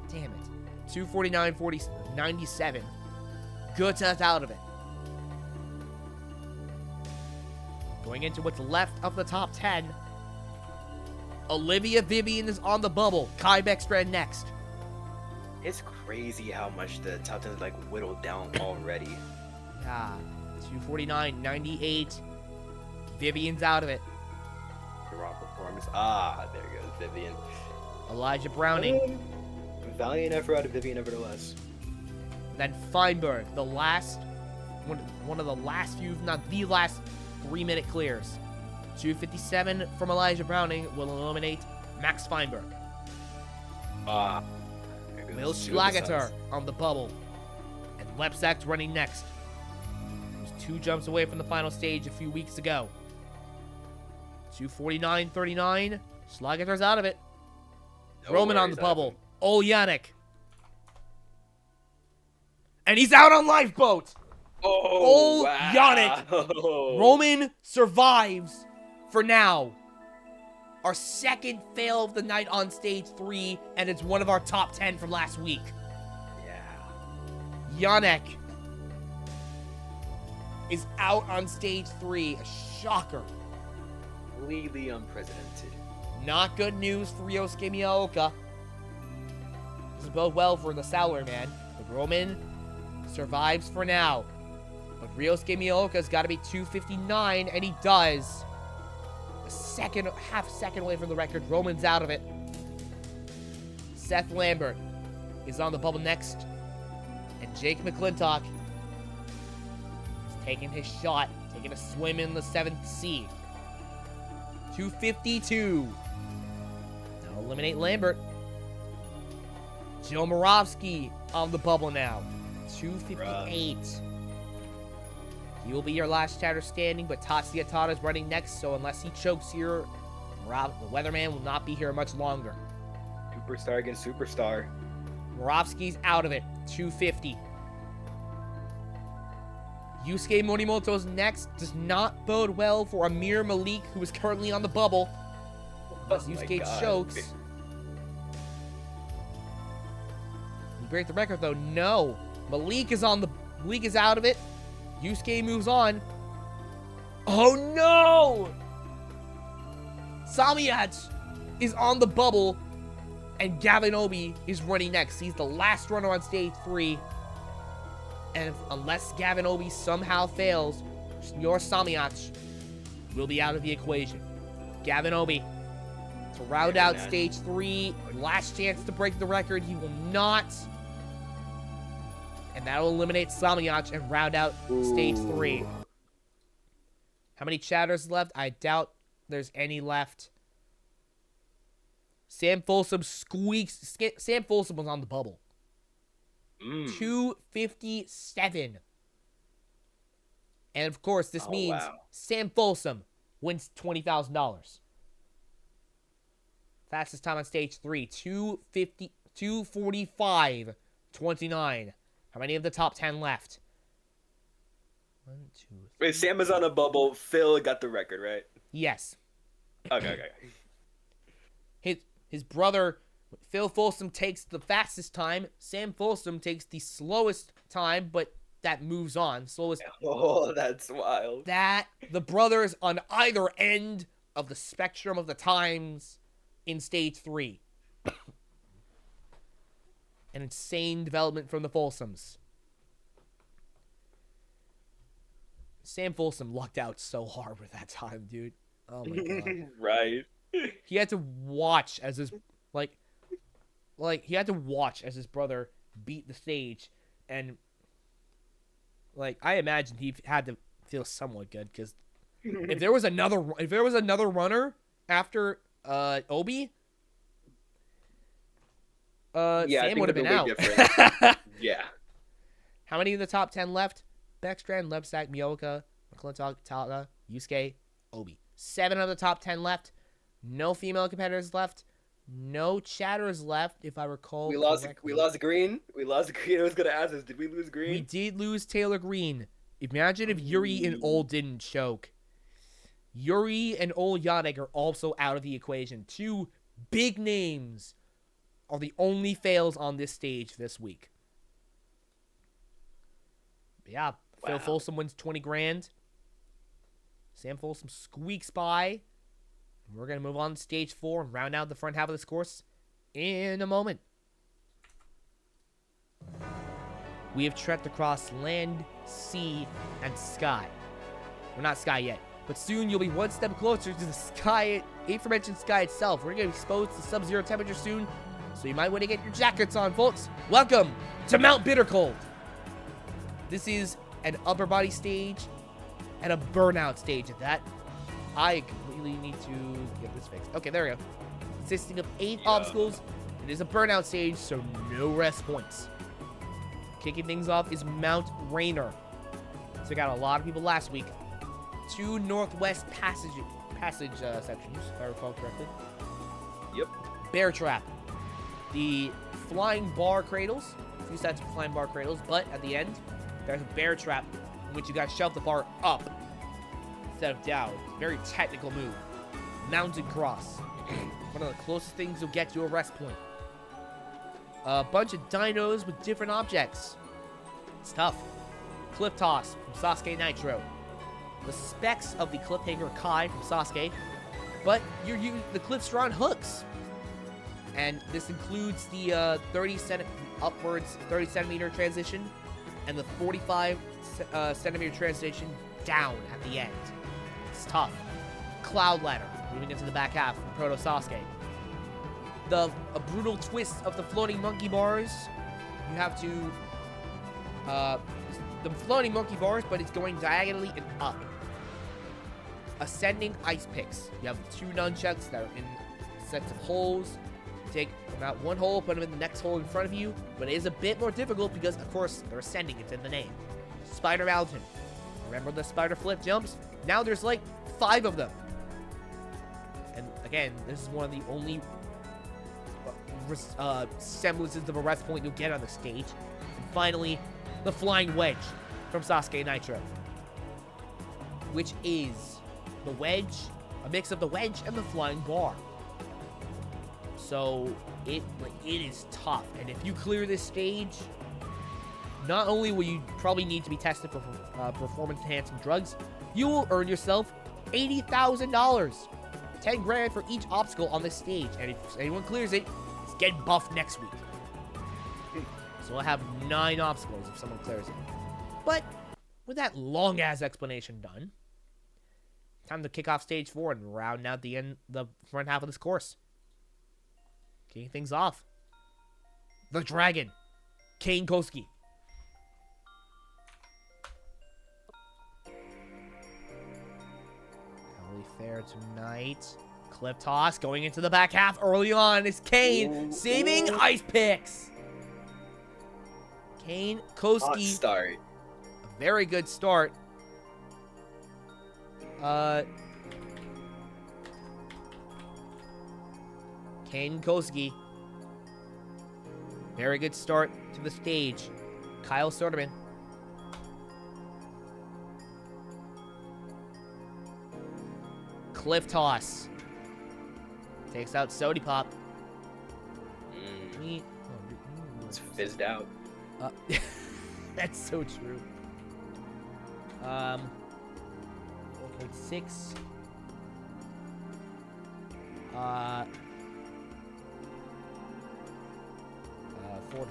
Damn it. 2:49.97. Gutta's out of it. Going into what's left of the top 10. Olivia Vivian is on the bubble. Kai Beckstrand next. It's crazy how much the top 10 is like whittled down already. Yeah. 2:49.98. Vivian's out of it. The wrong performance. Ah, there goes Vivian. Elijah Browning. Valiant effort out of Vivian, nevertheless. Then Feinberg, the last one of the last few, if not the last 3-minute clears. 2:57 from Elijah Browning will eliminate Max Feinberg. Will Schlageter on the bubble. And Lepsak's running next. He was 2 jumps away from the final stage a few weeks ago. 2:49.39. Schlageter's out of it. No Roman on worries, the bubble. Olyanik. And he's out on lifeboat. Oh, Yannick. wow. Roman survives for now. Our second fail of the night on stage 3, and it's one of our top 10 from last week. Yeah. Yannick is out on stage 3. A shocker. Completely unprecedented. Not good news for Ryosuke Miyaoka. Doesn't bode well for the Salary Man. But Roman survives for now. But Ryosuke Miyaoka's got to be 2:59, and he does. Half a second away from the record. Roman's out of it. Seth Lambert is on the bubble next. And Jake McClintock is taking his shot, taking Taking a swim in the 7th sea. 252. Now eliminate Lambert. Joe Moravsky on the bubble now. 258. He will be your last chatter standing, but Tatsuya Tada is running next, so unless he chokes here, the weatherman will not be here much longer. Superstar against superstar. Moravsky's out of it. 250. Yusuke Morimoto's next. Does not bode well for Amir Malik, who is currently on the bubble. Unless Yusuke chokes. You break the record though. No. Malik is out of it. Yusuke moves on. Oh no! Samiyach is on the bubble, and Gavin Obey is running next. He's the last runner on stage 3. And unless Gavin Obey somehow fails, your Samiyach will be out of the equation. Gavin Obey to round out stage 3. Last chance to break the record. He will not. And that will eliminate Samiyach and round out stage 3. How many chatters left? I doubt there's any left. Sam Folsom squeaks. Sam Folsom was on the bubble. 257. And of course, this means Sam Folsom wins $20,000. Fastest time on stage 3, 2:45:29. How many of the top 10 left? 1, 2, 3. Wait, Sam is on a bubble. Phil got the record, right? Yes. Okay. His brother, Phil Folsom, takes the fastest time. Sam Folsom takes the slowest time, but that moves on. Slowest. Oh, that's wild. The brothers on either end of the spectrum of the times in stage 3. An insane development from the Folsoms. Sam Folsom lucked out so hard with that time, dude. Oh my god. Right. He had to watch as his he had to watch as his brother beat the stage, and I imagine he had to feel somewhat good because if there was another runner after Obey, Sam would have been out. Yeah. How many of the top 10 left? Beckstrand, Lebsack, Miyoka, McClintock, Tada, Yusuke, Obey. 7 of the top 10 left. No female competitors left. No chatters left, if I recall correctly. We lost Green. I was gonna ask us, did we lose Green? We did lose Taylor Green. Imagine if Yuri and Ol didn't choke. Yuri and Ol Yannick are also out of the equation. 2 big names are the only fails on this stage this week. Yeah, Phil Folsom wins 20 grand. Sam Folsom squeaks by. We're going to move on to stage 4 and round out the front half of this course in a moment. We have trekked across land, sea, and sky. We're not sky yet, but soon you'll be one step closer to the sky, aforementioned sky itself. We're going to be exposed to sub-zero temperature soon, so you might want to get your jackets on, folks. Welcome to Mount Bittercold. This is an upper body stage and a burnout stage at that. I completely need to get this fixed. Okay, there we go. Consisting of 8 obstacles. It is a burnout stage, so no rest points. Kicking things off is Mount Rainier. Took out a lot of people last week. 2 northwest passage sections, if I recall correctly. Yep. Bear Trap. The flying bar cradles. 2 sets of flying bar cradles, but at the end, there's a bear trap in which you got to shove the bar up instead of down. Very technical move. Mountain cross. One of the closest things you'll get to a rest point. A bunch of dinos with different objects. It's tough. Cliff toss from Sasuke Nitro. The specs of the cliffhanger Kai from Sasuke, but the cliffs are on hooks. And this includes the 30 centimeter transition and the 45 centimeter transition down at the end. It's tough. Cloud ladder, moving into the back half of Proto Sasuke. A brutal twist of the floating monkey bars. You have to the floating monkey bars, but it's going diagonally and up. ascending ice picks. You have 2 nunchucks that are in sets of holes. You take about one hole, put them in the next hole in front of you, but it is a bit more difficult because, of course, they're ascending. It's in the name. Spider Mountain. Remember the spider flip jumps? Now there's like 5 of them. And again, this is one of the only semblances of a rest point you'll get on the stage. And finally, the flying wedge from Sasuke Nitro, which is the wedge, a mix of the wedge and the flying bar. So it is tough, and if you clear this stage, not only will you probably need to be tested for performance-enhancing drugs, you will earn yourself $80,000, 10 grand for each obstacle on this stage, and if anyone clears it, it's getting buffed next week. So we'll have 9 obstacles if someone clears it. But with that long-ass explanation done, time to kick off stage 4 and round out the front half of this course. Kicking things off, the Dragon, Kane Koski. Heavily fair tonight. Cliff toss going into the back half early on is Kane saving ice picks. Kane Koski. Hot start. A very good start. Kane Koski. Very good start to the stage. Kyle Soderman. Cliff toss. Takes out Sody Pop. It's fizzed out. That's so true. 4.6. 4 to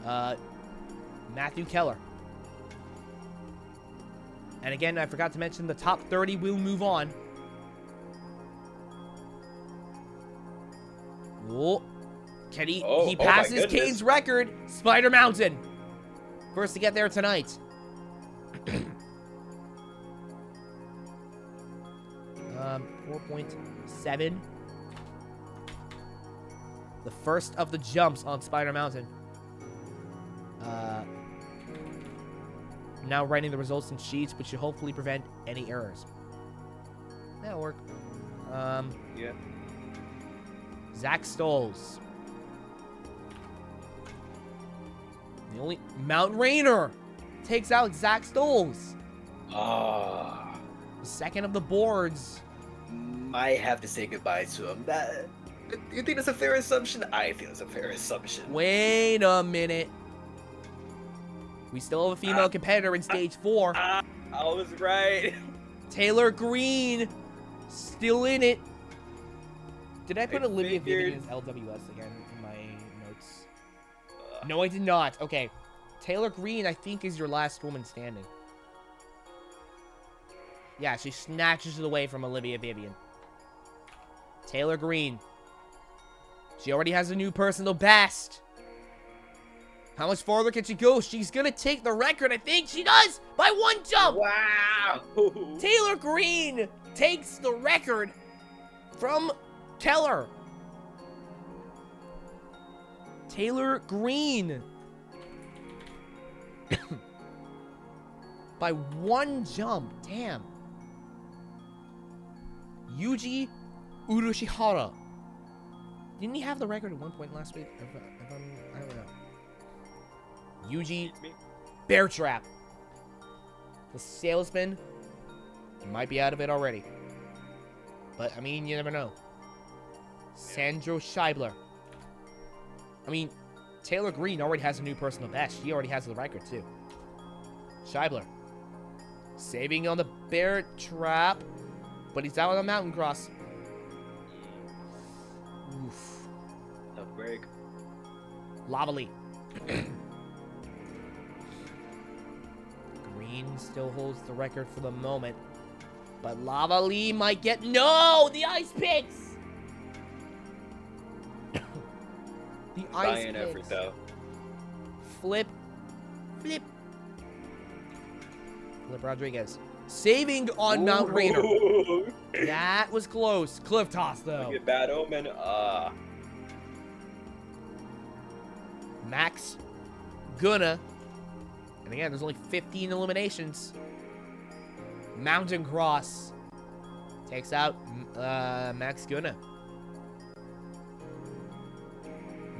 5. Matthew Keller. And again, I forgot to mention the top 30 will move on. Oh, can he? He passes Kane's record. Spider Mountain. First to get there tonight. 4.7. The first of the jumps on Spider Mountain. Now writing the results in sheets, which should hopefully prevent any errors. That'll work. Yeah. Zach Stolz. The only Mountain Rainer takes out Zach Stolz. Ah. The second of the boards. Might have to say goodbye to him. You think that's a fair assumption? I think it's a fair assumption. Wait a minute. We still have a female competitor in stage 4. I was right. Taylor Green. Still in it. Did I put Olivia Vivian as LWS again in my notes? No, I did not. Okay. Taylor Green, I think, is your last woman standing. Yeah, she snatches it away from Olivia Vivian. Taylor Green. She already has a new personal best. How much farther can she go? She's gonna take the record. I think she does by 1 jump. Wow. Taylor Green takes the record from Keller. Taylor Green. By 1 jump. Damn. Yuji Urushihara. Didn't he have the record at one point last week? I don't know. Yuji Bear Trap. The salesman might be out of it already. But, I mean, you never know. Sandro Scheibler. I mean, Taylor Green already has a new personal best. She already has the record, too. Scheibler. Saving on the Bear Trap. But he's out on the mountain cross. Oof. Tough break. Lavali. Green still holds the record for the moment. But Lavali might get... No! The ice picks! The ice Valiant picks. effort, though. Flip. Flip. Flip Rodriguez. Saving on Mount Rainer. That was close. Cliff toss, though. Look at Bad Omen. Max Guna. And again, there's only 15 eliminations. Mountain Cross takes out Max Guna.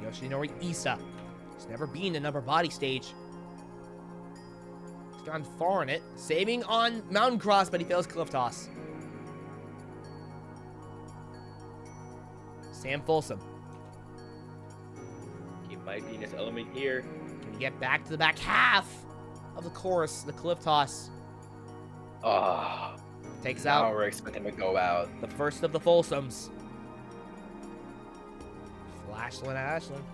Yoshinori Isa. He's never been in upper body stage. He's gone far in it. Saving on Mountain Cross, but he fails Cliff Toss. Sam Folsom. He might be in his element here. Can he get back to the back half of the course? The Cliff Toss. Takes out. Now we're expecting him to go out. The first of the Folsoms. Flashland Ashland.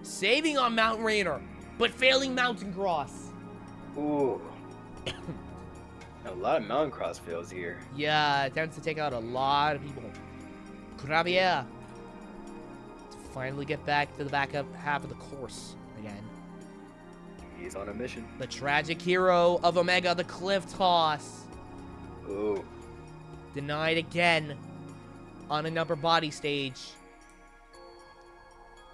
Saving on Mount Rainer, but failing Mountain Cross. Ooh. A lot of Mountain Cross fails here. Yeah, it tends to take out a lot of people. Gravier. To finally get back to the back of half of the course again. He's on a mission. The tragic hero of Omega, the Cliff Toss. Ooh. Denied again on an upper body stage.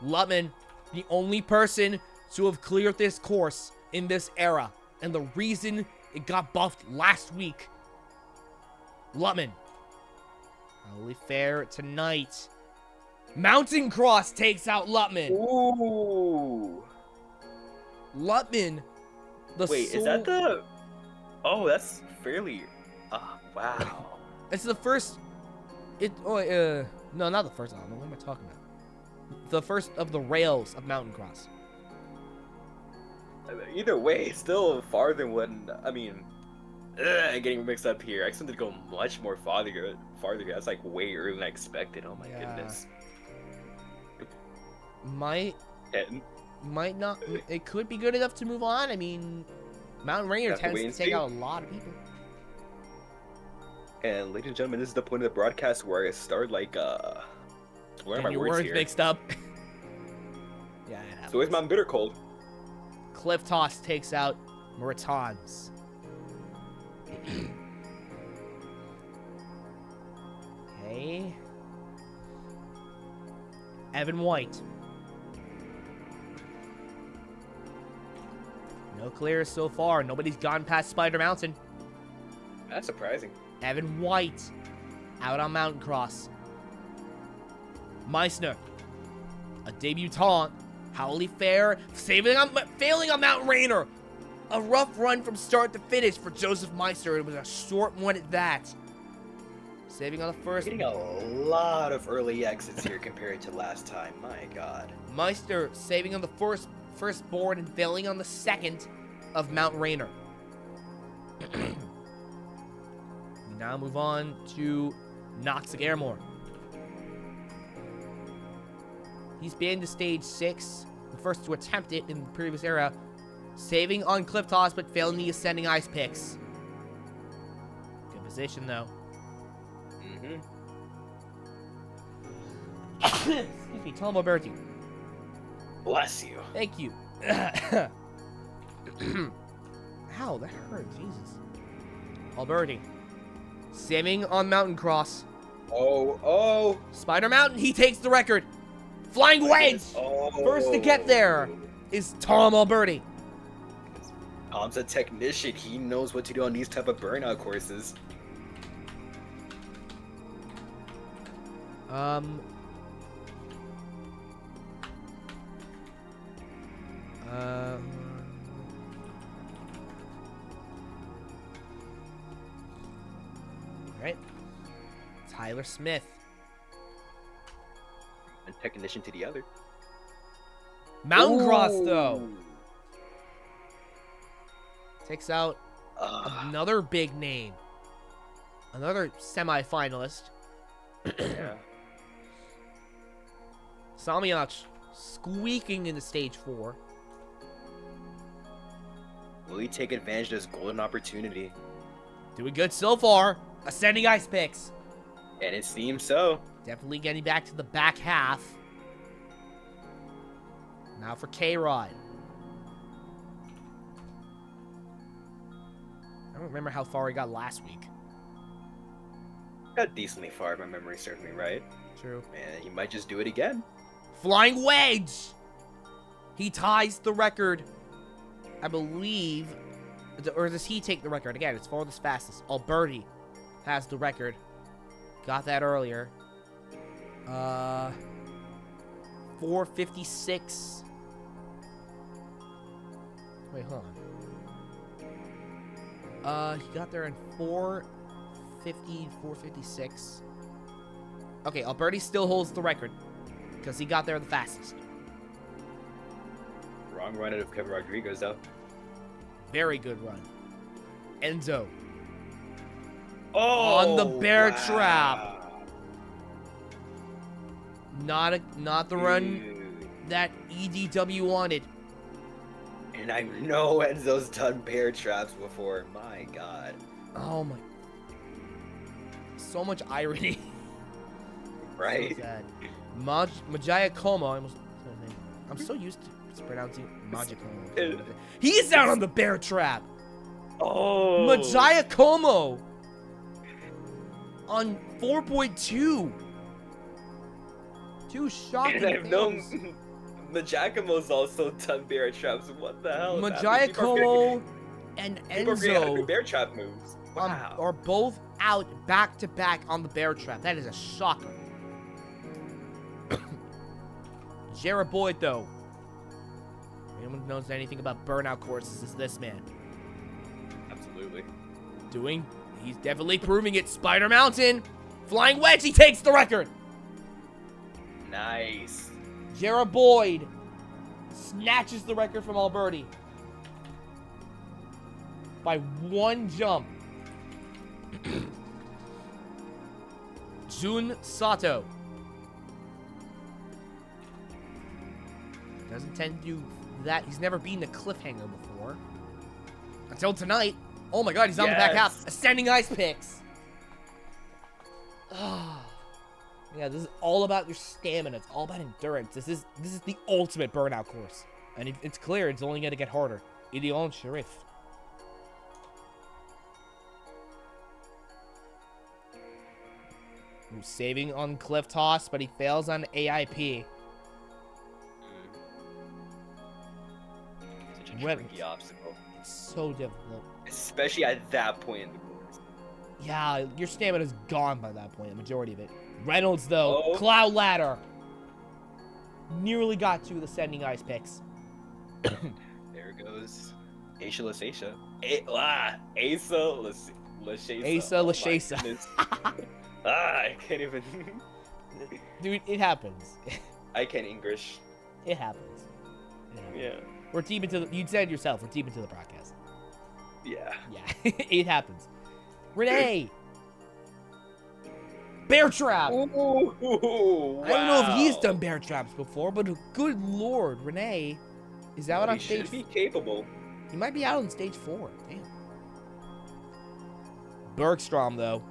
Lutman, the only person to have cleared this course in this era. And the reason it got buffed last week. Lutman. Holy fair tonight. Mountain Cross takes out Lutman. Ooh. Lutman. Wait, is that the... Oh, that's fairly... wow. It's the first... No, not the first. I don't know. What am I talking about? The first of the rails of Mountain Cross. Either way, it's still farther than when... I mean... getting mixed up here. I expected to go much more farther. That's like way earlier than I expected. Oh my goodness. Might not. It could be good enough to move on. I mean, Mountain Rainer tends to take out a lot of people. And ladies and gentlemen, this is the point of the broadcast where I start like where are my words here? Mixed up. Yeah. So where's Mount Bitter Cold? Cliff Toss takes out Muratans. Okay. Evan White. No clears so far. Nobody's gone past Spider Mountain. That's surprising. Evan White out on Mountain Cross. Meissner, a debutant. Howley Fair failing on Mount Rainer. A rough run from start to finish for Joseph Meister. It was a short one at that. Saving on the first. Getting a lot of early exits here compared to last time. My God. Meister saving on the first board and failing on the second of Mount Rainer. We now move on to Noxic Airmore. He's been to stage 6, the first to attempt it in the previous era. Saving on Cliff Toss, but failing the ascending ice picks. Good position, though. Excuse me, Tom Alberti. Bless you. Thank you. Ow, that hurt. Jesus. Alberti. Saving on Mountain Cross. Oh. Spider Mountain, he takes the record. Flying Wedge. First to get there is Tom Alberti. Tom's a technician. He knows what to do on these type of burnout courses. Right. Tyler Smith. One technician to the other. Mountain Cross, though. Takes out another big name. Another semi-finalist. Yeah. Samyach squeaking into stage 4. Will he take advantage of this golden opportunity? Doing good so far. Ascending ice picks. And it seems so. Definitely getting back to the back half. Now for K-Rod. I don't remember how far he got last week. Got decently far if my memory serves me right. True. And he might just do it again. Flying wedge! He ties the record, I believe. Or does he take the record? Again, it's farthest fastest. Alberti has the record. Got that earlier. 4:56. Wait, hold on. He got there in 4:50, 4:56. Okay, Alberti still holds the record because he got there the fastest. Wrong run out of Kevin Rodriguez, though. Very good run. Enzo. Oh, On the bear wow. trap. Not the run Dude. that EDW wanted. And I know Enzo's done bear traps before. My God. Oh my. So much irony. Right? So sad. Magiacomo. I'm so used to pronouncing Magiacomo. He's out on the bear trap. Oh. Magiacomo. On 4.2. Two shocking And I've known things. Magiacomo's also done bear traps. What the hell? Magiacomo and People forget how to do Enzo bear trap moves. Wow. are both out back to back on the bear trap. That is a shocker. Jared Boyd, though. Anyone who knows anything about burnout courses is this man. Absolutely. He's definitely proving it. Spider Mountain. Flying wedge, he takes the record. Nice. Jared Boyd snatches the record from Alberti by one jump. Jun Sato doesn't tend to do that. He's never beaten a cliffhanger before. Until tonight. Oh my god, he's on the back half. Ascending ice picks. Yeah, this is all about your stamina. It's all about endurance. This is the ultimate burnout course. And it's clear it's only going to get harder. Ideon Sharif. Saving on cliff toss, but he fails on AIP. Such a tricky obstacle. It's so difficult. Especially at that point in the course. Yeah, your stamina's gone by that point, the majority of it. Reynolds, though, Oh. cloud ladder. Nearly got to the sending ice picks. There goes Aisha Lasasha. Asa Lashesa. Asa Lashesa. I can't even. Dude, it happens. I can't English. It happens. Yeah. We're deep into the, you said it yourself, we're deep into the podcast. Yeah. Yeah, it happens. Renee! Bear trap! Ooh, wow. I don't know if he's done bear traps before, but good lord, Renee is out on He stage. should be capable. He might be out on stage 4. Damn. Bergstrom, though.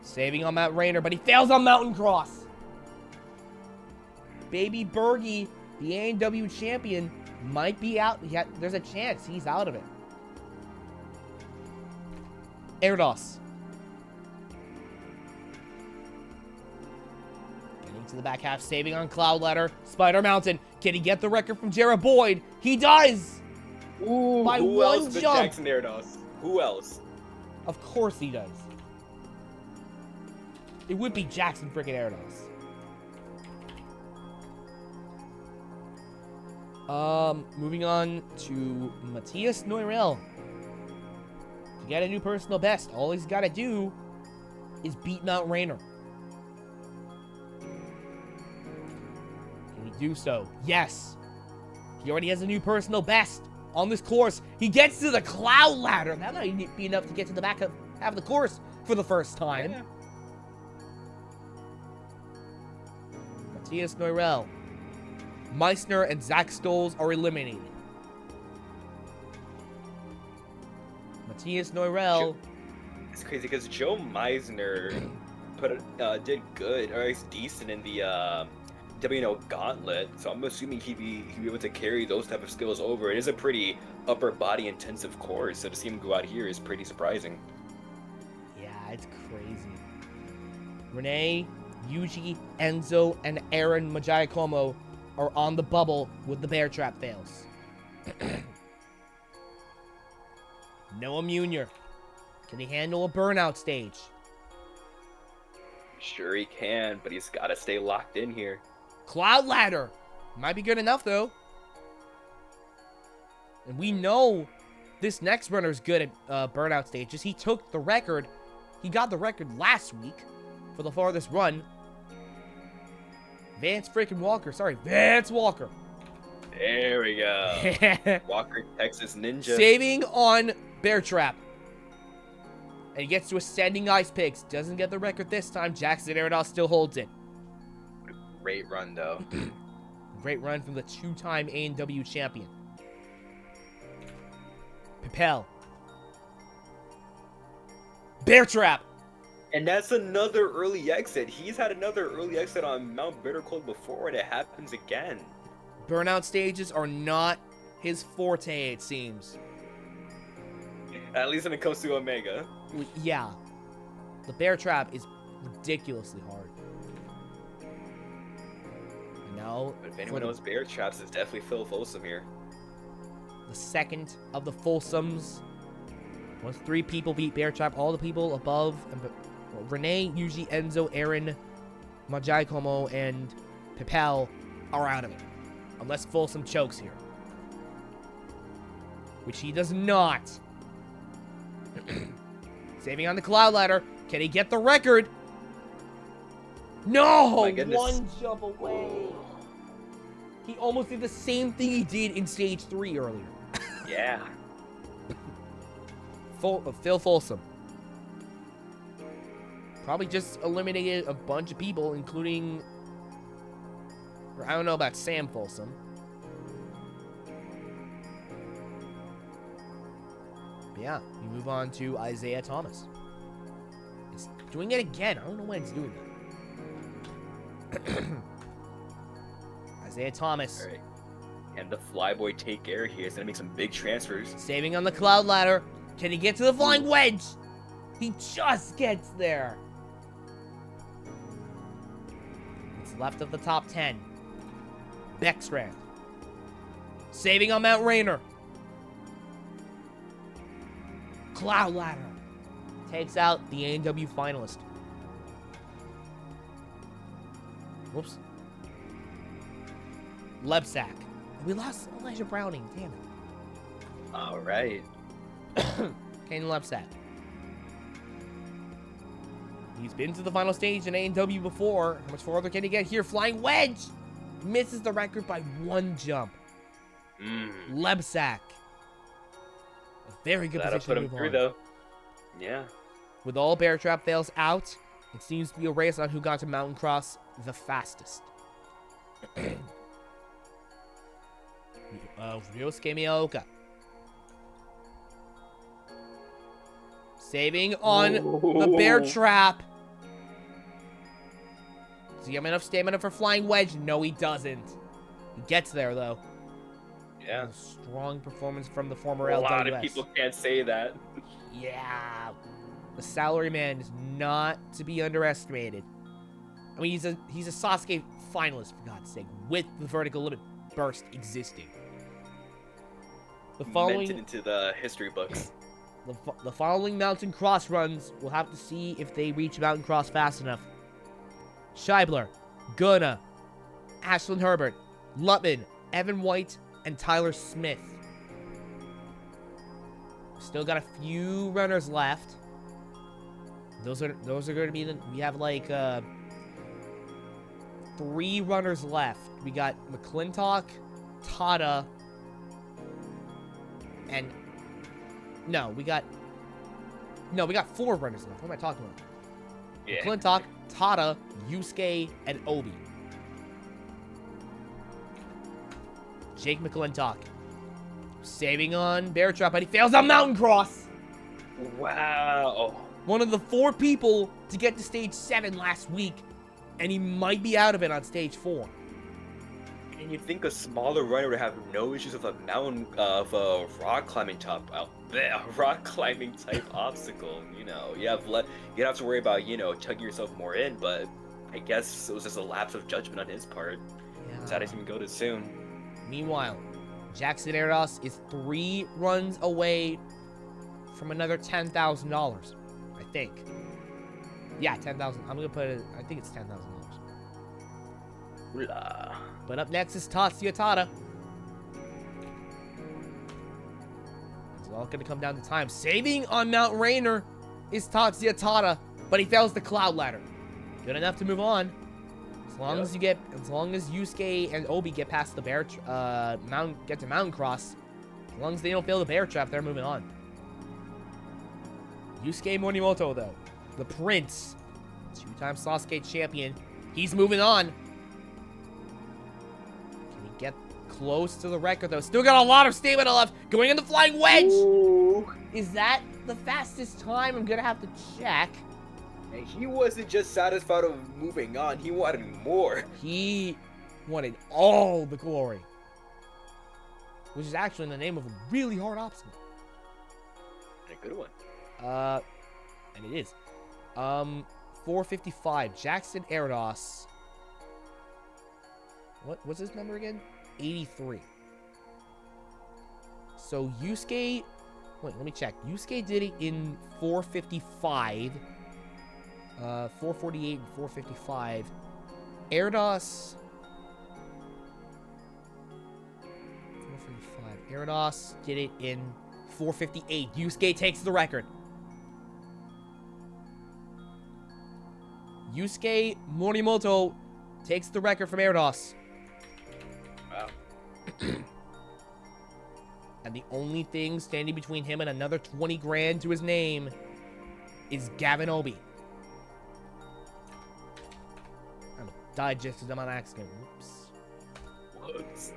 Saving on Matt Rayner, but he fails on Mountain Cross. Baby Bergie, the A&W champion, might be out. There's a chance he's out of it. Erdos. Getting to the back half, saving on Cloud Ladder. Spider Mountain. Can he get the record from Jared Boyd? He does! Ooh, By who one else but jump. Jackson Erdos? Who else? Of course he does. It would be Jackson freaking Erdos. Moving on to Matthias Neurel. To get a new personal best, all he's got to do is beat Mount Rainer. Can he do so? Yes. He already has a new personal best on this course. He gets to the Cloud Ladder. That might be enough to get to the back of half of the course for the first time. Yeah. Matthias Neurel. Meissner and Zach Stolz are eliminated. Matthias Neurel. It's crazy because Joe Meisner did good, or at least decent in the gauntlet, so I'm assuming he'd be able to carry those type of skills over. It is a pretty upper body intensive course, so to see him go out here is pretty surprising. Yeah, it's crazy. Renee, Yuji, Enzo, and Aaron Magiacomo are on the bubble with the bear trap fails. Noah Munier. Can he handle a burnout stage? Sure he can, but he's got to stay locked in here. Cloud Ladder. Might be good enough, though. And we know this next runner is good at burnout stages. He took the record. He got the record last week for the farthest run. Vance Walker. There we go. Walker, Texas Ninja. Saving on Bear Trap. And he gets to Ascending Ice Pigs. Doesn't get the record this time. Jackson Aerodol still holds it. Great run, though. Great run from the two-time A&W champion. Papel. Bear Trap. And that's another early exit. He's had another early exit on Mount Bittercold before, and it happens again. Burnout stages are not his forte, it seems. At least when it comes to Omega. Yeah. The Bear Trap is ridiculously hard. No. But if anyone knows Bear Traps, it's definitely Phil Folsom here. The second of the Folsoms. Once 3 people beat Bear Trap, all the people above, Renee, Yuji, Enzo, Aaron, Magiacomo, and Papel are out of it. Unless Folsom chokes here. Which he does not. Saving on the Cloud Ladder. Can he get the record? No! One jump away. He almost did the same thing he did in Stage 3 earlier. Yeah. Phil Folsom. Probably just eliminated a bunch of people, including... I don't know about Sam Folsom. But yeah, we move on to Isaiah Thomas. It's doing it again. I don't know when it's doing that. Isaiah Thomas. All right. And the Flyboy take air here. He's going to make some big transfers. Saving on the Cloud Ladder. Can he get to the Flying Wedge? He just gets there. It's left of the top 10. Beckstrand. Saving on Mount Rainier. Cloud Ladder. Takes out the A&W finalist. Whoops. Lebsack. We lost Elijah Browning. Damn it. All right. Kane Lebsack. He's been to the final stage in A&W before. How much farther can he get here? Flying Wedge. Misses the record by 1 jump. Lebsack. A very good That'll position put him through, though. Yeah. With all Bear Trap fails out, it seems to be a race on who got to Mountain Cross the fastest. Ryosuke Miyaoka. Saving on the Bear Trap. Does he have enough stamina for Flying Wedge? No, he doesn't. He gets there, though. Yeah. A strong performance from the former LWS. LWS. A lot of people can't say that. Yeah. The Salaryman is not to be underestimated. I mean, he's a Sasuke finalist, for God's sake, with the vertical limit burst existing. The following... Mentioned into the history books. The following Mountain Cross runs, we'll have to see if they reach Mountain Cross fast enough. Scheibler, Gunna, Ashlyn Herbert, Lutman, Evan White, and Tyler Smith. Still got a few runners left. Those are going to be the... We have like 3 runners left. We got McClintock, Tada, and... No, we got 4 runners left. What am I talking about? Yeah. McClintock, Tada, Yusuke, and Obi. Jake McClintock. Saving on Bear Trap, but he fails on Mountain Cross. Wow. One of the 4 people to get to stage 7 last week, and he might be out of it on stage 4. And you'd think a smaller runner would have no issues with a mountain, of a rock climbing rock climbing type obstacle. You know, you'd have to worry about tugging yourself more in. But I guess it was just a lapse of judgment on his part. So I didn't even go too soon. Meanwhile, Jackson Erdos is 3 runs away from another $10,000. I think. Yeah, 10,000. I'm gonna put it. I think it's $10,000. But up next is Tatsuya Tada. It's all gonna come down to time. Saving on Mount Rainier is Tatsuya Tada, but he fails the cloud ladder. Good enough to move on. As long as Yusuke and Obi get past the get to Mountain Cross, as long as they don't fail the bear trap, they're moving on. Yusuke Morimoto, though, the Prince, 2-time Sasuke champion, he's moving on. Can he get close to the record, though? Still got a lot of stamina left. Going in the flying wedge. Ooh. Is that the fastest time? I'm gonna have to check. And he wasn't just satisfied with moving on, he wanted more. He wanted all the glory. Which is actually in the name of a really hard obstacle. And a good one. And it is. 455. Jackson Erdos. What's his number again? 83. So Yusuke... Wait, let me check. Yusuke did it in 455. 448 and 455. Erdos... 455. Erdos did it in 458. Yusuke takes the record. Yusuke Morimoto takes the record from Erdos. Wow. And the only thing standing between him and another 20 grand to his name is Gavin Obey. I digested them on accident. Whoops.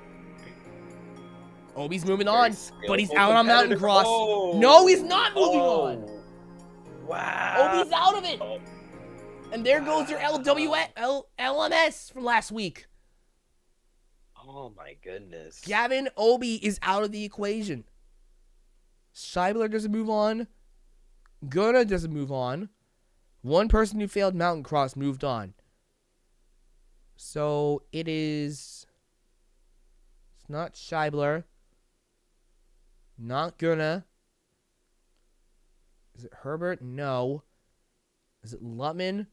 Obi's moving on, but he's out on Mountain Cross. Oh. No, he's not moving on. Wow. Obi's out of it. Oh. And there goes your LMS from last week. Oh my goodness. Gavin Obey is out of the equation. Scheibler doesn't move on. Gunna doesn't move on. One person who failed Mountain Cross moved on. So it is... It's not Scheibler. Not Gunna. Is it Herbert? No. Is it Lutman?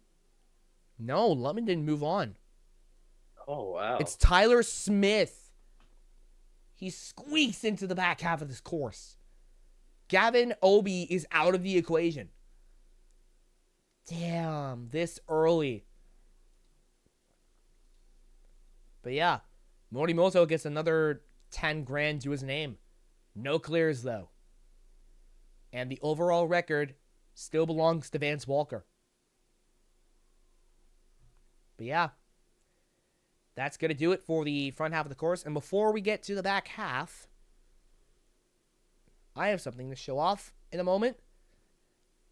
No, Lutman didn't move on. Oh, wow. It's Tyler Smith. He squeaks into the back half of this course. Gavin Obey is out of the equation. Damn, this early. But yeah, Morimoto gets another 10 grand to his name. No clears, though. And the overall record still belongs to Vance Walker. But yeah, that's going to do it for the front half of the course. And before we get to the back half, I have something to show off in a moment.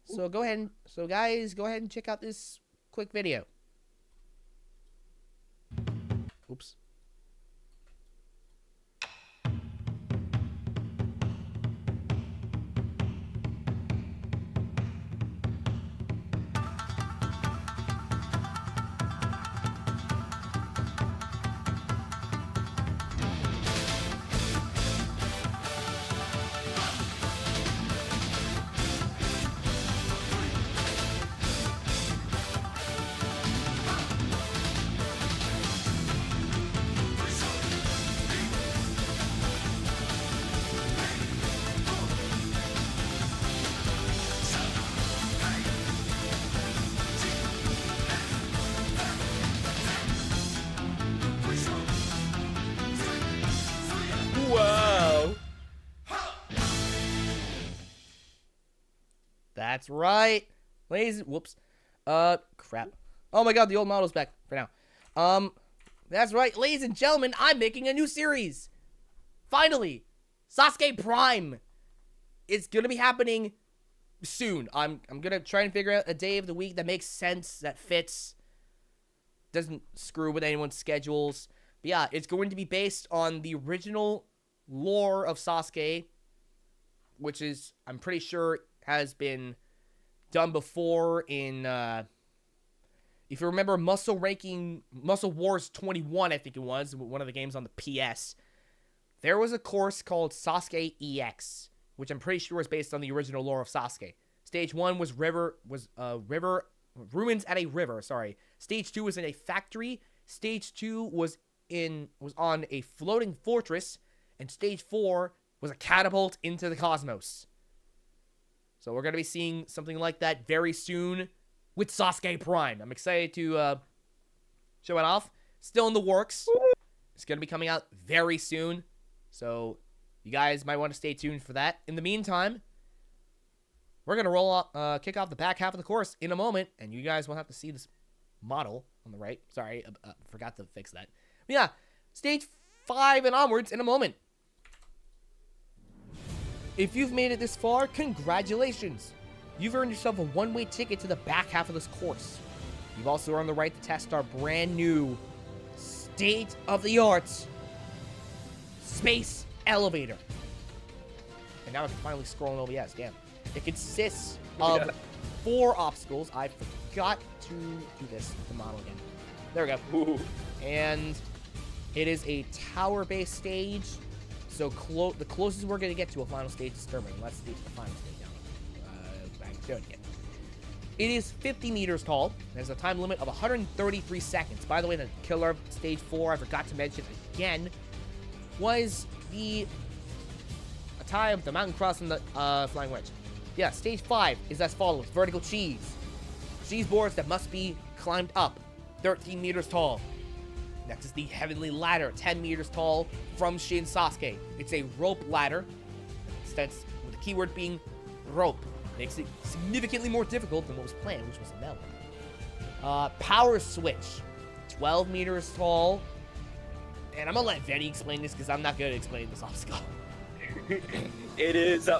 So guys, go ahead and check out this quick video. Oops. Wow. That's right. Ladies, whoops. Crap. Oh my god, the old model's back for now. That's right, ladies and gentlemen, I'm making a new series. Finally, Sasuke Prime. It's gonna be happening soon. I'm gonna try and figure out a day of the week that makes sense, that fits, doesn't screw with anyone's schedules. But yeah, it's going to be based on the original lore of Sasuke, which is, I'm pretty sure, has been done before in, if you remember Muscle Wars 21, I think it was, one of the games on the PS. There was a course called Sasuke EX, which I'm pretty sure is based on the original lore of Sasuke. Stage 1 was ruins at a river, sorry. Stage 2 was in a factory. Stage 2 was on a floating fortress, and stage 4 was a catapult into the cosmos. So we're going to be seeing something like that very soon with Sasuke Prime. I'm excited to show it off. Still in the works. It's going to be coming out very soon. So you guys might want to stay tuned for that. In the meantime, we're going to kick off the back half of the course in a moment, and you guys will have to see this model on the right. Sorry, forgot to fix that. But yeah, stage 5 and onwards in a moment. If you've made it this far, congratulations. You've earned yourself a one-way ticket to the back half of this course. You've also earned the right to test our brand new state-of-the-art space elevator. And now I can finally scroll in OBS, damn. It consists of 4 obstacles. I forgot to do this with the model again. There we go. Ooh. And it is a tower-based stage. So the closest we're going to get to a final stage is Skirmish. Let's see the final stage now. I'm doing it. It is 50 meters tall. There's a time limit of 133 seconds. By the way, the killer of stage 4, I forgot to mention again, was the tie of the mountain cross and the flying wedge. Yeah, stage 5 is as follows. Vertical cheese. Cheese boards that must be climbed up. 13 meters tall. Next is the Heavenly Ladder, 10 meters tall, from Shin Sasuke. It's a rope ladder, with the keyword being rope. Makes it significantly more difficult than what was planned, which was a melon. Power switch, 12 meters tall. And I'm gonna let Venny explain this because I'm not good at explaining this obstacle. It is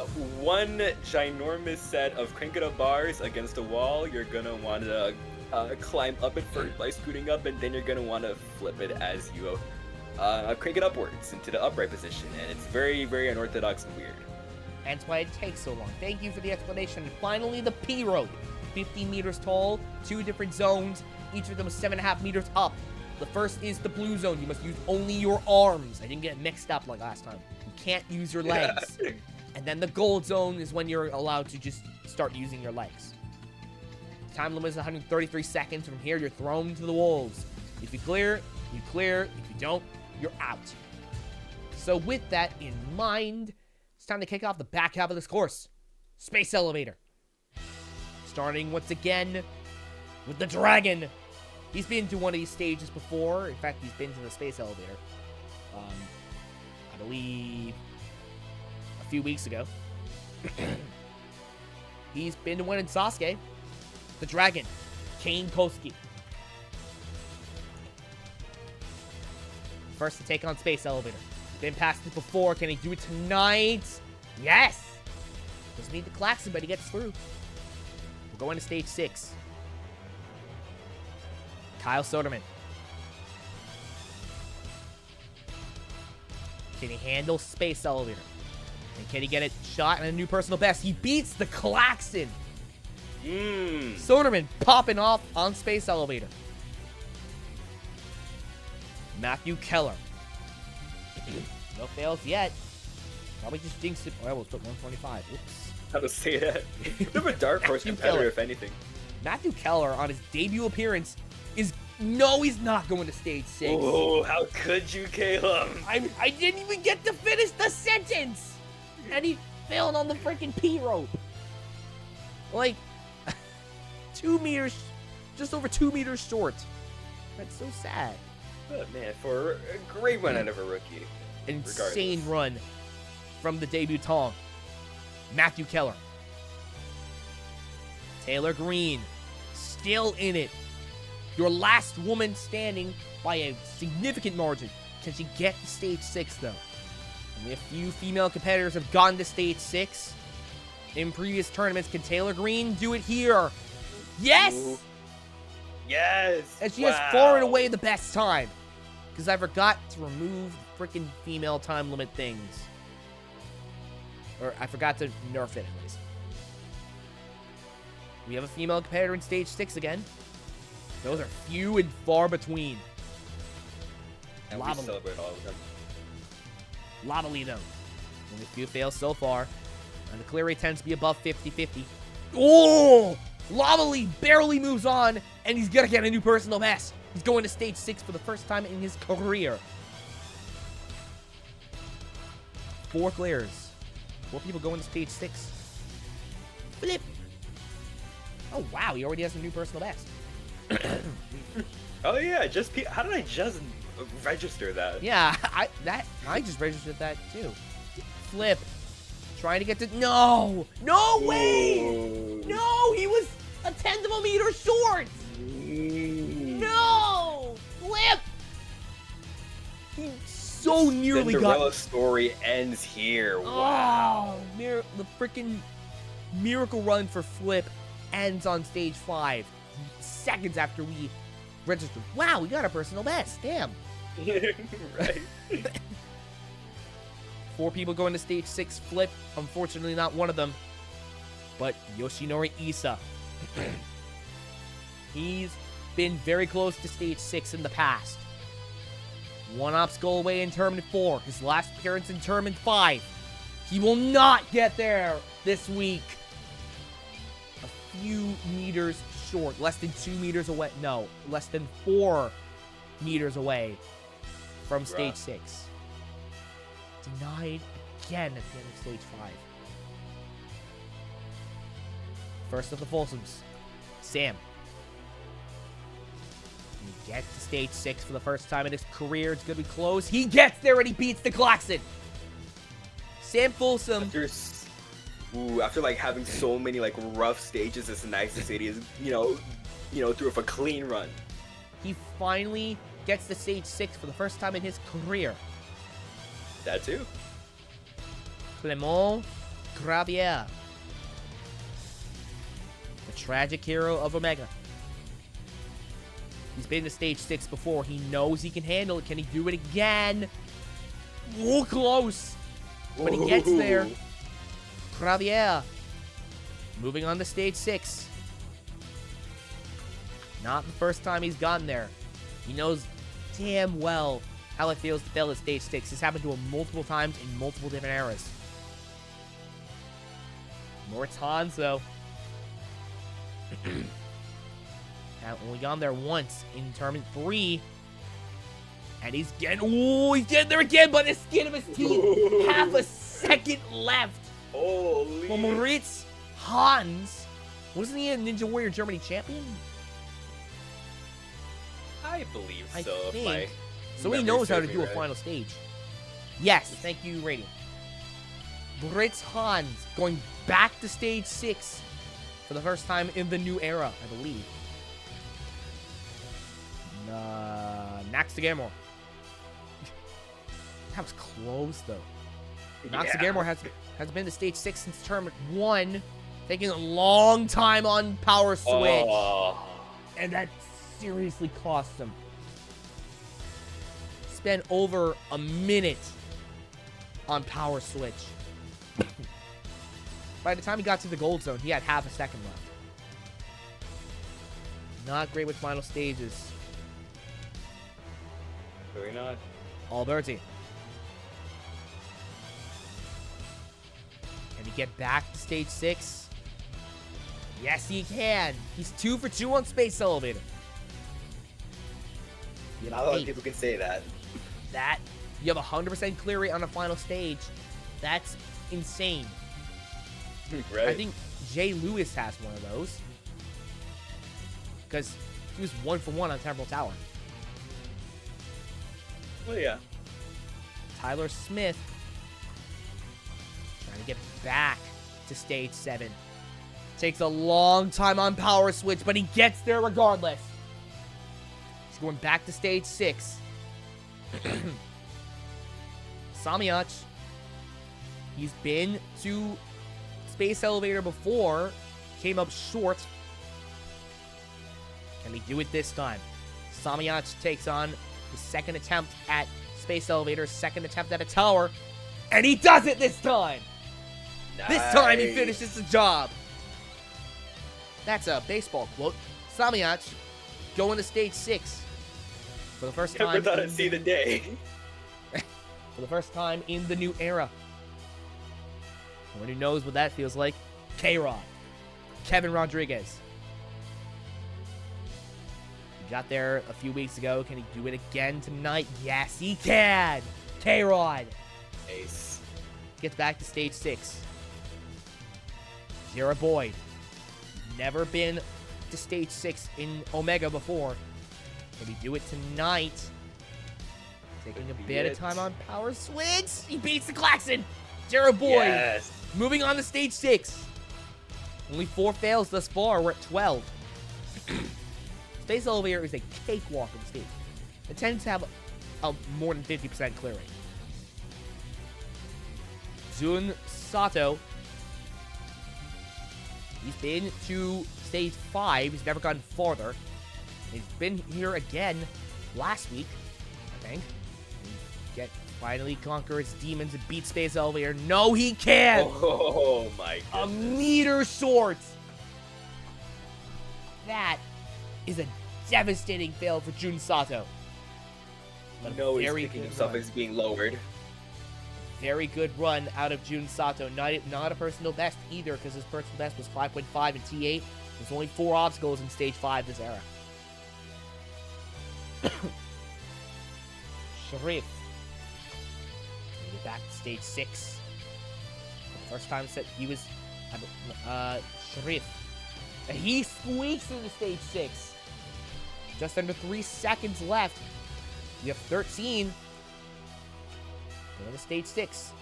one ginormous set of crank-it-up bars against a wall. You're gonna want to climb up it first by scooting up, and then you're gonna want to flip it as you crank it upwards into the upright position. And it's very, very unorthodox and weird. That's why it takes so long. Thank you for the explanation. And finally, the P rope, 15 meters tall, 2 different zones. Each of them is 7.5 meters up. The first is the blue zone. You must use only your arms. I didn't get mixed up like last time. You can't use your legs. And then the gold zone is when you're allowed to just start using your legs. Time limit is 133 seconds. From here, you're thrown to the wolves. If you clear, you clear. If you don't, you're out. So with that in mind, it's time to kick off the back half of this course. Space elevator. Starting once again with the dragon. He's been to one of these stages before. In fact, he's been to the space elevator. I believe a few weeks ago. He's been to one in Sasuke. The dragon, Kane Kosuke. First to take on space elevator. Been past it before. Can he do it tonight? Yes! Doesn't need the klaxon, but he gets through. We're going to stage 6. Kyle Soderman. Can he handle space elevator? And can he get it shot and a new personal best? He beats the klaxon. Soderman popping off on space elevator. Matthew Keller. No fails yet. Probably just jinxed it. Oh, I almost put 125. Oops. How to say that? Never a dark horse competitor, if anything. Matthew Keller, on his debut appearance, he's not going to stage 6. Oh, how could you, Caleb? I didn't even get to finish the sentence! And he failed on the freaking P rope. Like, 2 meters, just over 2 meters short. That's so sad. Oh, man, for a great run out of a rookie. Insane run from the debutant, Matthew Keller. Taylor Green, still in it. Your last woman standing by a significant margin. Can she get to stage 6, though? Only a few female competitors have gone to stage 6 in previous tournaments. Can Taylor Green do it here? Yes! Ooh. Yes! And she has far and away the best time. because I forgot to remove freaking female time limit things. Or I forgot to nerf it at least. We have a female competitor in stage 6 again. Those are few and far between. And we celebrate all of them. Lavalino. Only few fails so far. And the clear rate tends to be above 50-50. Oh! Lavali barely moves on, and he's gonna get a new personal best. He's going to stage 6 for the first time in his career. 4 clears. 4 people going to stage 6. Flip! Oh, wow, he already has a new personal best. Oh, yeah, how did I just register that? Yeah, I just registered that, too. Flip. Trying to get to... No! No way! Ooh. No! He was a tenth of a meter short! No! Flip! He so nearly Cinderella's story ends here. Wow. Oh, the freaking miracle run for Flip ends on stage 5. Seconds after we registered. Wow, we got a personal best. Damn. Right. 4 people going to stage 6. Flip, unfortunately not one of them, but Yoshinori Issa. He's been very close to stage 6 in the past. 1 obstacle away in Tournament 4. His last appearance in Tournament 5. He will not get there this week. A few meters short. Less than 2 meters away. No, less than 4 meters away from stage 6. Denied again at the end of stage 5. First of the Folsoms, Sam. He gets to stage 6 for the first time in his career. It's going to be close. He gets there and he beats the Klaxon. Sam Folsom. After like having so many like rough stages, it's nice to see he's through a clean run. He finally gets to stage 6 for the first time in his career. That too. Clement Gravier. The tragic hero of Omega. He's been to stage 6 before. He knows he can handle it. Can he do it again? Oh, close. But he gets there. Gravier. Moving on to stage 6. Not the first time he's gotten there. He knows damn well how it feels to fail at stage 6. This happened to him multiple times in multiple different eras. Moritz Hanzo. Now only gone there once in Tournament 3. And he's getting there again by the skin of his teeth. Half a second left. Holy. Well, Moritz Hans, wasn't he a Ninja Warrior Germany champion? I believe I so. think. So he knows how to do a final stage. Yes, thank you, Radiant. Moritz Hans going back to stage 6 for the first time in the new era, I believe. Naxagamore. That was close, though. Naxagamore has been to stage 6 since Tournament 1, taking a long time on Power Switch. Oh. And that seriously cost him. Spent over a minute on Power Switch. By the time he got to the gold zone, he had half a second left. Not great with final stages. Very not. Alberti. Can he get back to stage 6? Yes, he can. He's 2 for 2 on Space Elevator. Not a lot of people can say that. You have a 100% clear rate on a final stage. That's insane. Right. I think Jay Lewis has one of those. Because he was 1 for 1 on Temporal Tower. Well, yeah. Tyler Smith trying to get back to stage 7. Takes a long time on Power Switch, but he gets there regardless. He's going back to stage 6. Samyach. He's been to Space Elevator before. Came up short. Can he do it this time? Samyach takes on His second attempt at space elevator, second attempt at a tower, and he does it this time! Nice. This time he finishes the job! That's a baseball quote. Samyach going to stage 6 for the first time. Never thought I'd see the day. For the first time in the new era. Someone who knows what that feels like, K-Rod. Kevin Rodriguez. He got there a few weeks ago. Can he do it again tonight? Yes, he can! K-Rod. Ace. Gets back to stage 6. Zero Boyd. Never been to stage 6 in Omega before. Can he do it tonight? Taking a bit of time on power swings. He beats the Klaxon. Zero Boyd. Yes. Moving on to stage 6. Only 4 fails thus far. We're at 12. Space elevator is a cakewalk of the stage. It tends to have a more than 50% clear rate. Jun Sato. He's been to stage 5. He's never gotten farther. He's been here again last week, I think. Finally conquers demons and beat space elevator. No, he can't! Oh my goodness. A meter short! That is a devastating fail for Jun Sato. But No, he's very picking good himself run. as being lowered. Very good run out of Jun Sato. Not a personal best either, because his personal best was 5.5 in T8. There's only 4 obstacles in stage 5 this era. Sharif. Get back to stage 6. First time that he was Sharif. And he squeaks into stage 6. Just under 3 seconds left. You have 13. Going to stage 6.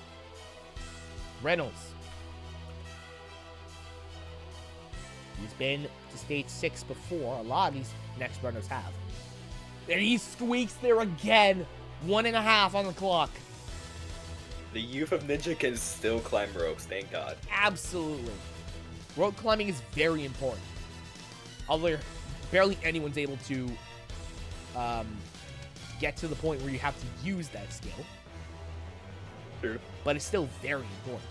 Reynolds. He's been to stage 6 before. A lot of these next runners have. And he squeaks there again. 1.5 on the clock. The youth of Ninja can still climb ropes, thank God. Absolutely. Rope climbing is very important. Although barely anyone's able to get to the point where you have to use that skill. True. But it's still very important.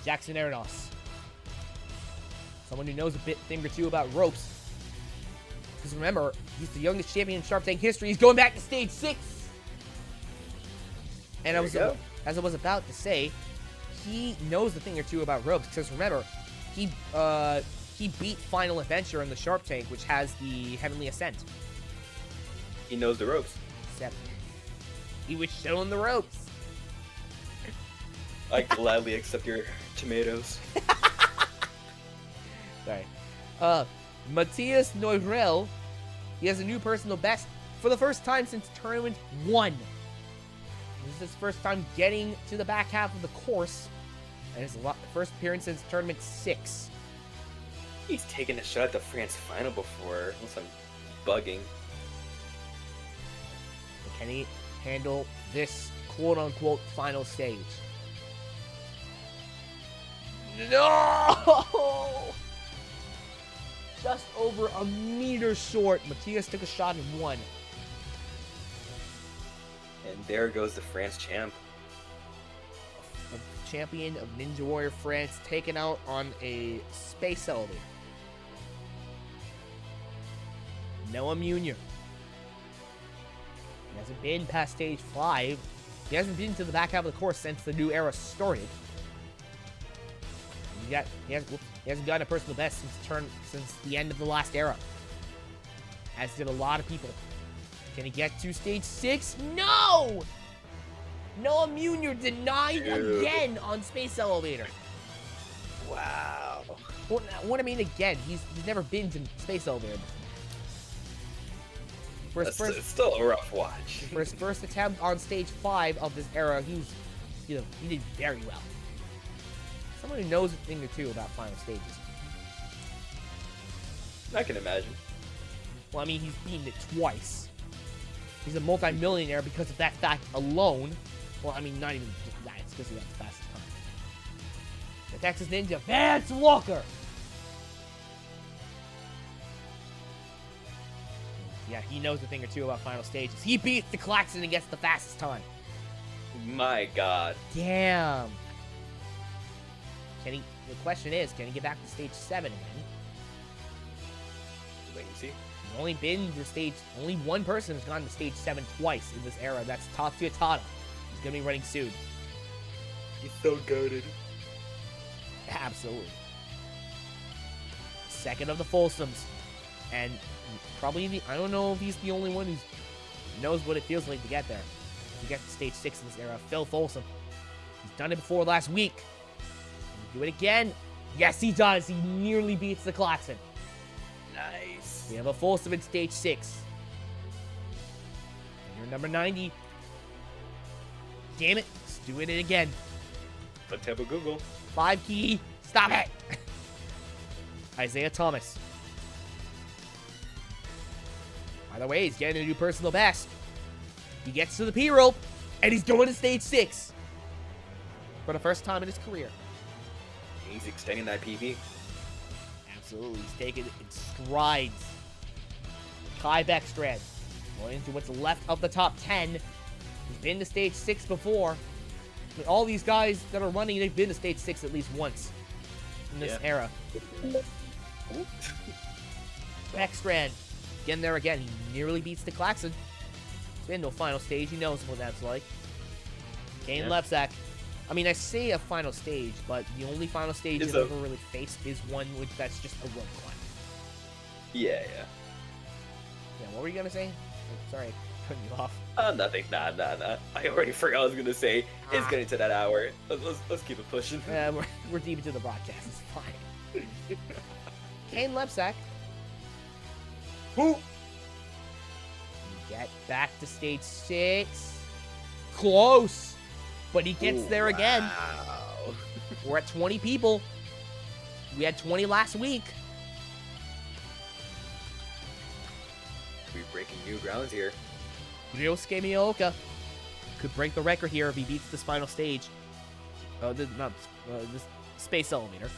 Jackson Arenos. Someone who knows a thing or two about ropes. Because remember, he's the youngest champion in Sharp Tank history. He's going back to stage 6. And as I was about to say, he knows a thing or two about ropes. Because remember, he beat Final Adventure in the Sharp Tank, which has the Heavenly Ascent. He knows the ropes. Except he was shown the ropes. I gladly accept your tomatoes. Sorry. Matthias Neurel, he has a new personal best for the first time since Tournament 1. This is his first time getting to the back half of the course, and his first appearance since Tournament 6. He's taken a shot at the France final before, unless I'm bugging. But can he handle this quote-unquote final stage? No! Just over a meter short. Matthias took a shot and won. And there goes the France champ. A champion of Ninja Warrior France taken out on a space elevator. Noah Munier. He hasn't been past stage 5. He hasn't been to the back half of the course since the new era started. He hasn't gotten a personal best since the end of the last era. As did a lot of people. Can he get to stage 6? No! Noah Munier denied again on Space Elevator. Wow. What I mean again, he's never been to Space Elevator before. It's still a rough watch. For his first attempt on stage 5 of this era, he did very well. Someone who knows a thing or two about final stages. I can imagine. Well, I mean, he's beaten it twice. He's a multi-millionaire because of that fact alone. Well, I mean, not even that. It's because he got the fastest time. The Texas Ninja, Vance Walker. Yeah, he knows a thing or two about final stages. He beats the Klaxon and gets the fastest time. My God. Damn. Can he? The question is, can he get back to stage 7 again? Wait and see. Only one person has gone to stage 7 twice in this era. That's Tatsuya Tada. He's gonna be running soon. He's so goated. Absolutely. Second of the Folsoms. And probably I don't know if he's the only one who knows what it feels like to get there. To get to stage 6 in this era. Phil Folsom. He's done it before last week. Can he do it again? Yes, he does. He nearly beats the Klaxon. Nice. We have a Folsom in stage 6. And you're number 90. Damn it. Let's do it again. Let's have a Google. 5 key. Stop it. Isaiah Thomas. By the way, he's getting a new personal best. He gets to the P rope, and he's going to stage 6. For the first time in his career. He's extending that PB. Absolutely. He's taking it in strides. Kai Beckstrand going into what's left of the top 10. He's been to stage 6 before. But all these guys that are running, they've been to stage 6 at least once in this era. Beckstrand getting there again. He nearly beats the Klaxon. He's been to a final stage. He knows what that's like. Kane Lepsack. I mean, I say a final stage, but the only final stage he's ever really faced is one that's just a rope climb. Yeah. Yeah, what were you gonna say? Oh, sorry, cutting you off. Nothing. Nah. I already forgot what I was gonna say. It's getting to that hour. Let's keep it pushing. We're deep into the broadcast. It's fine. Kane Lepsack. Who? Get back to stage 6. Close. But he gets there again. Wow. We're at 20 people. We had 20 last week. We're breaking new grounds here. Ryosuke Miyaoka could break the record here if he beats this final stage. This space elevator.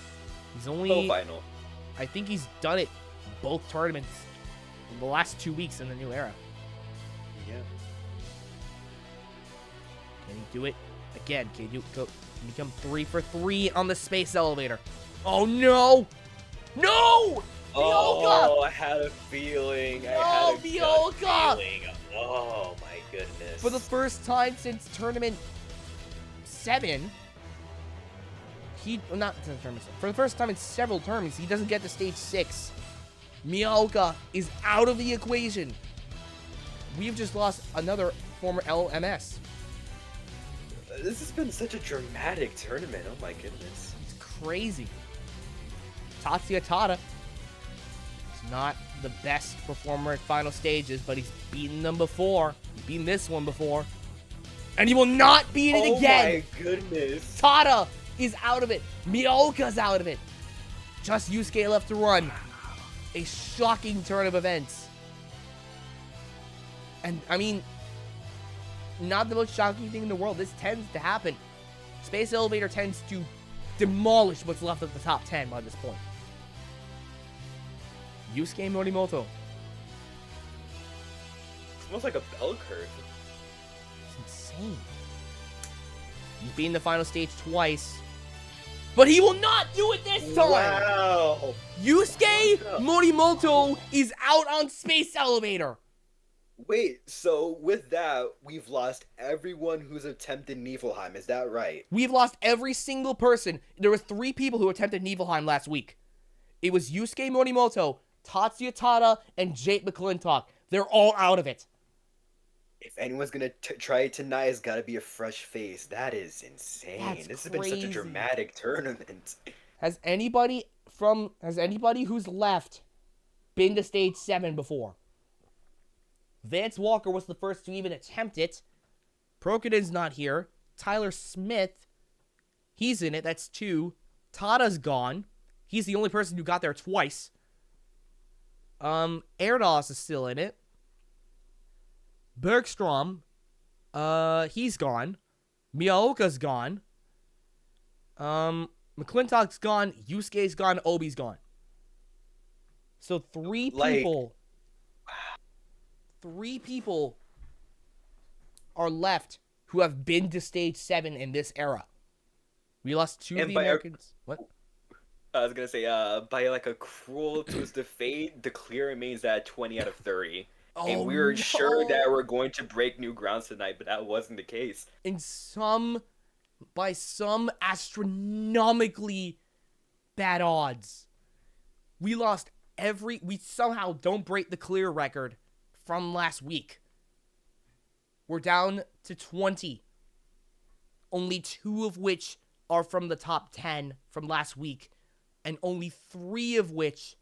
He's only... final. I think he's done it both tournaments in the last 2 weeks in the new era. Yeah. Can he do it again? Can he become 3 for 3 on the space elevator? Oh no! No! Oh, I had a feeling. No, Miyaoka! Oh my goodness. For the first time since tournament 7, for the first time in several tournaments, he doesn't get to stage 6. Miyaoka is out of the equation. We've just lost another former LMS. This has been such a dramatic tournament. Oh my goodness. It's crazy. Tatsuya Tada is not the best performer at final stages, but he's beaten them before. He's beaten this one before. And he will not beat it again. Oh my goodness. Tada is out of it. Miyaoka's out of it. Just Yusuke left to run. A shocking turn of events. And, I mean, not the most shocking thing in the world. This tends to happen. Space Elevator tends to demolish what's left of the top 10 by this point. Yusuke Morimoto. It's almost like a bell curve. It's insane. He's been in the final stage twice. But he will not do it this time! Wow! Yusuke Morimoto is out on Space Elevator. Wait, so with that, we've lost everyone who's attempted Niflheim, is that right? We've lost every single person. There were 3 people who attempted Niflheim last week. It was Yusuke Morimoto, Tatsuya Tada, and Jake McClintock. They're all out of it. If anyone's gonna try it tonight, it's gotta be a fresh face. That is insane. That's this has crazy. been such a dramatic tournament. Has anybody who's left been to stage 7 before? Vance Walker was the first to even attempt it. Prokaden's not here. Tyler Smith, he's in it. That's 2. Tada's gone. He's the only person who got there twice. Erdos is still in it. Bergstrom, he's gone. Miyaoka's gone. McClintock's gone. Yusuke's gone. Obi's gone. So 3 people. 3 people are left who have been to stage 7 in this era. We lost 2 of the Americans. What? I was gonna say, by like a cruel twist of fate, the clear remains at 20 out of 30. And we were sure that we're going to break new grounds tonight, but that wasn't the case. By some astronomically bad odds, we somehow don't break the clear record from last week. We're down to 20. Only 2 of which are from the top 10 from last week, and only 3 of which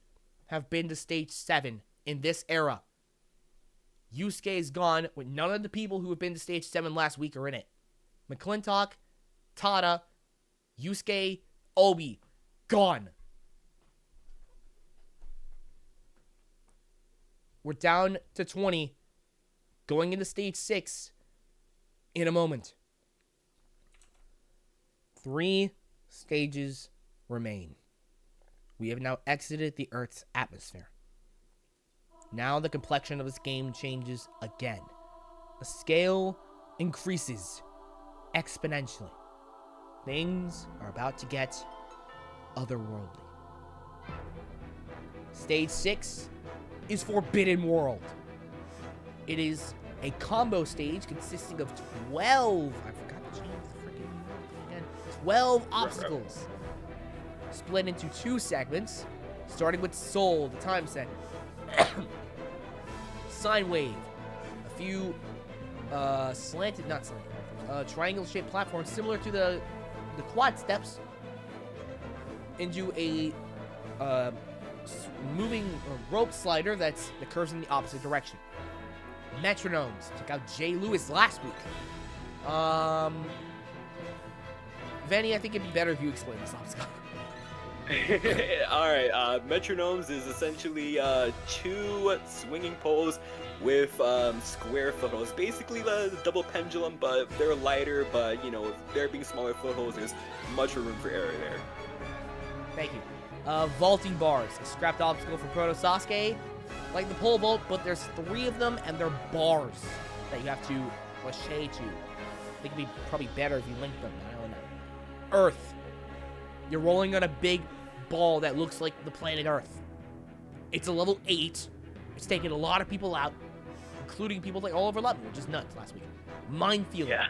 have been to stage 7 in this era. Yusuke is gone, with none of the people who have been to stage 7 last week are in it. McClintock, Tada, Yusuke, Obi, gone. We're down to 20, going into stage 6 in a moment. 3 stages remain. We have now exited the Earth's atmosphere. Now the complexion of this game changes again. The scale increases exponentially. Things are about to get otherworldly. Stage 6 is Forbidden World. It is a combo stage consisting of 12... I forgot to change the freaking... again. 12 obstacles. Split into 2 segments, starting with Soul, the time center. Sine wave. A few triangle-shaped platforms similar to the quad steps into a moving rope slider that curves in the opposite direction. Metronomes. Check out Jay Lewis last week. Vanny, I think it'd be better if you explain this obstacle. Alright, metronomes is essentially 2 swinging poles with square footholds. Basically the double pendulum, but they're lighter, but you know, there being smaller footholds, there's much room for error there. Thank you. Vaulting bars, a scrapped obstacle for Proto Sasuke, like the pole vault, but there's 3 of them and they're bars that you have to lachet to. I think it'd be probably better if you link them. I don't know. Earth. You're rolling on a big ball that looks like the planet Earth. It's a level 8. It's taken a lot of people out, including people like Oliver Lutton, which is nuts last week. Minefield. Yeah.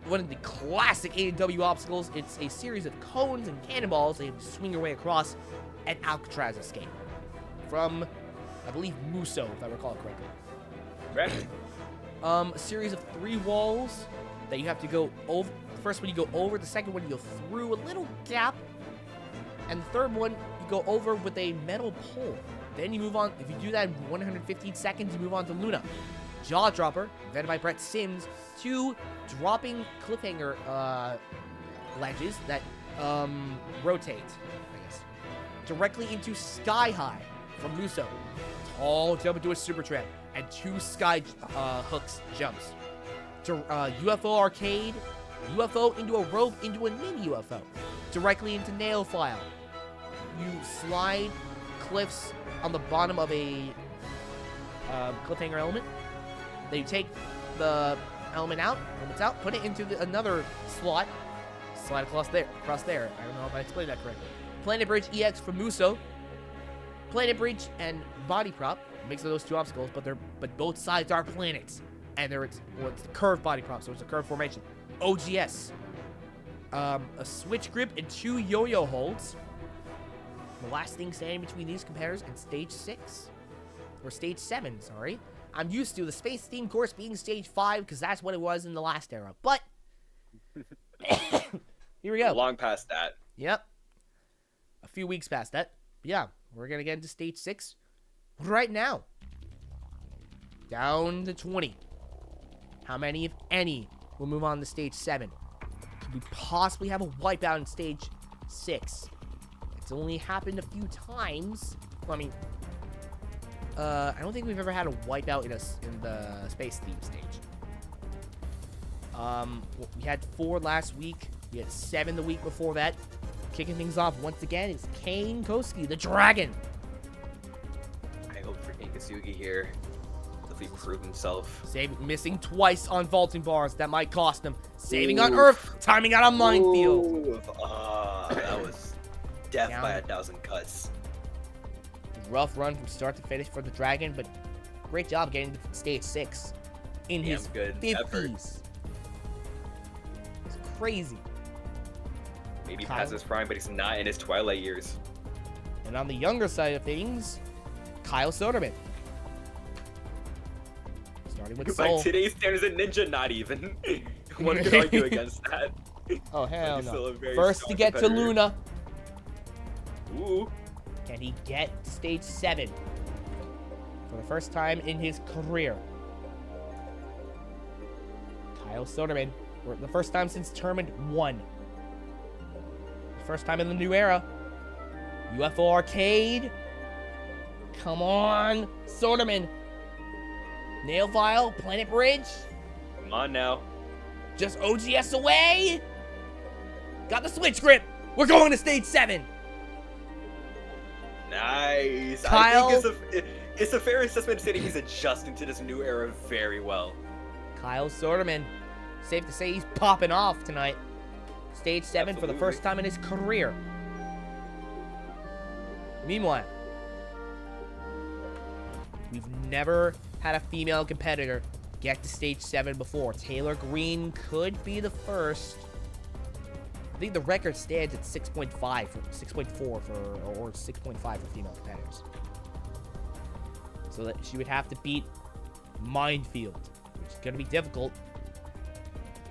One of the classic A&W obstacles. It's a series of cones and cannonballs that you have to swing your way across, and Alcatraz escape. From, I believe, Muso, if I recall it correctly. Correct. A series of 3 walls that you have to go over. The first one you go over, the second one you go through a little gap, and the third one you go over with a metal pole. Then you move on. If you do that in 115 seconds, you move on to Luna. Jaw Dropper, invented by Brett Sims, 2 dropping cliffhanger ledges that rotate, I guess, directly into Sky High from Muso. Tall jump into a super tramp, and 2 sky hooks jumps. UFO arcade, UFO into a rope into a mini UFO, directly into Nail File. You slide cliffs on the bottom of a cliffhanger element. Then you take the element's out, put it into another slot, slide across there. I don't know if I explained that correctly. Planet Bridge EX from Muso. Planet Bridge and Body Prop, mix of those 2 obstacles, but both sides are planets, and it's a curved body prop, so it's a curved formation. OGS, a switch grip and 2 yo-yo holds. The last thing standing between these competitors and stage 6, or stage 7, sorry. I'm used to the space theme course being stage 5 because that's what it was in the last era. But here we go. Long past that. Yep. A few weeks past that. But yeah, we're going to get into stage 6 right now. Down to 20. How many, if any, will move on to stage 7? Could we possibly have a wipeout in stage 6? It's only happened a few times. Well, I mean, I don't think we've ever had a wipeout in the space theme stage. We had 4 last week. We had 7 the week before that. Kicking things off once again is Kane Koski, the Dragon. I hope for Inkasugi here. The perfectly prove himself. Missing twice on vaulting bars. That might cost him. Saving on Earth. Timing out on Minefield. That was death by 1,000 cuts. Rough run from start to finish for the Dragon, but great job getting to stage 6 in his 50s. It's crazy. Maybe past his prime, but he's not in his twilight years. And on the younger side of things, Kyle Soderman. Starting with Soul. By today's standards, a ninja, not even. One could argue against that. Oh, hell no. First to get to Luna. Ooh. Can he get to stage 7 for the first time in his career? Kyle Soderman, for the first time since Tournament 1. The first time in the new era. UFO Arcade. Come on, Soderman. Nail File, Planet Bridge. Come on now. Just OGS away. Got the switch grip. We're going to stage 7. Nice. Kyle, I think it's a fair assessment to say that he's adjusting to this new era very well. Kyle Soderman. Safe to say he's popping off tonight. Stage 7 for the first time in his career. Meanwhile, we've never had a female competitor get to stage 7 before. Taylor Green could be the first. I think the record stands at 6.5 for 6.4 or 6.5 for female competitors. So that she would have to beat Minefield, which is going to be difficult.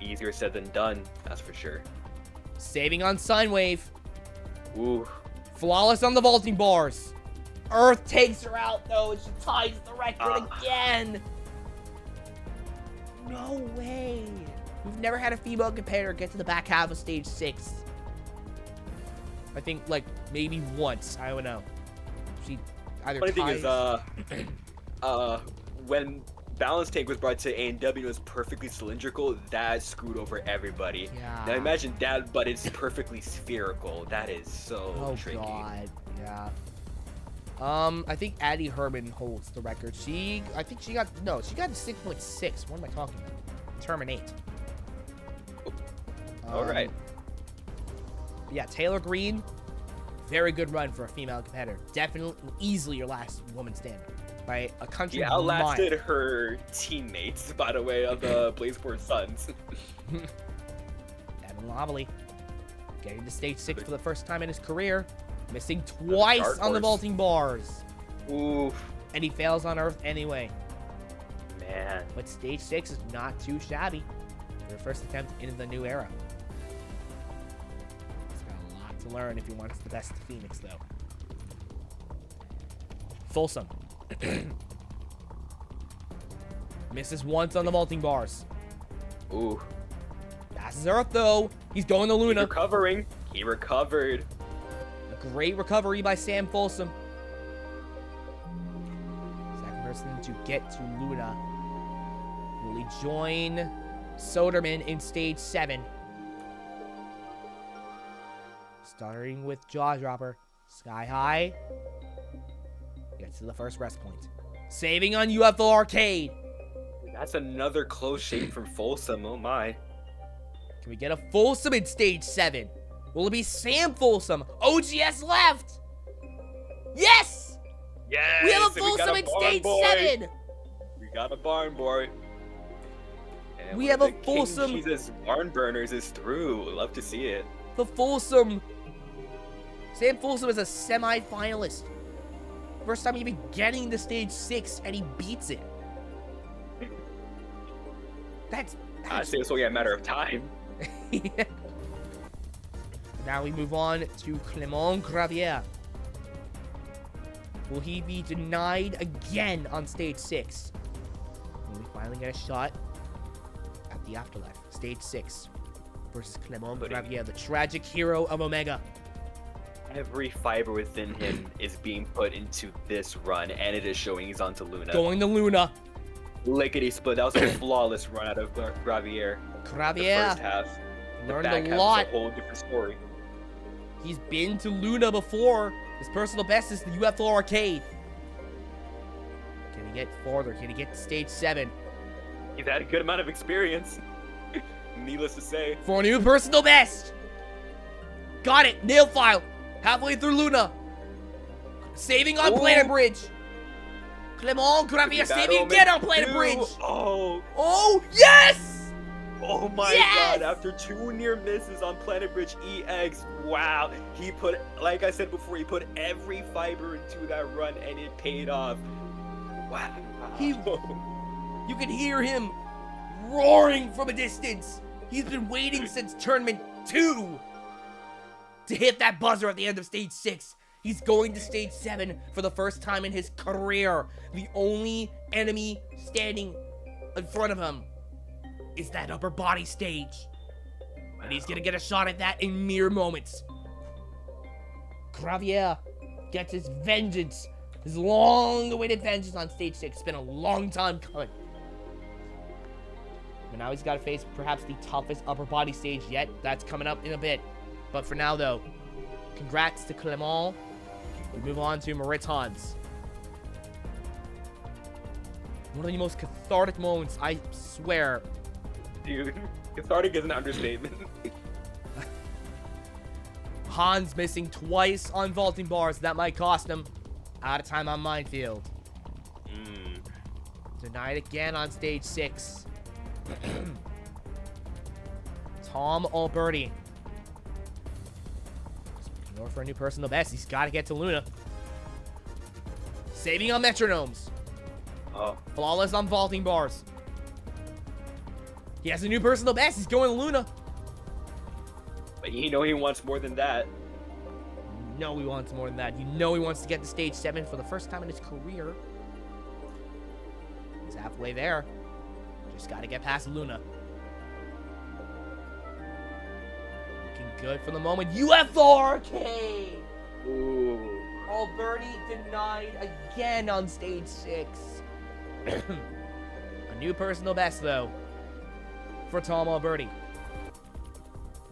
Easier said than done, that's for sure. Saving on Sine Wave. Ooh. Flawless on the vaulting bars. Earth takes her out, though, and she ties the record again. No way. We've never had a female competitor get to the back half of stage 6. I think, like, maybe once. I don't know. She either Funny ties... thing is, when Balance Tank was brought to A&W and it was perfectly cylindrical, that screwed over everybody. Yeah. Now imagine that, but it's perfectly spherical. That is so tricky. Oh, God. Yeah. I think Addie Herman holds the record. She got 6.6. What am I talking about? Terminate. All right. Yeah, Taylor Green, very good run for a female competitor. Definitely, easily your last woman standing by a country mile. She outlasted her teammates, by the way, of the Blazeport Suns. Devin Lovelly getting to stage 6 for the first time in his career. Missing twice on the vaulting bars. Oof. And he fails on Earth anyway. Man. But stage 6 is not too shabby for the first attempt in the new era. He's got a lot to learn if he wants the best Phoenix, though. Folsom. Misses once on the vaulting bars. Ooh. Passes Earth, though. He's going to Luna. He's recovering. He recovered. A great recovery by Sam Folsom. Second person to get to Luna. Will he join Soderman in stage 7? Starting with Jaw Dropper. Sky High. Gets to the first rest point. Saving on UFO Arcade. That's another close shave from Folsom. Oh my. Can we get a Folsom in stage 7? Will it be Sam Folsom? OGS left. Yes! Yes! We have a Folsom in stage 7. We got a barn boy. And we have a Folsom. Jesus, barn burners is through. Love to see it. The Folsom. Sam Folsom is a semi-finalist. First time even getting to stage 6, and he beats it. That's I say it's only a matter of time. Yeah. Now we move on to Clement Gravier. Will he be denied again on stage 6? Will we finally get a shot at the afterlife? Stage 6 versus Clement Gravier, the tragic hero of Omega. Every fiber within him is being put into this run, and it is showing he's on to Luna. Going to Luna. Lickety split. That was a flawless run out of Gravier. Gravier. The first half. Learned the back a half lot. is a whole different story. He's been to Luna before. His personal best is the UFO Arcade. Can he get farther? Can he get to stage 7? He's had a good amount of experience. Needless to say. For a new personal best. Got it. Nail file. Halfway through Luna. Saving on Planet Bridge. Clement Gravia saving again on Planet Bridge. Oh, yes! Oh my god, after 2 near misses on Planet Bridge EX, wow. He put, like I said before, he put every fiber into that run and it paid off. Wow. You can hear him roaring from a distance. He's been waiting since Tournament 2 to hit that buzzer at the end of Stage 6. He's going to Stage 7 for the first time in his career. The only enemy standing in front of him is that upper body stage. And he's gonna get a shot at that in mere moments. Gravier gets his vengeance. His long-awaited vengeance on Stage 6. It's been a long time coming. But now he's got to face perhaps the toughest upper body stage yet. That's coming up in a bit. But for now, though, congrats to Clement. We move on to Maritons. One of the most cathartic moments, I swear. Dude, cathartic is an understatement. Hans missing twice on vaulting bars. That might cost him. Out of time on Minefield. Denied again on Stage 6. Tom Alberti. Going for a new personal best. He's got to get to Luna. Saving on metronomes. Flawless on vaulting bars. He has a new personal best. He's going to Luna. But you know he wants more than that. You know he wants more than that. You know he wants to get to Stage 7 for the first time in his career. He's halfway there. Just got to get past Luna. Looking good for the moment. UFO Arcade! Ooh. Alberti denied again on Stage 6. A new personal best, though, for Tom Alberti.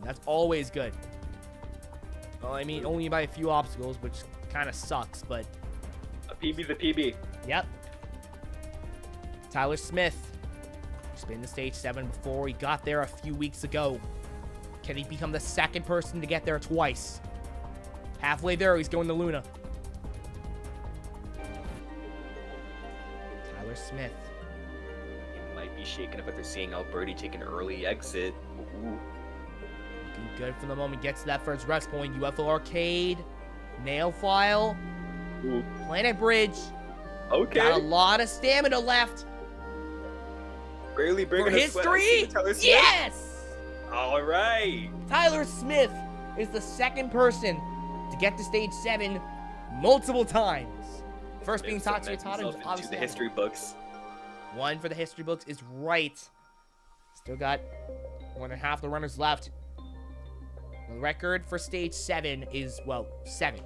That's always good. Well, I mean, only by a few obstacles, which kind of sucks, but... A PB's a PB. Yep. Tyler Smith. He's been to Stage 7 before. He got there a few weeks ago. Can he become the second person to get there twice? Halfway there, he's going to Luna. Tyler Smith. He might be shaken up after seeing Alberti take an early exit. Ooh. Looking good for the moment. Gets to that first rest point. UFO Arcade. Nail File. Ooh. Planet Bridge. Okay. Got a lot of stamina left. Really bringing for history? Yes! All right. Tyler Smith is the second person to get to Stage 7 multiple times. First being Tatsuya Tada, obviously. The history books. One for the history books is right. Still got more than half the runners left. The record for Stage 7 is, well, 7.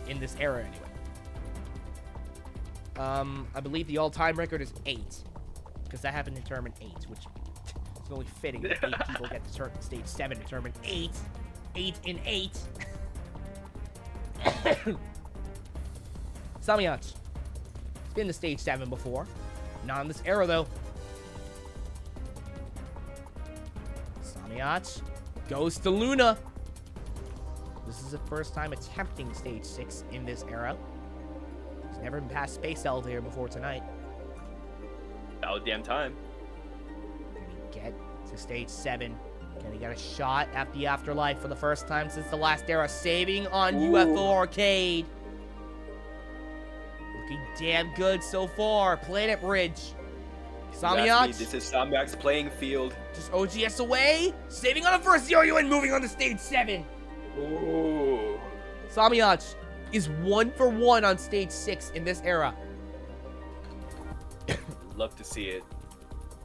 In this era, anyway. I believe the all-time record is 8. Because that happened in Tournament 8, which is only fitting that 8 people get to Stage 7 in Tournament 8. 8 in 8. Samiyach. He's been to Stage 7 before. Not in this era, though. Samiyach goes to Luna. This is the first time attempting Stage 6 in this era. He's never been past Space Elevator before tonight. About damn time. Can he get to Stage 7? Can he get a shot at the afterlife for the first time since the last era? Saving on UFO Arcade. Looking damn good so far. Planet Bridge. Samiyach. This is Samiyach's playing field. Just OGS away. Saving on the first yo-yo and moving on to Stage 7. Ooh. Samiyach is 1 for 1 on Stage 6 in this era. Love to see it.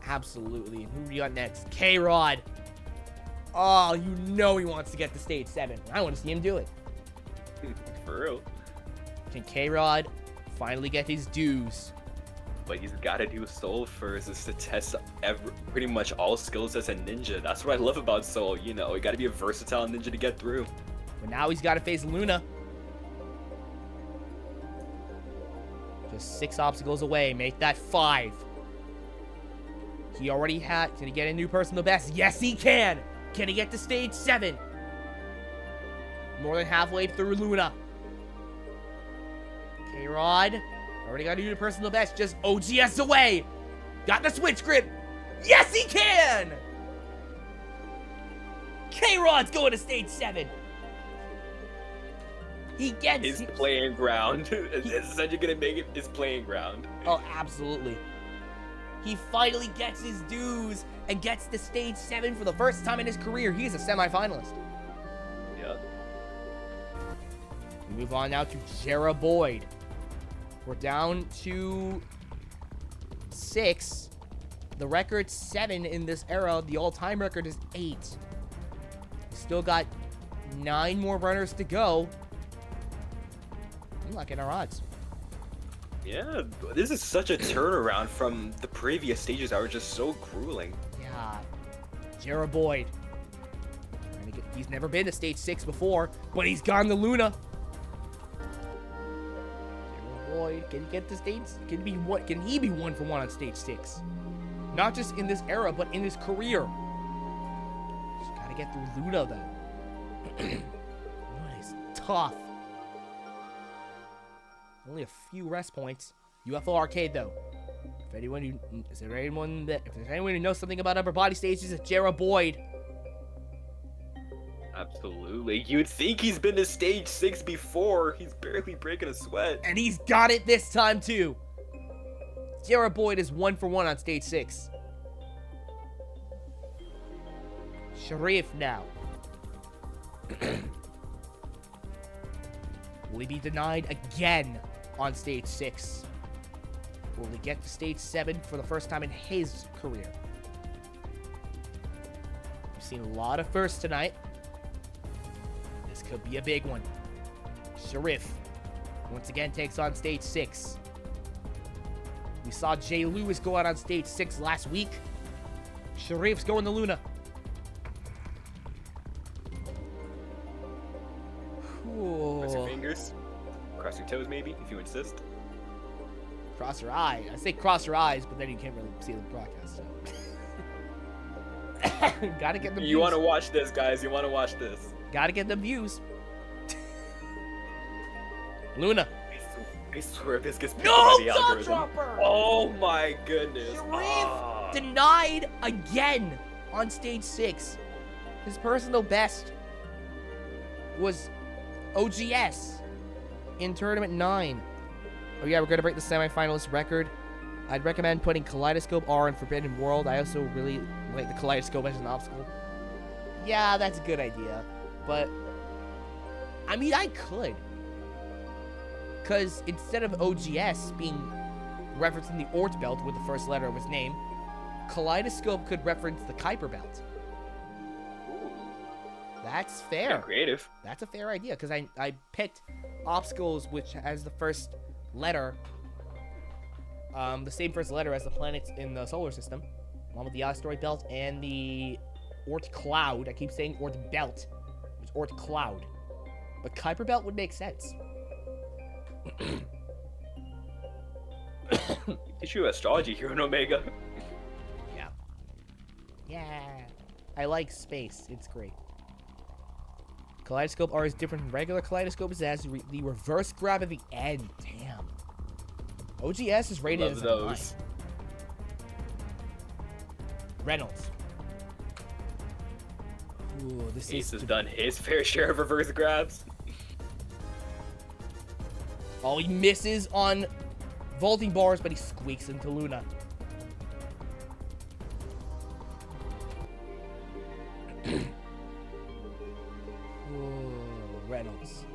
Absolutely. And who we got next? K-Rod. Oh, you know he wants to get to Stage 7. I want to see him do it. For real. Can K-Rod finally get his dues? But he's got to do Soul first, is to test pretty much all skills as a ninja. That's what I love about Soul. You know, you got to be a versatile ninja to get through. But now he's got to face Luna. Just 6 obstacles away. Make that 5. He already had... Can he get a new personal best? Yes, he can! Can he get to stage 7? More than halfway through Luna. K-Rod. Already got a new personal best. Just OGS away. Got the switch grip. Yes, he can! K-Rod's going to stage 7. He gets... His playing ground. It's essentially going to make it his playing ground. Oh, absolutely. He finally gets his dues and gets to stage 7 for the first time in his career. He's a semifinalist. Yeah. We move on now to Jera Boyd. We're down to 6. The record's 7 in this era. The all-time record is 8. Still got 9 more runners to go. I'm liking our odds. Yeah, this is such a turnaround from the previous stages that were just so grueling. Yeah. Jera Boyd. He's never been to stage 6 before, but he's gone to Luna. Jera Boyd, can he get to stage? Can he be 1 for 1 on stage 6? Not just in this era, but in his career. Just gotta get through Luna though. Luna is tough. Only a few rest points. UFO Arcade though. If there's anyone who knows something about upper body stages, it's Jera Boyd. Absolutely. You'd think he's been to stage 6 before. He's barely breaking a sweat. And he's got it this time too. Jera Boyd is 1 for 1 on stage 6. Sharif now. Will he be denied again on stage 6? Will he get to stage 7 for the first time in his career? We've seen a lot of firsts tonight. This could be a big one. Sharif once again takes on stage 6. We saw Jay Lewis go out on stage 6 last week. Sharif's going to Luna. Cross your fingers. Cross your toes, maybe, if you insist. Cross your eyes. I say cross your eyes, but then you can't really see the broadcast. So. Gotta get the views. You want to watch this, guys. You want to watch this. Gotta get the views. Luna. I swear this gets picked No, by the jaw algorithm. dropper! Oh my goodness. Sharif denied again on stage 6. His personal best was OGS in tournament 9. Oh yeah, we're gonna break the semifinalist record. I'd recommend putting Kaleidoscope R in Forbidden World. I also really like the Kaleidoscope as an obstacle. Yeah, that's a good idea. But, I mean, I could. Because instead of OGS being referencing the Oort belt with the first letter of his name, Kaleidoscope could reference the Kuiper belt. Ooh. That's fair. Yeah, creative. That's a fair idea, because I picked obstacles which has the first letter, the same first letter as the planets in the solar system, along with the asteroid belt and the Oort cloud. I keep saying Oort belt. It's Oort cloud. But Kuiper belt would make sense. Teach you astrology here in Omega. Yeah. Yeah. I like space. It's great. Kaleidoscope R is different from regular kaleidoscopes. It has the reverse grab at the end. Damn. OGS is rated as a 9. Reynolds. Ooh, this Ace is has done his fair share of reverse grabs. Oh, he misses on vaulting bars, but he squeaks into Luna. Ooh, Reynolds.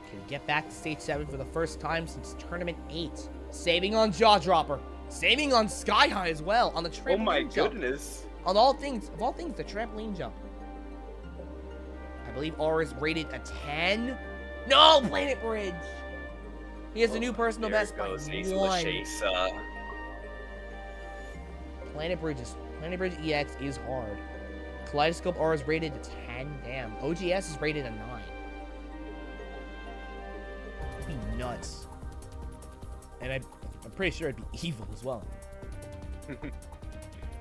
Can get back to stage 7 for the first time since tournament 8. Saving on Jaw Dropper. Saving on Sky High as well. On the trampoline Oh my jump. goodness. On all things, of all things, the trampoline jump. I believe R is rated a 10. No, Planet Bridge. He has a new personal best by 1. Planet Bridge EX is hard. Kaleidoscope R is rated a 10. Damn. OGS is rated a 9. That'd be nuts. And I'm pretty sure it'd be evil as well.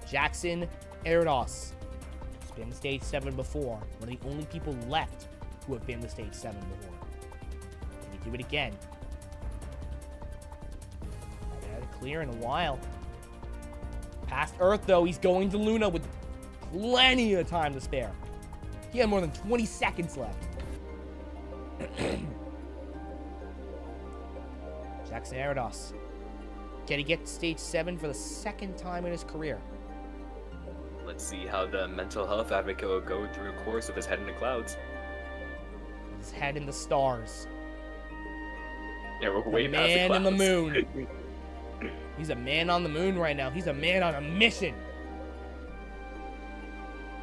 Jackson Erdos. He's been to stage 7 before. One of the only people left who have been to stage 7 before. Can he do it again? Haven't had it clear in a while. Past Earth, though, he's going to Luna with plenty of time to spare. He had more than 20 seconds left. Jackson Erdos. Can he get to stage 7 for the second time in his career? Let's see how the mental health advocate will go through a course with his head in the clouds. His head in the stars. Yeah, we're way past the man clouds. in the moon. He's a man on the moon right now. He's a man on a mission.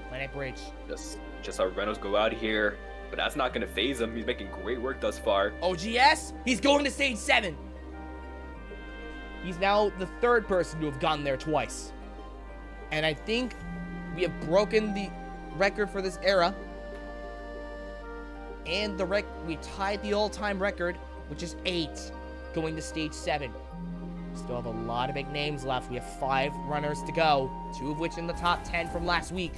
Planet Bridge. Just how Reynolds go out here, but that's not gonna phase him. He's making great work thus far. OGS, he's going to stage 7. He's now the third person to have gotten there twice. And I think we have broken the record for this era. And we tied the all-time record, which is 8, going to stage 7. We still have a lot of big names left. We have 5 runners to go, 2 of which in the top 10 from last week.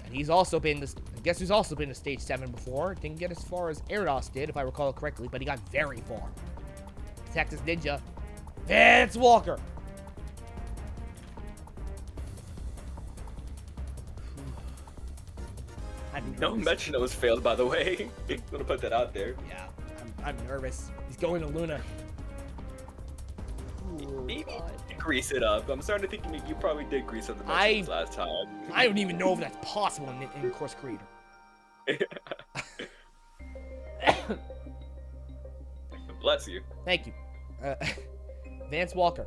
And he's also been this. Guess who's also been to stage 7 before? Didn't get as far as Erdos did, if I recall correctly, but he got very far. Texas Ninja, Vance Walker. No mention it was failed, by the way. I'm gonna put that out there. Yeah, I'm nervous. He's going to Luna. Maybe grease it up. I'm starting to think you probably did grease up the mentions last time. I don't even know if that's possible in Course Creator. Bless you. Thank you. Vance Walker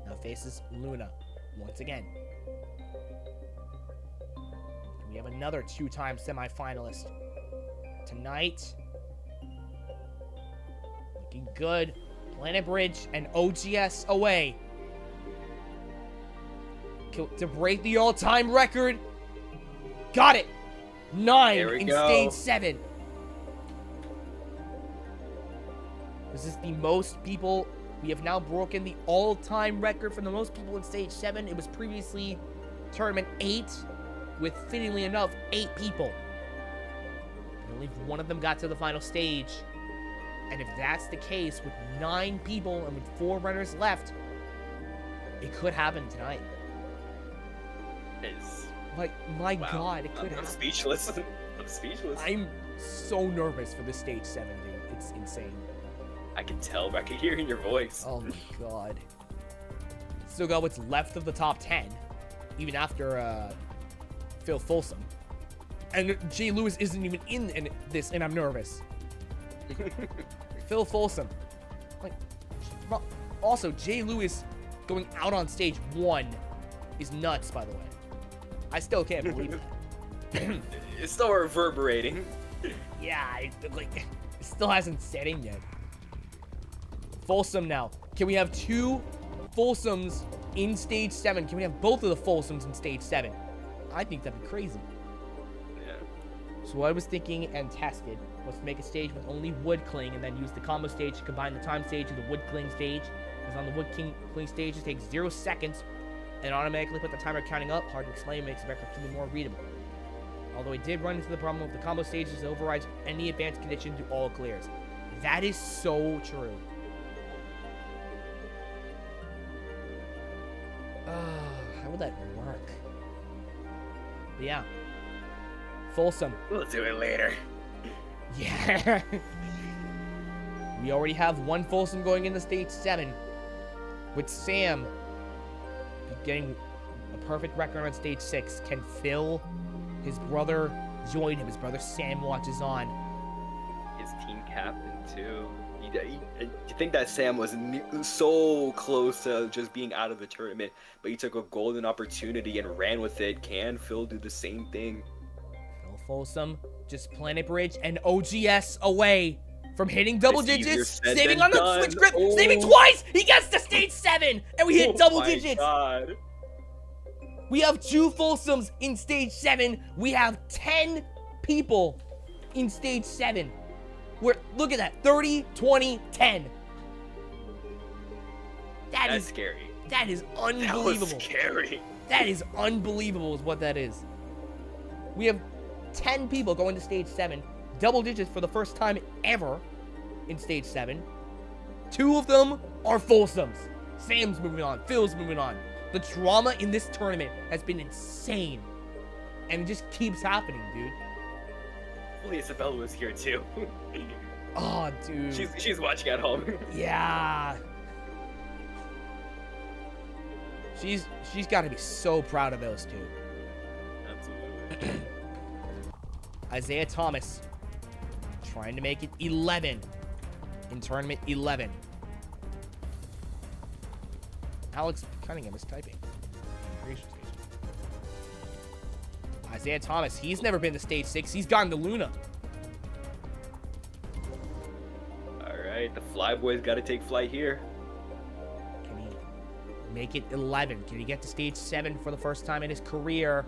now faces Luna once again. We have another 2-time semifinalist tonight. Looking good. Planet Bridge and OGS away to break the all-time record. Got it. 9 in stage 7. This is the most people. We have now broken the all-time record for the most people in stage 7. It was previously tournament 8, with, fittingly enough, 8 people. And only one of them got to the final stage. And if that's the case, with 9 people and with 4 runners left, it could happen tonight. Like, my God, it could happen. I'm speechless. I'm speechless. I'm so nervous for this stage 7, dude. It's insane. I can tell. I can hear in your voice. Oh my God. Still got what's left of the top 10, even after Phil Folsom. And Jay Lewis isn't even in this, and I'm nervous. Phil Folsom. Like, also, Jay Lewis going out on stage 1 is nuts, by the way. I still can't believe that. It's still reverberating. Yeah, it still hasn't set in yet. Folsom now. Can we have 2 Folsoms in stage 7? Can we have both of the Folsoms in stage 7? I think that'd be crazy. Yeah. So what I was thinking and tested was to make a stage with only wood cling and then use the combo stage to combine the time stage with the wood cling stage. Because on the wood cling stage, it takes 0 seconds and automatically put the timer counting up. Hard to explain, makes the record to be more readable. Although I did run into the problem with the combo stages that overrides any advanced condition to all clears. That is so true. How would that work? But yeah. Folsom. We'll do it later. Yeah. We already have 1 Folsom going into stage 7. With Sam getting a perfect record on stage 6. Can Phil, his brother, join him? His brother Sam watches on. His team captain, too. You think that Sam was so close to just being out of the tournament, but he took a golden opportunity and ran with it. Can Phil do the same thing? Phil Folsom, just Planet Bridge and OGS away from hitting double digits, saving on the switch grip, saving twice. He gets to stage 7, and we hit double digits. God. We have 2 Folsoms in stage 7. We have 10 people in stage 7. Look at that. 30, 20, 10. That's scary. That is unbelievable. That was scary. That is unbelievable is what that is. We have 10 people going to stage 7. Double digits for the first time ever in stage 7. 2 of them are Folsoms. Sam's moving on. Phil's moving on. The drama in this tournament has been insane. And it just keeps happening, dude. Hopefully Isabella was here too. Oh, dude. She's watching at home. Yeah. She's got to be so proud of those two. Absolutely. Isaiah Thomas trying to make it 11 in tournament 11. Alex Cunningham is typing. Isaiah Thomas, he's never been to stage 6. He's gone to Luna. All right, the Flyboy's got to take flight here. Can he make it 11? Can he get to stage 7 for the first time in his career?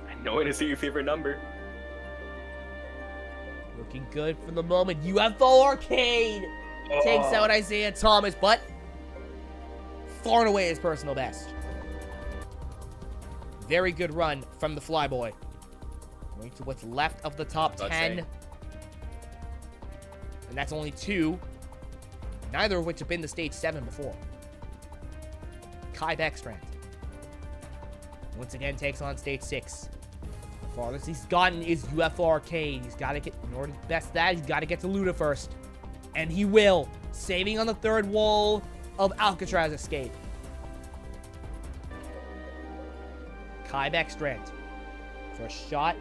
I know it is your favorite number. Looking good for the moment. UFO Arcade takes out Isaiah Thomas, but far and away his personal best. Very good run from the Flyboy. Going to what's left of the top 10. And that's only 2. Neither of which have been to stage 7 before. Kai Beckstrand once again takes on stage 6. Farthest he's gotten is UFO Arcade. He's got to get, in order to best that, he's got to get to Luna first. And he will. Saving on the third wall of Alcatraz Escape. Kai Beckstrand for a shot.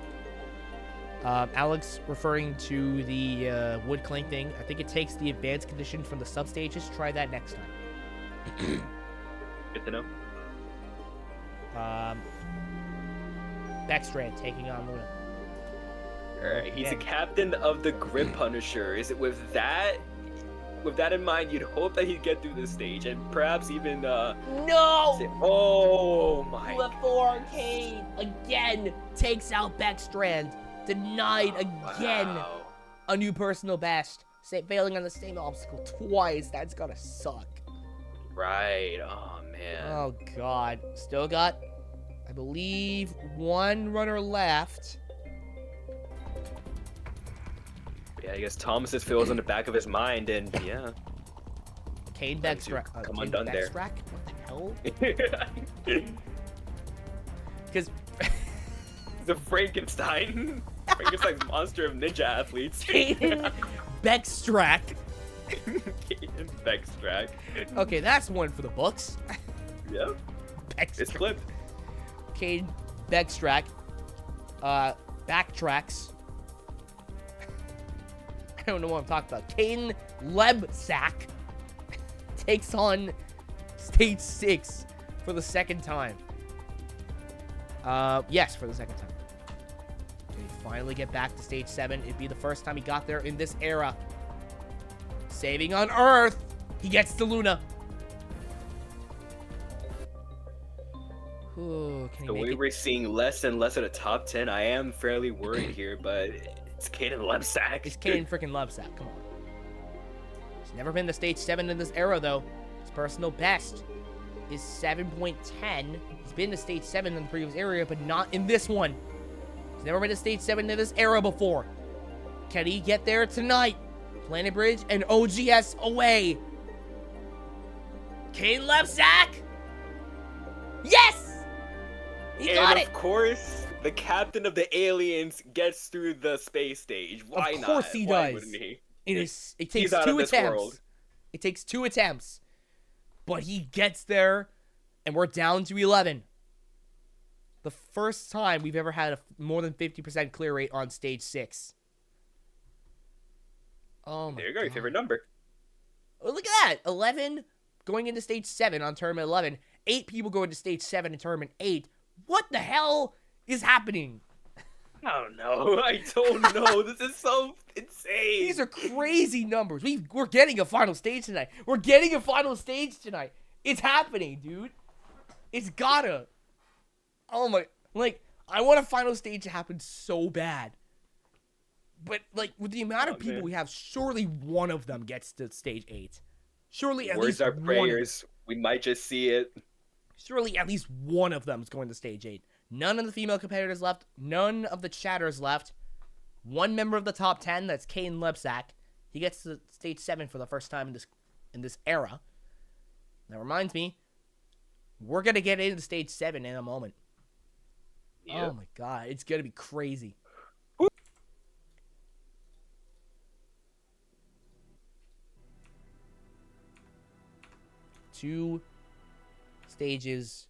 Alex referring to the wood clank thing. I think it takes the advanced condition from the substages. Try that next time. Good to know. Beckstrand taking on Luna. Alright, he's a captain of the Grid Punisher. Is it with that in mind, you'd hope that he'd get through this stage and perhaps even No! Oh my UFO Arcade again takes out Beckstrand. Denied again. Wow. A new personal best. Failing on the same obstacle twice. That's gotta suck. Right. Oh man. Oh god. Still got, I believe, 1 runner left. Yeah, I guess Thomas's feels on the back of his mind, and yeah. Kane Beckstrack. Come undone there. What the hell? Because the Frankenstein's monster of ninja athletes. Kane Beckstrack. Kane Beckstrack. Okay, that's one for the books. Yep. It's flipped. Kane Beckstrack. Backtracks. I don't know what I'm talking about. Kane Lebsack takes on stage 6 for the second time. Yes, for the second time. Can he finally get back to stage 7? It'd be the first time he got there in this era. Saving on Earth. He gets to Luna. Ooh, can he The way we're seeing less and less of the top 10, I am fairly worried here, but it's Caden Lebsack. It's Caden freaking Lebsack. Come on. He's never been to stage 7 in this era, though. His personal best is 7.10. He's been to stage 7 in the previous area, but not in this one. He's never been to stage 7 in this era before. Can he get there tonight? Planet Bridge and OGS away. Caden Lebsack? Yes! He got it! Of course, the captain of the aliens gets through the space stage. Why not? Of course he Why does. wouldn't he? It takes 2 attempts. It takes 2 attempts. But he gets there, and we're down to 11. The first time we've ever had a more than 50% clear rate on stage 6. Oh my There you go, your God. favorite number. Oh, look at that. 11 going into stage 7 on tournament 11. 8 people going to stage 7 in tournament 8. What the hell is happening? I don't know. I don't know. This is so insane. These are crazy numbers. We're getting a final stage tonight. We're getting a final stage tonight. It's happening, dude. It's gotta. Oh my. Like, I want a final stage to happen so bad. But, like, with the amount of people we have, surely one of them gets to stage 8. Surely at least Words are one. prayers. We might just see it. Surely at least one of them is going to stage 8. None of the female competitors left. None of the chatters left. One member of the top 10, that's Kane Lebsack. He gets to stage 7 for the first time in this era. That reminds me, we're going to get into stage 7 in a moment. Yep. Oh my god, it's going to be crazy. Woo. 2 stages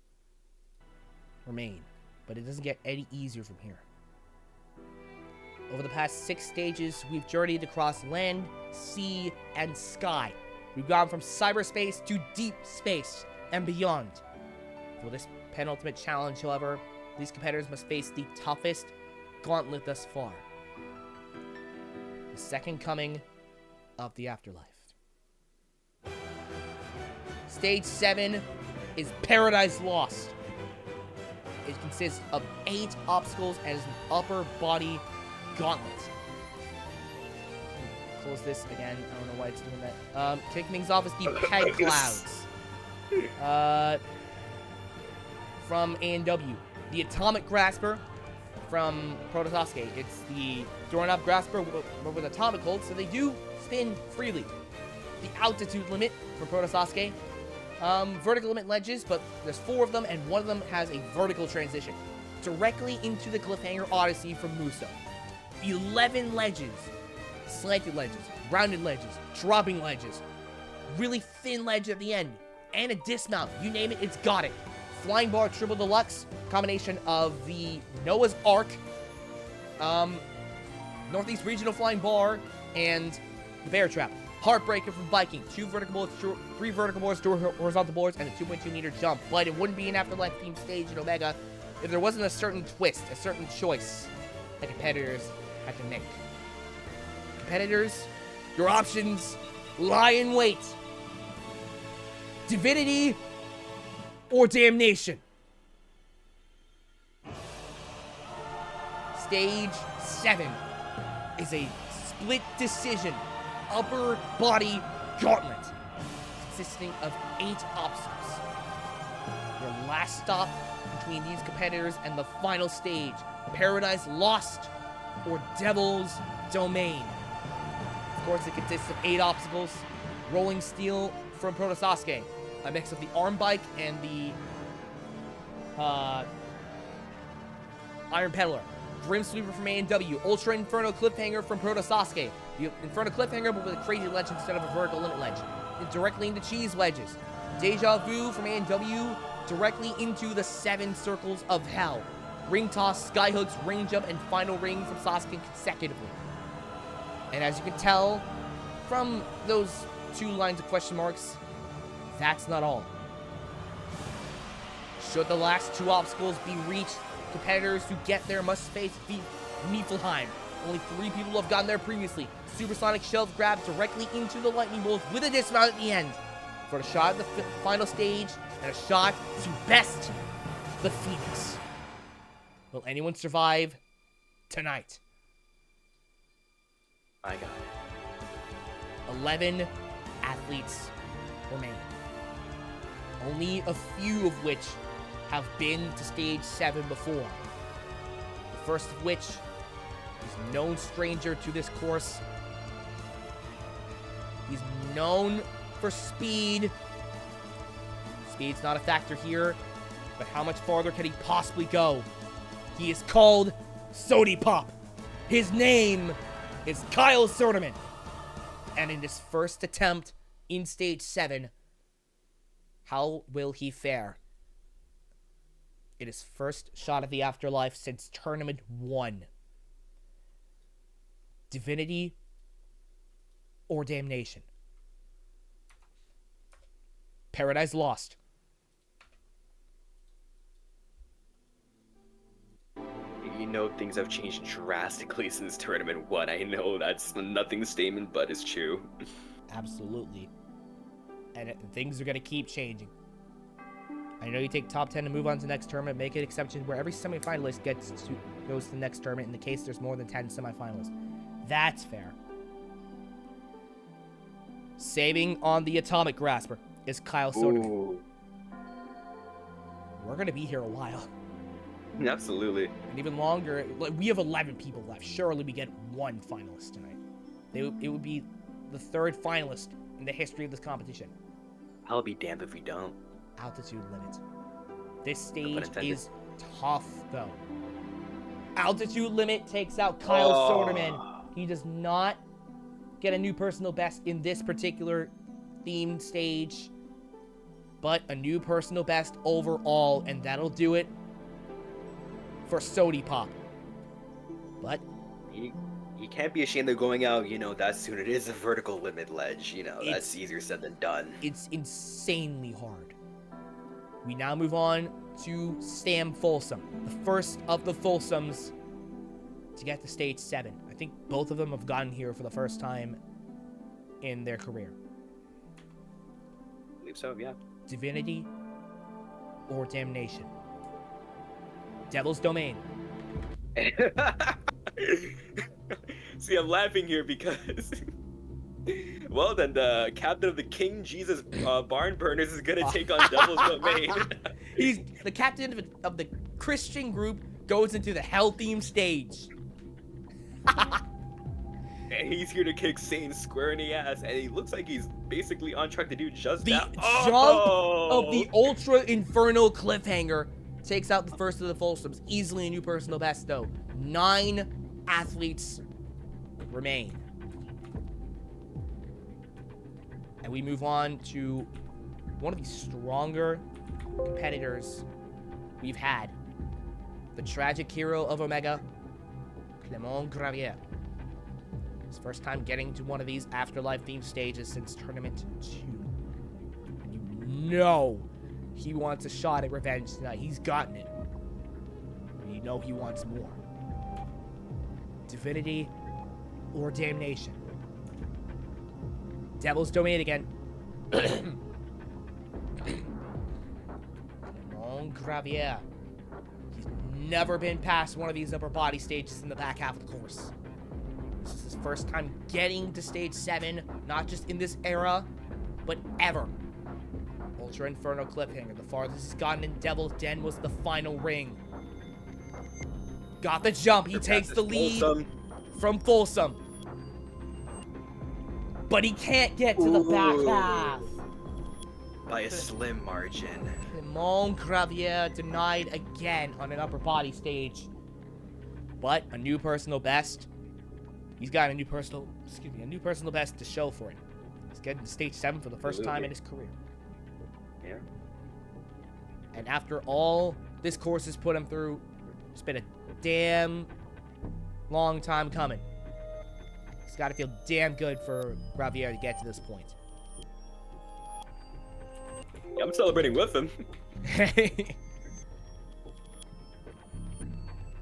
remain, but it doesn't get any easier from here. Over the past 6 stages, we've journeyed across land, sea, and sky. We've gone from cyberspace to deep space and beyond. For this penultimate challenge, however, these competitors must face the toughest gauntlet thus far. The second coming of the afterlife. Stage 7 is Paradise Lost. It consists of 8 obstacles and is an upper body gauntlet. Close this again. I don't know why it's doing that. Kicking things off is the Peg Clouds. From A&W. The Atomic Grasper from Protosasuke. It's the doorknob grasper with atomic hold, so they do spin freely. The Altitude Limit from Protosasuke. Vertical limit ledges, but there's 4 of them, and one of them has a vertical transition directly into the Cliffhanger Odyssey from Muso. 11 ledges, slanted ledges, rounded ledges, dropping ledges, really thin ledge at the end, and a dismount. You name it, it's got it. Flying Bar Triple Deluxe, combination of the Noah's Ark, Northeast Regional Flying Bar, and the Bear Trap. Heartbreaker from Viking, 2 vertical boards, 3 vertical boards, 2 horizontal boards, and a 2.2 meter jump. But it wouldn't be an Afterlife themed stage in Omega if there wasn't a certain twist, a certain choice that competitors had to make. Competitors, your options lie in wait. Divinity or damnation. Stage 7 is a split decision upper body gauntlet consisting of 8 obstacles. Your last stop between these competitors and the final stage, Paradise Lost or Devil's Domain. Of course, it consists of 8 obstacles. Rolling Steel from Protosasuke, a mix of the arm bike and the Iron Peddler. Grim Sweeper from A&W, Ultra Inferno Cliffhanger from Protosasuke. The Inferno Cliffhanger, but with a crazy ledge instead of a vertical limit ledge. And directly into cheese wedges. Deja Vu from A&W, directly into the 7 circles of hell. Ring toss, skyhooks, ring jump, and final ring from Sasuke consecutively. And as you can tell from those 2 lines of question marks, that's not all. Should the last 2 obstacles be reached, competitors who get there must face Niflheim. Only 3 people have gotten there previously. Supersonic shelf grab directly into the lightning bolts with a dismount at the end for a shot at the final stage and a shot to best the Phoenix. Will anyone survive tonight? I got it. 11 athletes remain. Only a few of which have been to stage 7 before. The first of which is known stranger to this course. He's known for speed. Speed's not a factor here, but how much farther can he possibly go? He is called Sody Pop. His name is Kyle Soderman. And in this first attempt in stage 7, how will he fare? It is first shot at the afterlife since Tournament 1. Divinity or damnation? Paradise Lost. You know, things have changed drastically since Tournament 1. I know that's nothing statement, but it's true. Absolutely. And things are going to keep changing. I know you take top 10 to move on to the next tournament, make an exception where every semifinalist goes to the next tournament in the case there's more than 10 semifinalists. That's fair. Saving on the atomic grasper is Kyle Soderman. Ooh. We're going to be here a while. Absolutely. And even longer. Like, we have 11 people left. Surely we get one finalist tonight. It would be the third finalist in the history of this competition. I'll be damned if we don't. Altitude limit. This stage is tough, though. Altitude limit takes out Kyle Soderman. He does not get a new personal best in this particular themed stage, but a new personal best overall, and that'll do it for Sody Pop. But you can't be ashamed of going out, that soon. It is a vertical limit ledge, that's easier said than done. It's insanely hard. We now move on to Stam Folsom, the first of the Folsoms to get to stage 7. I think both of them have gotten here for the first time in their career. I believe so, yeah. Divinity or Damnation? Devil's Domain. See, I'm laughing here because... Well, then the captain of the King Jesus Barn Burners is going to take on Devil's Domain. He's the captain of the Christian group, goes into the hell-themed stage. And he's here to kick Satan square in the ass, and he looks like he's basically on track to do just that. The jump of the Ultra Infernal Cliffhanger takes out the first of the Folsoms. Easily a new personal best, though. 9 athletes remain. And we move on to one of the stronger competitors we've had. The tragic hero of Omega, Clement Gravier. His first time getting to one of these afterlife-themed stages since Tournament 2. And you know he wants a shot at revenge tonight. He's gotten it. And you know he wants more. Divinity or Damnation? Devil's Domain again. Clement Gravier. He's never been past one of these upper body stages in the back half of the course. This is his first time getting to stage 7, not just in this era, but ever. Ultra Inferno Cliffhanger. The farthest he's gotten in Devil's Den was the final ring. Got the jump. He takes the lead from Folsom. But he can't get to the back half. By a slim margin. Clement Gravier denied again on an upper body stage. But a new personal best. He's got a new personal best to show for it. He's getting to stage 7 for the first time in his career. Yeah. And after all this course has put him through, it's been a damn long time coming. It's got to feel damn good for Gravier to get to this point. Yeah, I'm celebrating with him.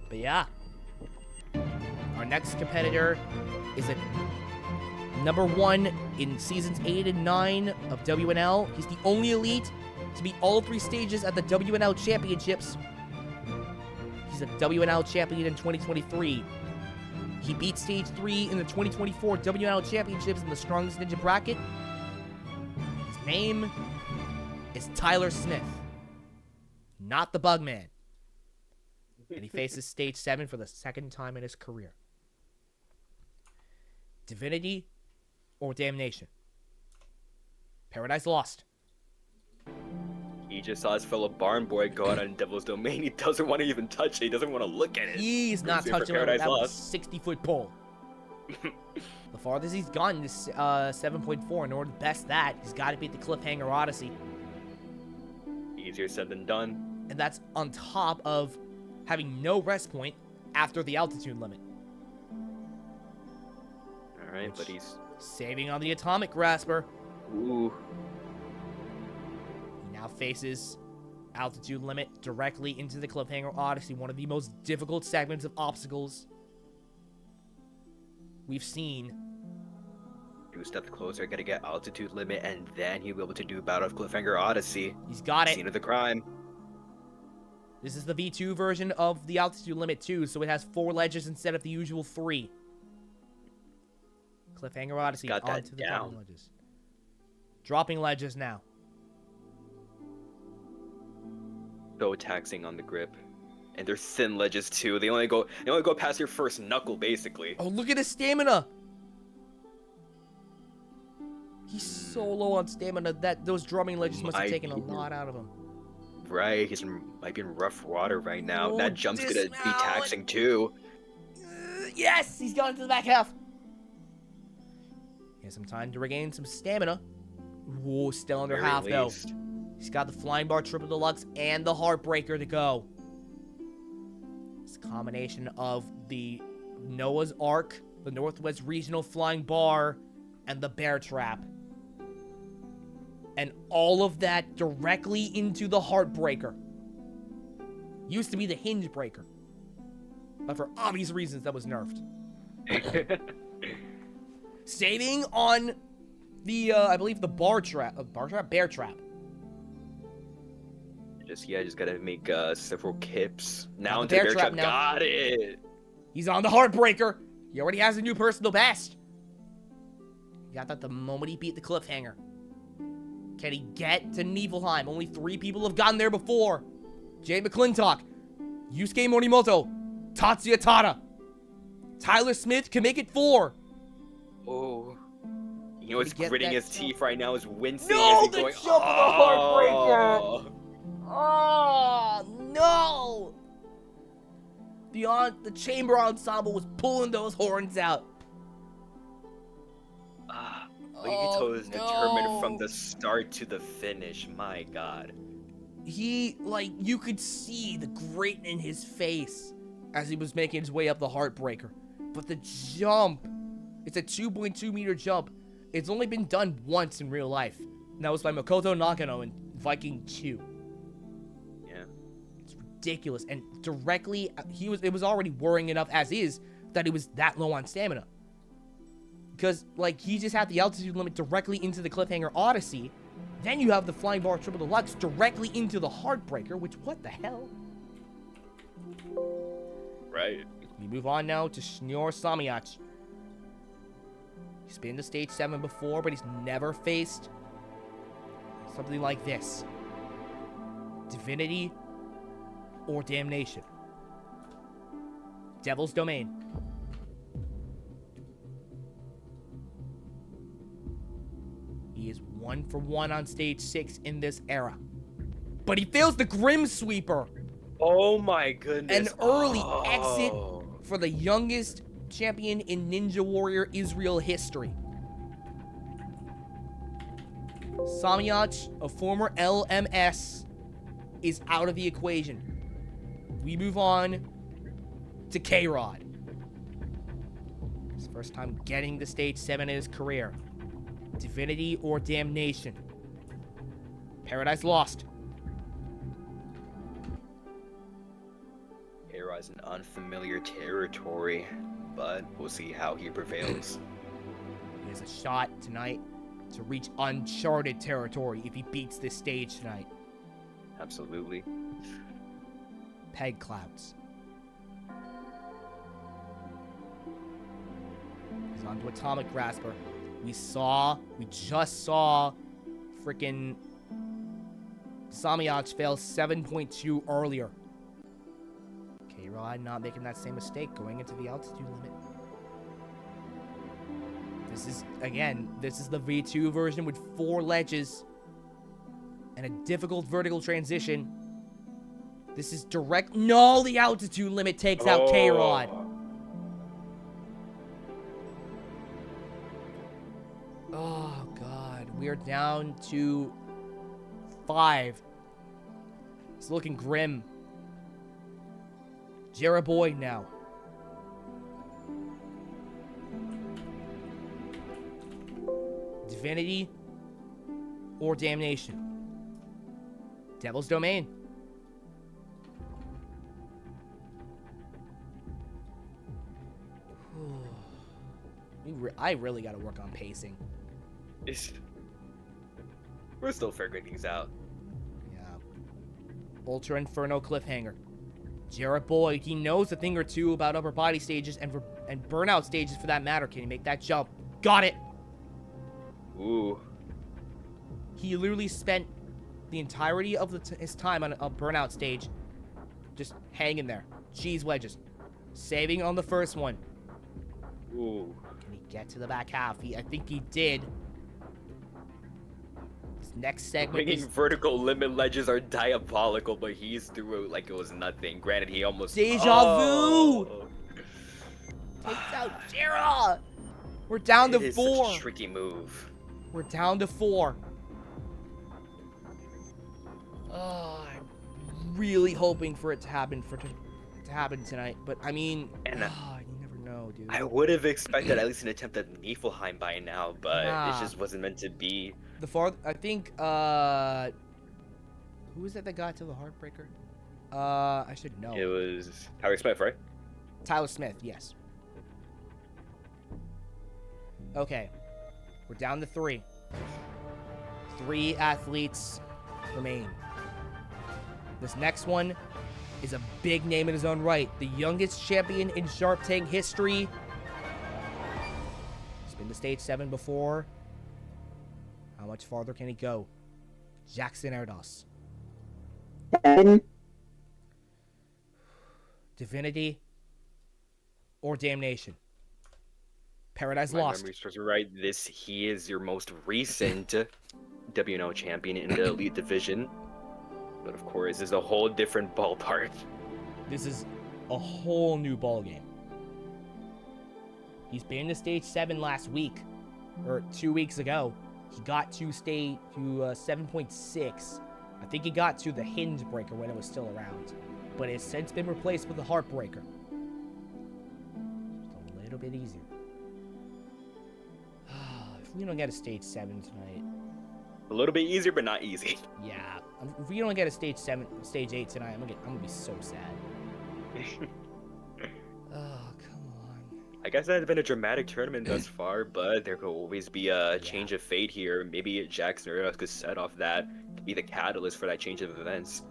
But yeah. Our next competitor is at number 1 in seasons 8 and 9 of WNL. He's the only elite to beat all 3 stages at the WNL Championships. He's a WNL champion in 2023. He beat Stage 3 in the 2024 WNL Championships in the Strongest Ninja bracket. His name is Tyler Smith, not the Bugman. And he faces Stage 7 for the second time in his career. Divinity or Damnation? Paradise Lost. He just saw his fellow barn boy go out on Devil's Domain. He doesn't want to even touch it. He doesn't want to look at it. He's not touching it. That was a 60-foot pole. The farthest he's gotten is 7.4. In order to best that, he's got to beat the Cliffhanger Odyssey. Easier said than done. And that's on top of having no rest point after the altitude limit. Alright, but he's saving on the atomic grasper. Ooh. He now faces altitude limit directly into the Cliffhanger Odyssey, one of the most difficult segments of obstacles we've seen. 2 steps closer, gotta get altitude limit, and then he'll be able to do Battle of Cliffhanger Odyssey. He's got it. Scene of the crime. This is the V2 version of the altitude limit too, so it has 4 ledges instead of the usual 3. Cliffhanger Odyssey Got that onto the down. dropping ledges. Dropping ledges now. So taxing on the grip. And they're thin ledges too. They only go past your first knuckle basically. Oh, look at his stamina. He's so low on stamina that those drumming ledges must have taken a lot out of him. Right, might be in rough water right now. Oh, That jump's gonna be dismount. taxing too. Yes, he's gone into the back half. He has some time to regain some stamina. Whoa, still under Very half though. least. He's got the Flying Bar Triple Deluxe and the Heartbreaker to go. It's a combination of the Noah's Ark, the Northwest Regional Flying Bar, and the Bear Trap. And all of that directly into the Heartbreaker. Used to be the Hinge Breaker. But for obvious reasons, that was nerfed. Saving on the, I believe, the Bear Trap. Just gotta make several kips. Now the into the bear bear trap trap. now. Got it. He's on the Heartbreaker. He already has a new personal best. He got that the moment he beat the Cliffhanger. Can he get to Niflheim? Only 3 people have gotten there before. Jay McClintock, Yusuke Morimoto, Tatsuya Tada. Tyler Smith can make it 4. Oh. You know what's Get gritting that his jump. teeth right now is wincing No, as he's the going. jump of the Heartbreaker. Oh. Oh, no! The chamber ensemble was pulling those horns out. Ligito is determined from the start to the finish. My God. He, you could see the grit in his face as he was making his way up the Heartbreaker. But the jump, it's a 2.2 meter jump. It's only been done once in real life. And that was by Makoto Nakano in Viking 2. Yeah. It's ridiculous. And directly, it was already worrying enough as is that he was that low on stamina. Because, he just had the altitude limit directly into the Cliffhanger Odyssey. Then you have the Flying Bar Triple Deluxe directly into the Heartbreaker, which, what the hell? Right. We move on now to Shinor Samiyach. He's been to Stage 7 before, but he's never faced something like this. Divinity or Damnation. Devil's Domain. He is 1 for 1 on Stage 6 in this era. But he fails the Grim Sweeper. Oh my goodness. An early exit for the youngest champion in Ninja Warrior Israel history. Samiyach, a former LMS, is out of the equation. We move on to K-Rod. His first time getting to Stage 7 in his career. Divinity or Damnation. Paradise Lost. Hera is an unfamiliar territory, but we'll see how he prevails. He has a shot tonight to reach uncharted territory if he beats this stage tonight. Absolutely. Peg Clouds. He's on to Atomic Grasper. We just saw freaking Samiyach fail 7.2 earlier. K-Rod not making that same mistake going into the altitude limit. This is the V2 version with 4 ledges and a difficult vertical transition. This is direct. No, the altitude limit takes out K-Rod. Oh, God. We are down to 5. It's looking grim. Jarrah Boyd now. Divinity or Damnation. Devil's Domain. I really got to work on pacing. We're still figuring things out. Yeah. Ultra Inferno Cliffhanger. Jarrah Boyd, he knows a thing or two about upper body stages and burnout stages for that matter. Can he make that jump? Got it. Ooh. He literally spent the entirety of his time on a burnout stage just hanging there. Cheese wedges. Saving on the first one. Ooh. Can he get to the back half? I think he did. This next segment Bringing vertical limit ledges are diabolical, but he's through it like it was nothing. Granted, he almost... Deja vu! Takes out Jira! We're down to 4. Such a tricky move. We're down to 4. Oh, I'm really hoping for it to happen tonight, but I mean, you never know, dude. I would have expected at least an attempt at Niflheim by now, but it just wasn't meant to be. I think, who was it that got to the Heartbreaker? I should know. It was Tyler Smith, right? Tyler Smith, yes. Okay, we're down to 3. 3 athletes remain. This next one is a big name in his own right. The youngest champion in Sharp Tank history. He's been to stage 7 before. How much farther can he go? Jackson Erdos. 7. Divinity or Damnation? Paradise My Lost. memory serves me right. He is your most recent WNO champion in the Elite Division. But of course, this is a whole different ballpark. This is a whole new ballgame. He's been to stage 7 last week, or 2 weeks ago. He got to 7.6. I think he got to the Hinge Breaker when it was still around, but it's since been replaced with the Heartbreaker. Just a little bit easier. If we don't get a stage 7 tonight. A little bit easier, but not easy. Yeah, if we don't get a stage 8 tonight, I'm gonna be so sad. Oh, come on. I guess that has been a dramatic tournament thus far, but there could always be a change of fate here. Maybe Jackson Erdos could set off that to be the catalyst for that change of events.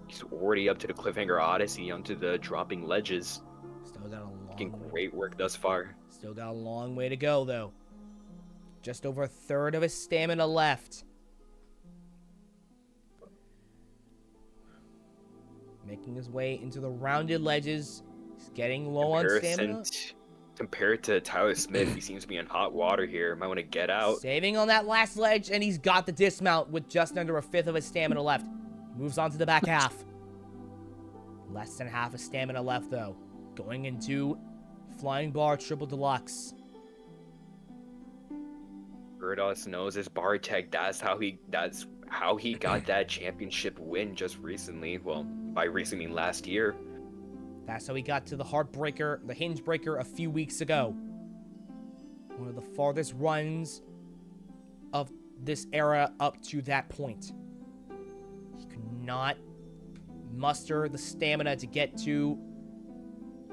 He's already up to the Cliffhanger Odyssey, onto the dropping ledges. Still got a long Making great work thus far. Still got a long way to go, though. Just over a third of his stamina left. Making his way into the rounded ledges. He's getting low on stamina. Compared to Tyler Smith, he seems to be in hot water here. Might want to get out. Saving on that last ledge, and he's got the dismount with just under a fifth of his stamina left. Moves on to the back half. Less than half his stamina left, though. Going into Flying Bar Triple Deluxe. Erdos knows his bar tech. That's how he got that championship win just recently. Well, by recently, I mean last year. That's how he got to the Heartbreaker, the Hinge Breaker a few weeks ago. One of the farthest runs of this era up to that point. He could not muster the stamina to get to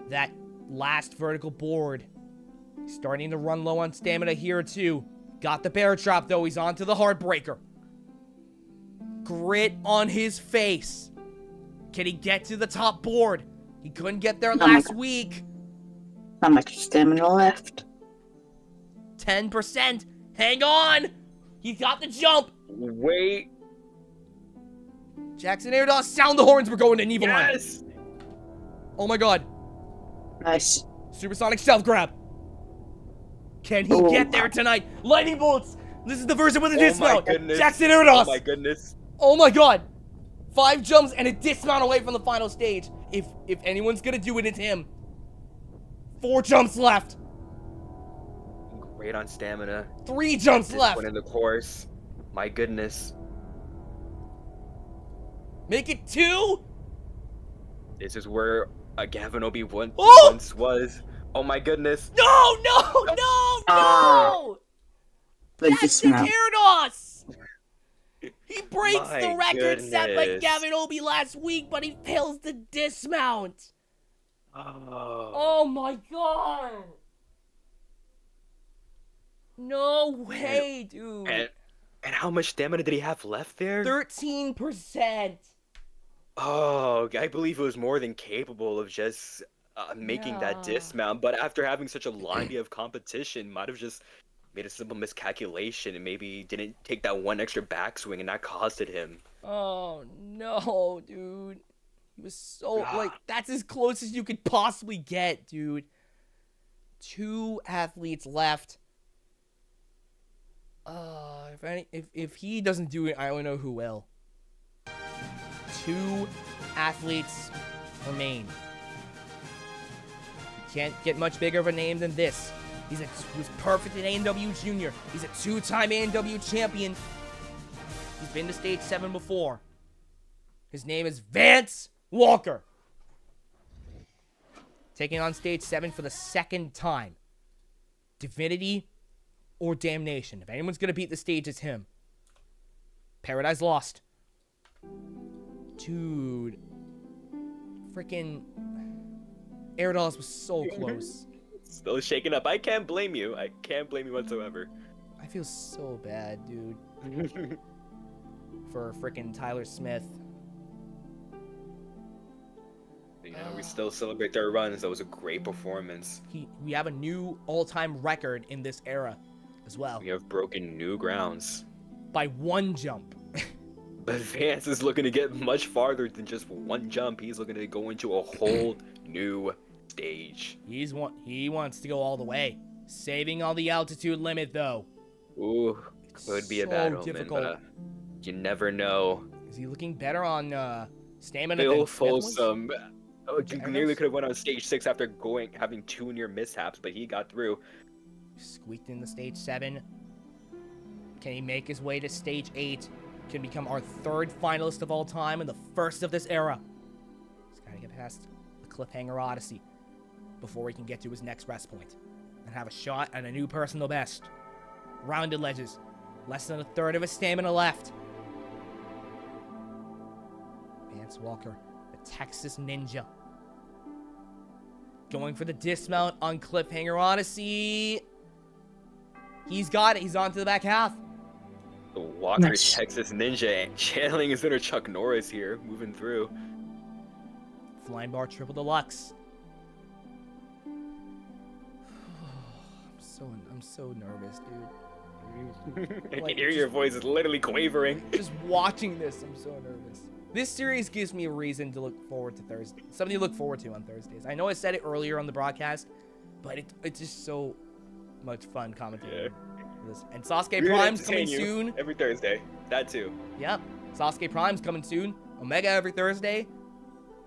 that last vertical board. He's starting to run low on stamina here too. Got the bear trap though. He's on to the Heartbreaker. Grit on his face. Can he get to the top board? He couldn't get there last week. How much stamina left? 10%. Hang on. He got the jump. Wait. Jackson Erdos, sound the horns. We're going to Niflheim. Yes. Oh my god. Nice. Supersonic self grab. Can he get there tonight? Lightning bolts. This is the version with a dismount. Jackson Erdos. Oh my goodness. Oh my god. 5 jumps and a dismount away from the final stage. If anyone's gonna do it, it's him. 4 jumps left. Great on stamina. 3 jumps left. One in the course. My goodness. Make it 2. This is where Gavin Obey once was. Oh my goodness. No! The Jackson dismount. Erdos! He breaks My the record set by goodness. Gavin Obey last week, but he fails the dismount. Oh. Oh my god! No way, dude. And how much stamina did he have left there? 13%. Oh, I believe it was more than capable of just making that Yeah. dismount, but after having such a litany of competition, might have just made a simple miscalculation and maybe didn't take that one extra backswing, and that costed him. Oh no, dude. He was so like that's as close as you could possibly get, dude. 2 athletes left. If he doesn't do it, I don't know who will. 2 athletes remain. Can't get much bigger of a name than this. He was perfect in A&W Junior. He's a 2-time A&W champion. He's been to stage 7 before. His name is Vance Walker. Taking on stage 7 for the 2nd time. Divinity or Damnation. If anyone's going to beat the stage, it's him. Paradise Lost. Dude. Freaking Airdos was so close. Still shaking up. I can't blame you. I can't blame you whatsoever. I feel so bad, dude. For freaking Tyler Smith. You know, we still celebrate their runs. That was a great performance. We have a new all-time record in this era as well. We have broken new grounds. By 1 jump. But Vance is looking to get much farther than just 1 jump. He's looking to go into a whole new stage. He wants to go all the way. Saving on the altitude limit, though. Ooh, could be a bad omen, difficult. but you never know. Is he looking better on stamina Phil than Smith was? Folsom nearly Airdos? could have went on stage 6 after having 2 near mishaps, but he got through. Squeaked into stage 7. Can he make his way to stage 8? Can become our 3rd finalist of all time and the 1st of this era. He's got to get past the Cliffhanger Odyssey before he can get to his next rest point and have a shot at a new personal best. Rounded ledges. Less than a third of his stamina left. Vance Walker, the Texas Ninja. Going for the dismount on Cliffhanger Odyssey. He's got it. He's on to the back half. The Walker Nice. Texas Ninja channeling his inner Chuck Norris here, moving through. Flying bar triple deluxe. I'm so nervous, dude. I Like, can hear your voice is literally quavering. Just watching this, I'm so nervous. This series gives me a reason to look forward to Thursday. Something to look forward to on Thursdays. I know I said it earlier on the broadcast, but it's just so much fun commentating. Yeah. This. And Sasuke We're gonna Prime's coming entertain you soon. every Thursday. That too. Yep. Sasuke Prime's coming soon. Omega every Thursday.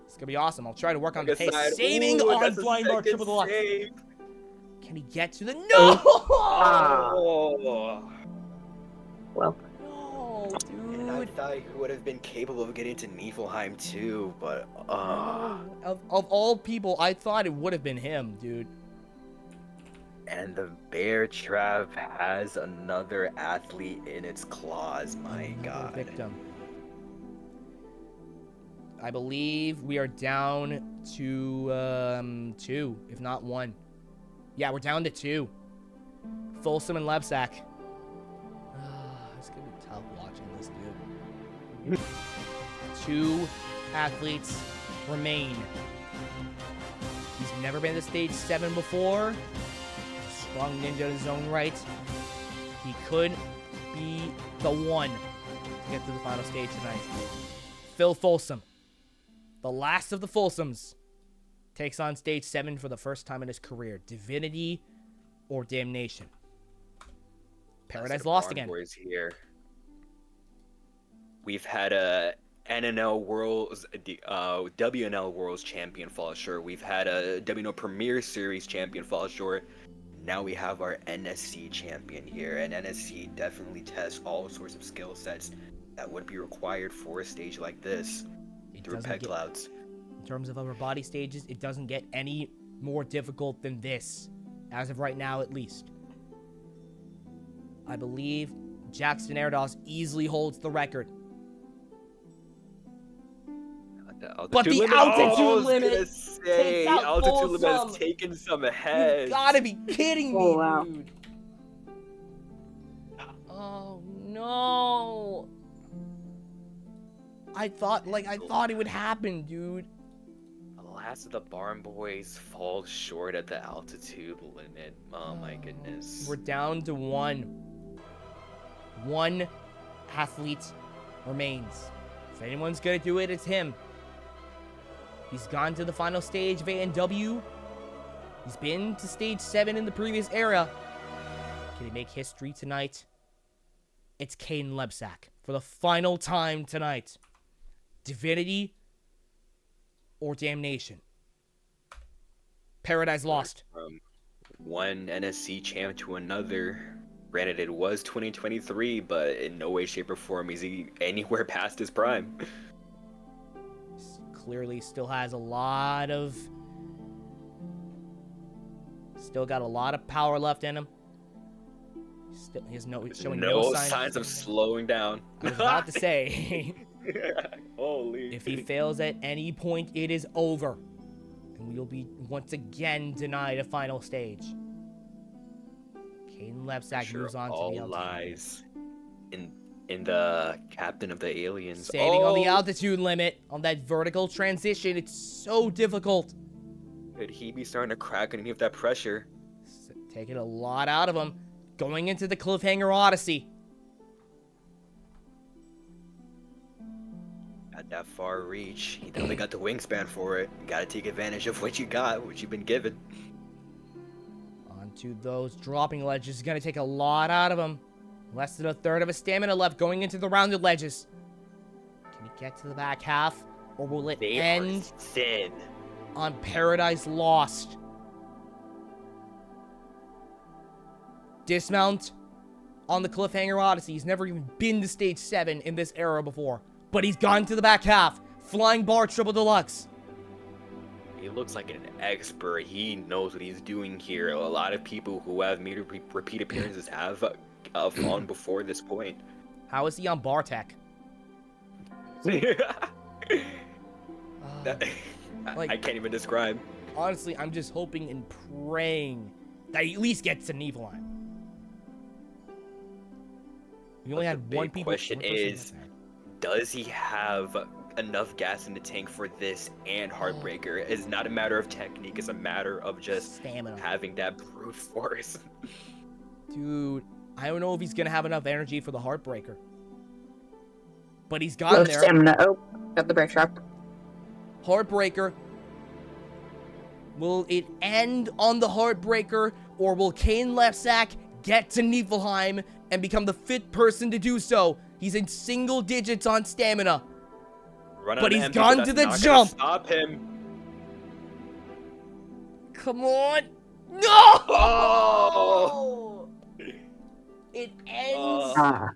It's gonna be awesome. I'll try to work on the Like a pace. side- Saving Ooh, on that's a Flying Bar second Triple Deluxe. save. Can he get to the no? Oh. Well, No, And I dude. thought he would have been capable of getting to Niflheim too, but Of all people, I thought it would have been him, dude. and the bear trap has another athlete in its claws. My Another God. Victim. I believe we are down to 2, if not 1. Yeah, we're down to 2. Folsom and Lebsack. It's gonna be tough watching this, dude. 2 athletes remain. He's never been to stage 7 before. Strong ninja in his own right. He could be the one to get to the final stage tonight. Phil Folsom, the last of the Folsoms, takes on stage 7 for the first time in his career. Divinity or Damnation. Paradise Lost again. Boys here. We've had a NNL Worlds, WNL Worlds champion fall short. We've had a WNL Premier Series champion fall short. Now we have our NSC champion here, and NSC definitely tests all sorts of skill sets that would be required for a stage like this through peg clouds. In terms of upper body stages, it doesn't get any more difficult than this, as of right now at least. I believe Jackson Airdos easily holds the record. But the altitude limit takes out altitude limit has Folsom. taken some heads. You gotta be kidding me, Oh, wow. dude. Oh no. I thought it would happen, dude. last of the Barn Boys falls short at the altitude limit. Oh my goodness. We're down to one. One athlete remains. If anyone's gonna do it, it's him. He's gone to the final stage of A&W. He's been to stage 7 in the previous era. Can he make history tonight? It's Caden Lebsack for the final time tonight. Divinity or damnation? Paradise Lost. From one NSC champ to another. Granted, it was 2023, but in no way, shape, or form is he anywhere past his prime. Clearly still has a lot of... Still got a lot of power left in him. Still, he's showing no signs of slowing down. I was about to say... Holy. If he fails at any point, it is over. And we will be once again denied a final stage. Caden Lebsack moves on to the all altitude. lies in the captain of the aliens. Standing on the altitude limit, on that vertical transition, it's so difficult. Could he be starting to crack underneath that pressure? Taking a lot out of him. Going into the Cliffhanger Odyssey. At that far reach, he definitely got the wingspan for it. You gotta take advantage of what you got, what you've been given. Onto those dropping ledges. Gonna take a lot out of him. Less than a third of his stamina left going into the rounded ledges. Can he get to the back half? Or will it end thin on Paradise Lost? Dismount on the Cliffhanger Odyssey. He's never even been to stage 7 in this era before. But he's gone to the back half. Flying bar triple deluxe. He looks like an expert. He knows what he's doing here. A lot of people who have made repeat appearances have fallen before this point. How is he on bar tech? I can't even describe. Honestly, I'm just hoping and praying that he at least gets to Niflheim. We only had one people. The question is, does he have enough gas in the tank for this and Heartbreaker? It's not a matter of technique, it's a matter of just stamina. Having that brute force. Dude, I don't know if he's gonna have enough energy for the Heartbreaker. But he's gotten there. Stamina. Oh, got the brake trap. Heartbreaker. Will it end on the Heartbreaker, or will Caden Lebsack get to Niflheim and become the fit person to do so? He's in single digits on stamina. But he's gone to the jump. Stop him. Come on. No! Oh! It ends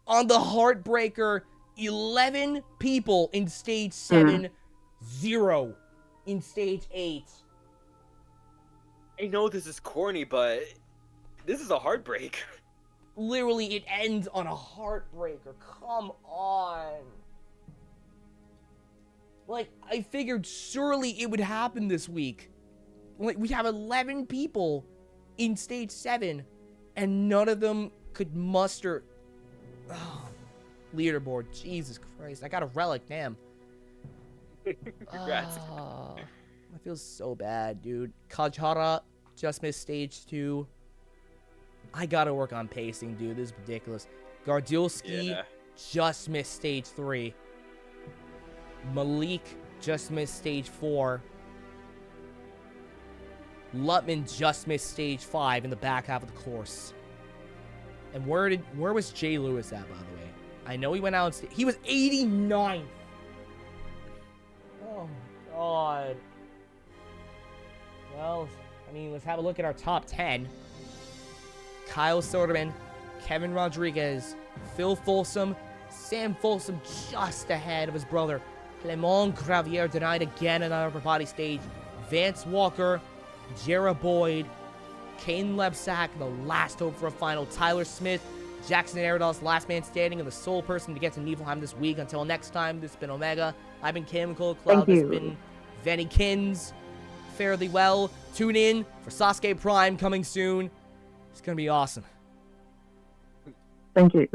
on the Heartbreaker. 11 people in stage 7. 0 in stage 8. I know this is corny, but this is a heartbreak. Literally, it ends on a Heartbreaker. Come on. Like, I figured surely it would happen this week. Like, we have 11 people in stage 7, and none of them could muster... Oh, leaderboard. Jesus Christ. I got a relic, damn. Congrats. I feel so bad, dude. Kajhara just missed stage 2. I gotta work on pacing, dude. This is ridiculous. Gardulski just missed stage 3. Malik just missed stage 4. Lutman just missed stage 5 in the back half of the course. And where was Jay Lewis at, by the way? I know he went out. He was 89th. Oh God. Well, I mean, let's have a look at our top 10. Kyle Soderman, Kevin Rodriguez, Phil Folsom, Sam Folsom just ahead of his brother. Clement Gravier denied again on our upper body stage. Vance Walker, Jarrah Boyd, Caden Lebsack, the last hope for a final. Tyler Smith, Jackson Aerodol's last man standing, and the sole person to get to Niflheim this week. Until next time, this has been Omega. I've been Chemical Cloud. This has been Vanny Kins. Fare thee well. Tune in for Sasuke Prime coming soon. It's going to be awesome. Thank you.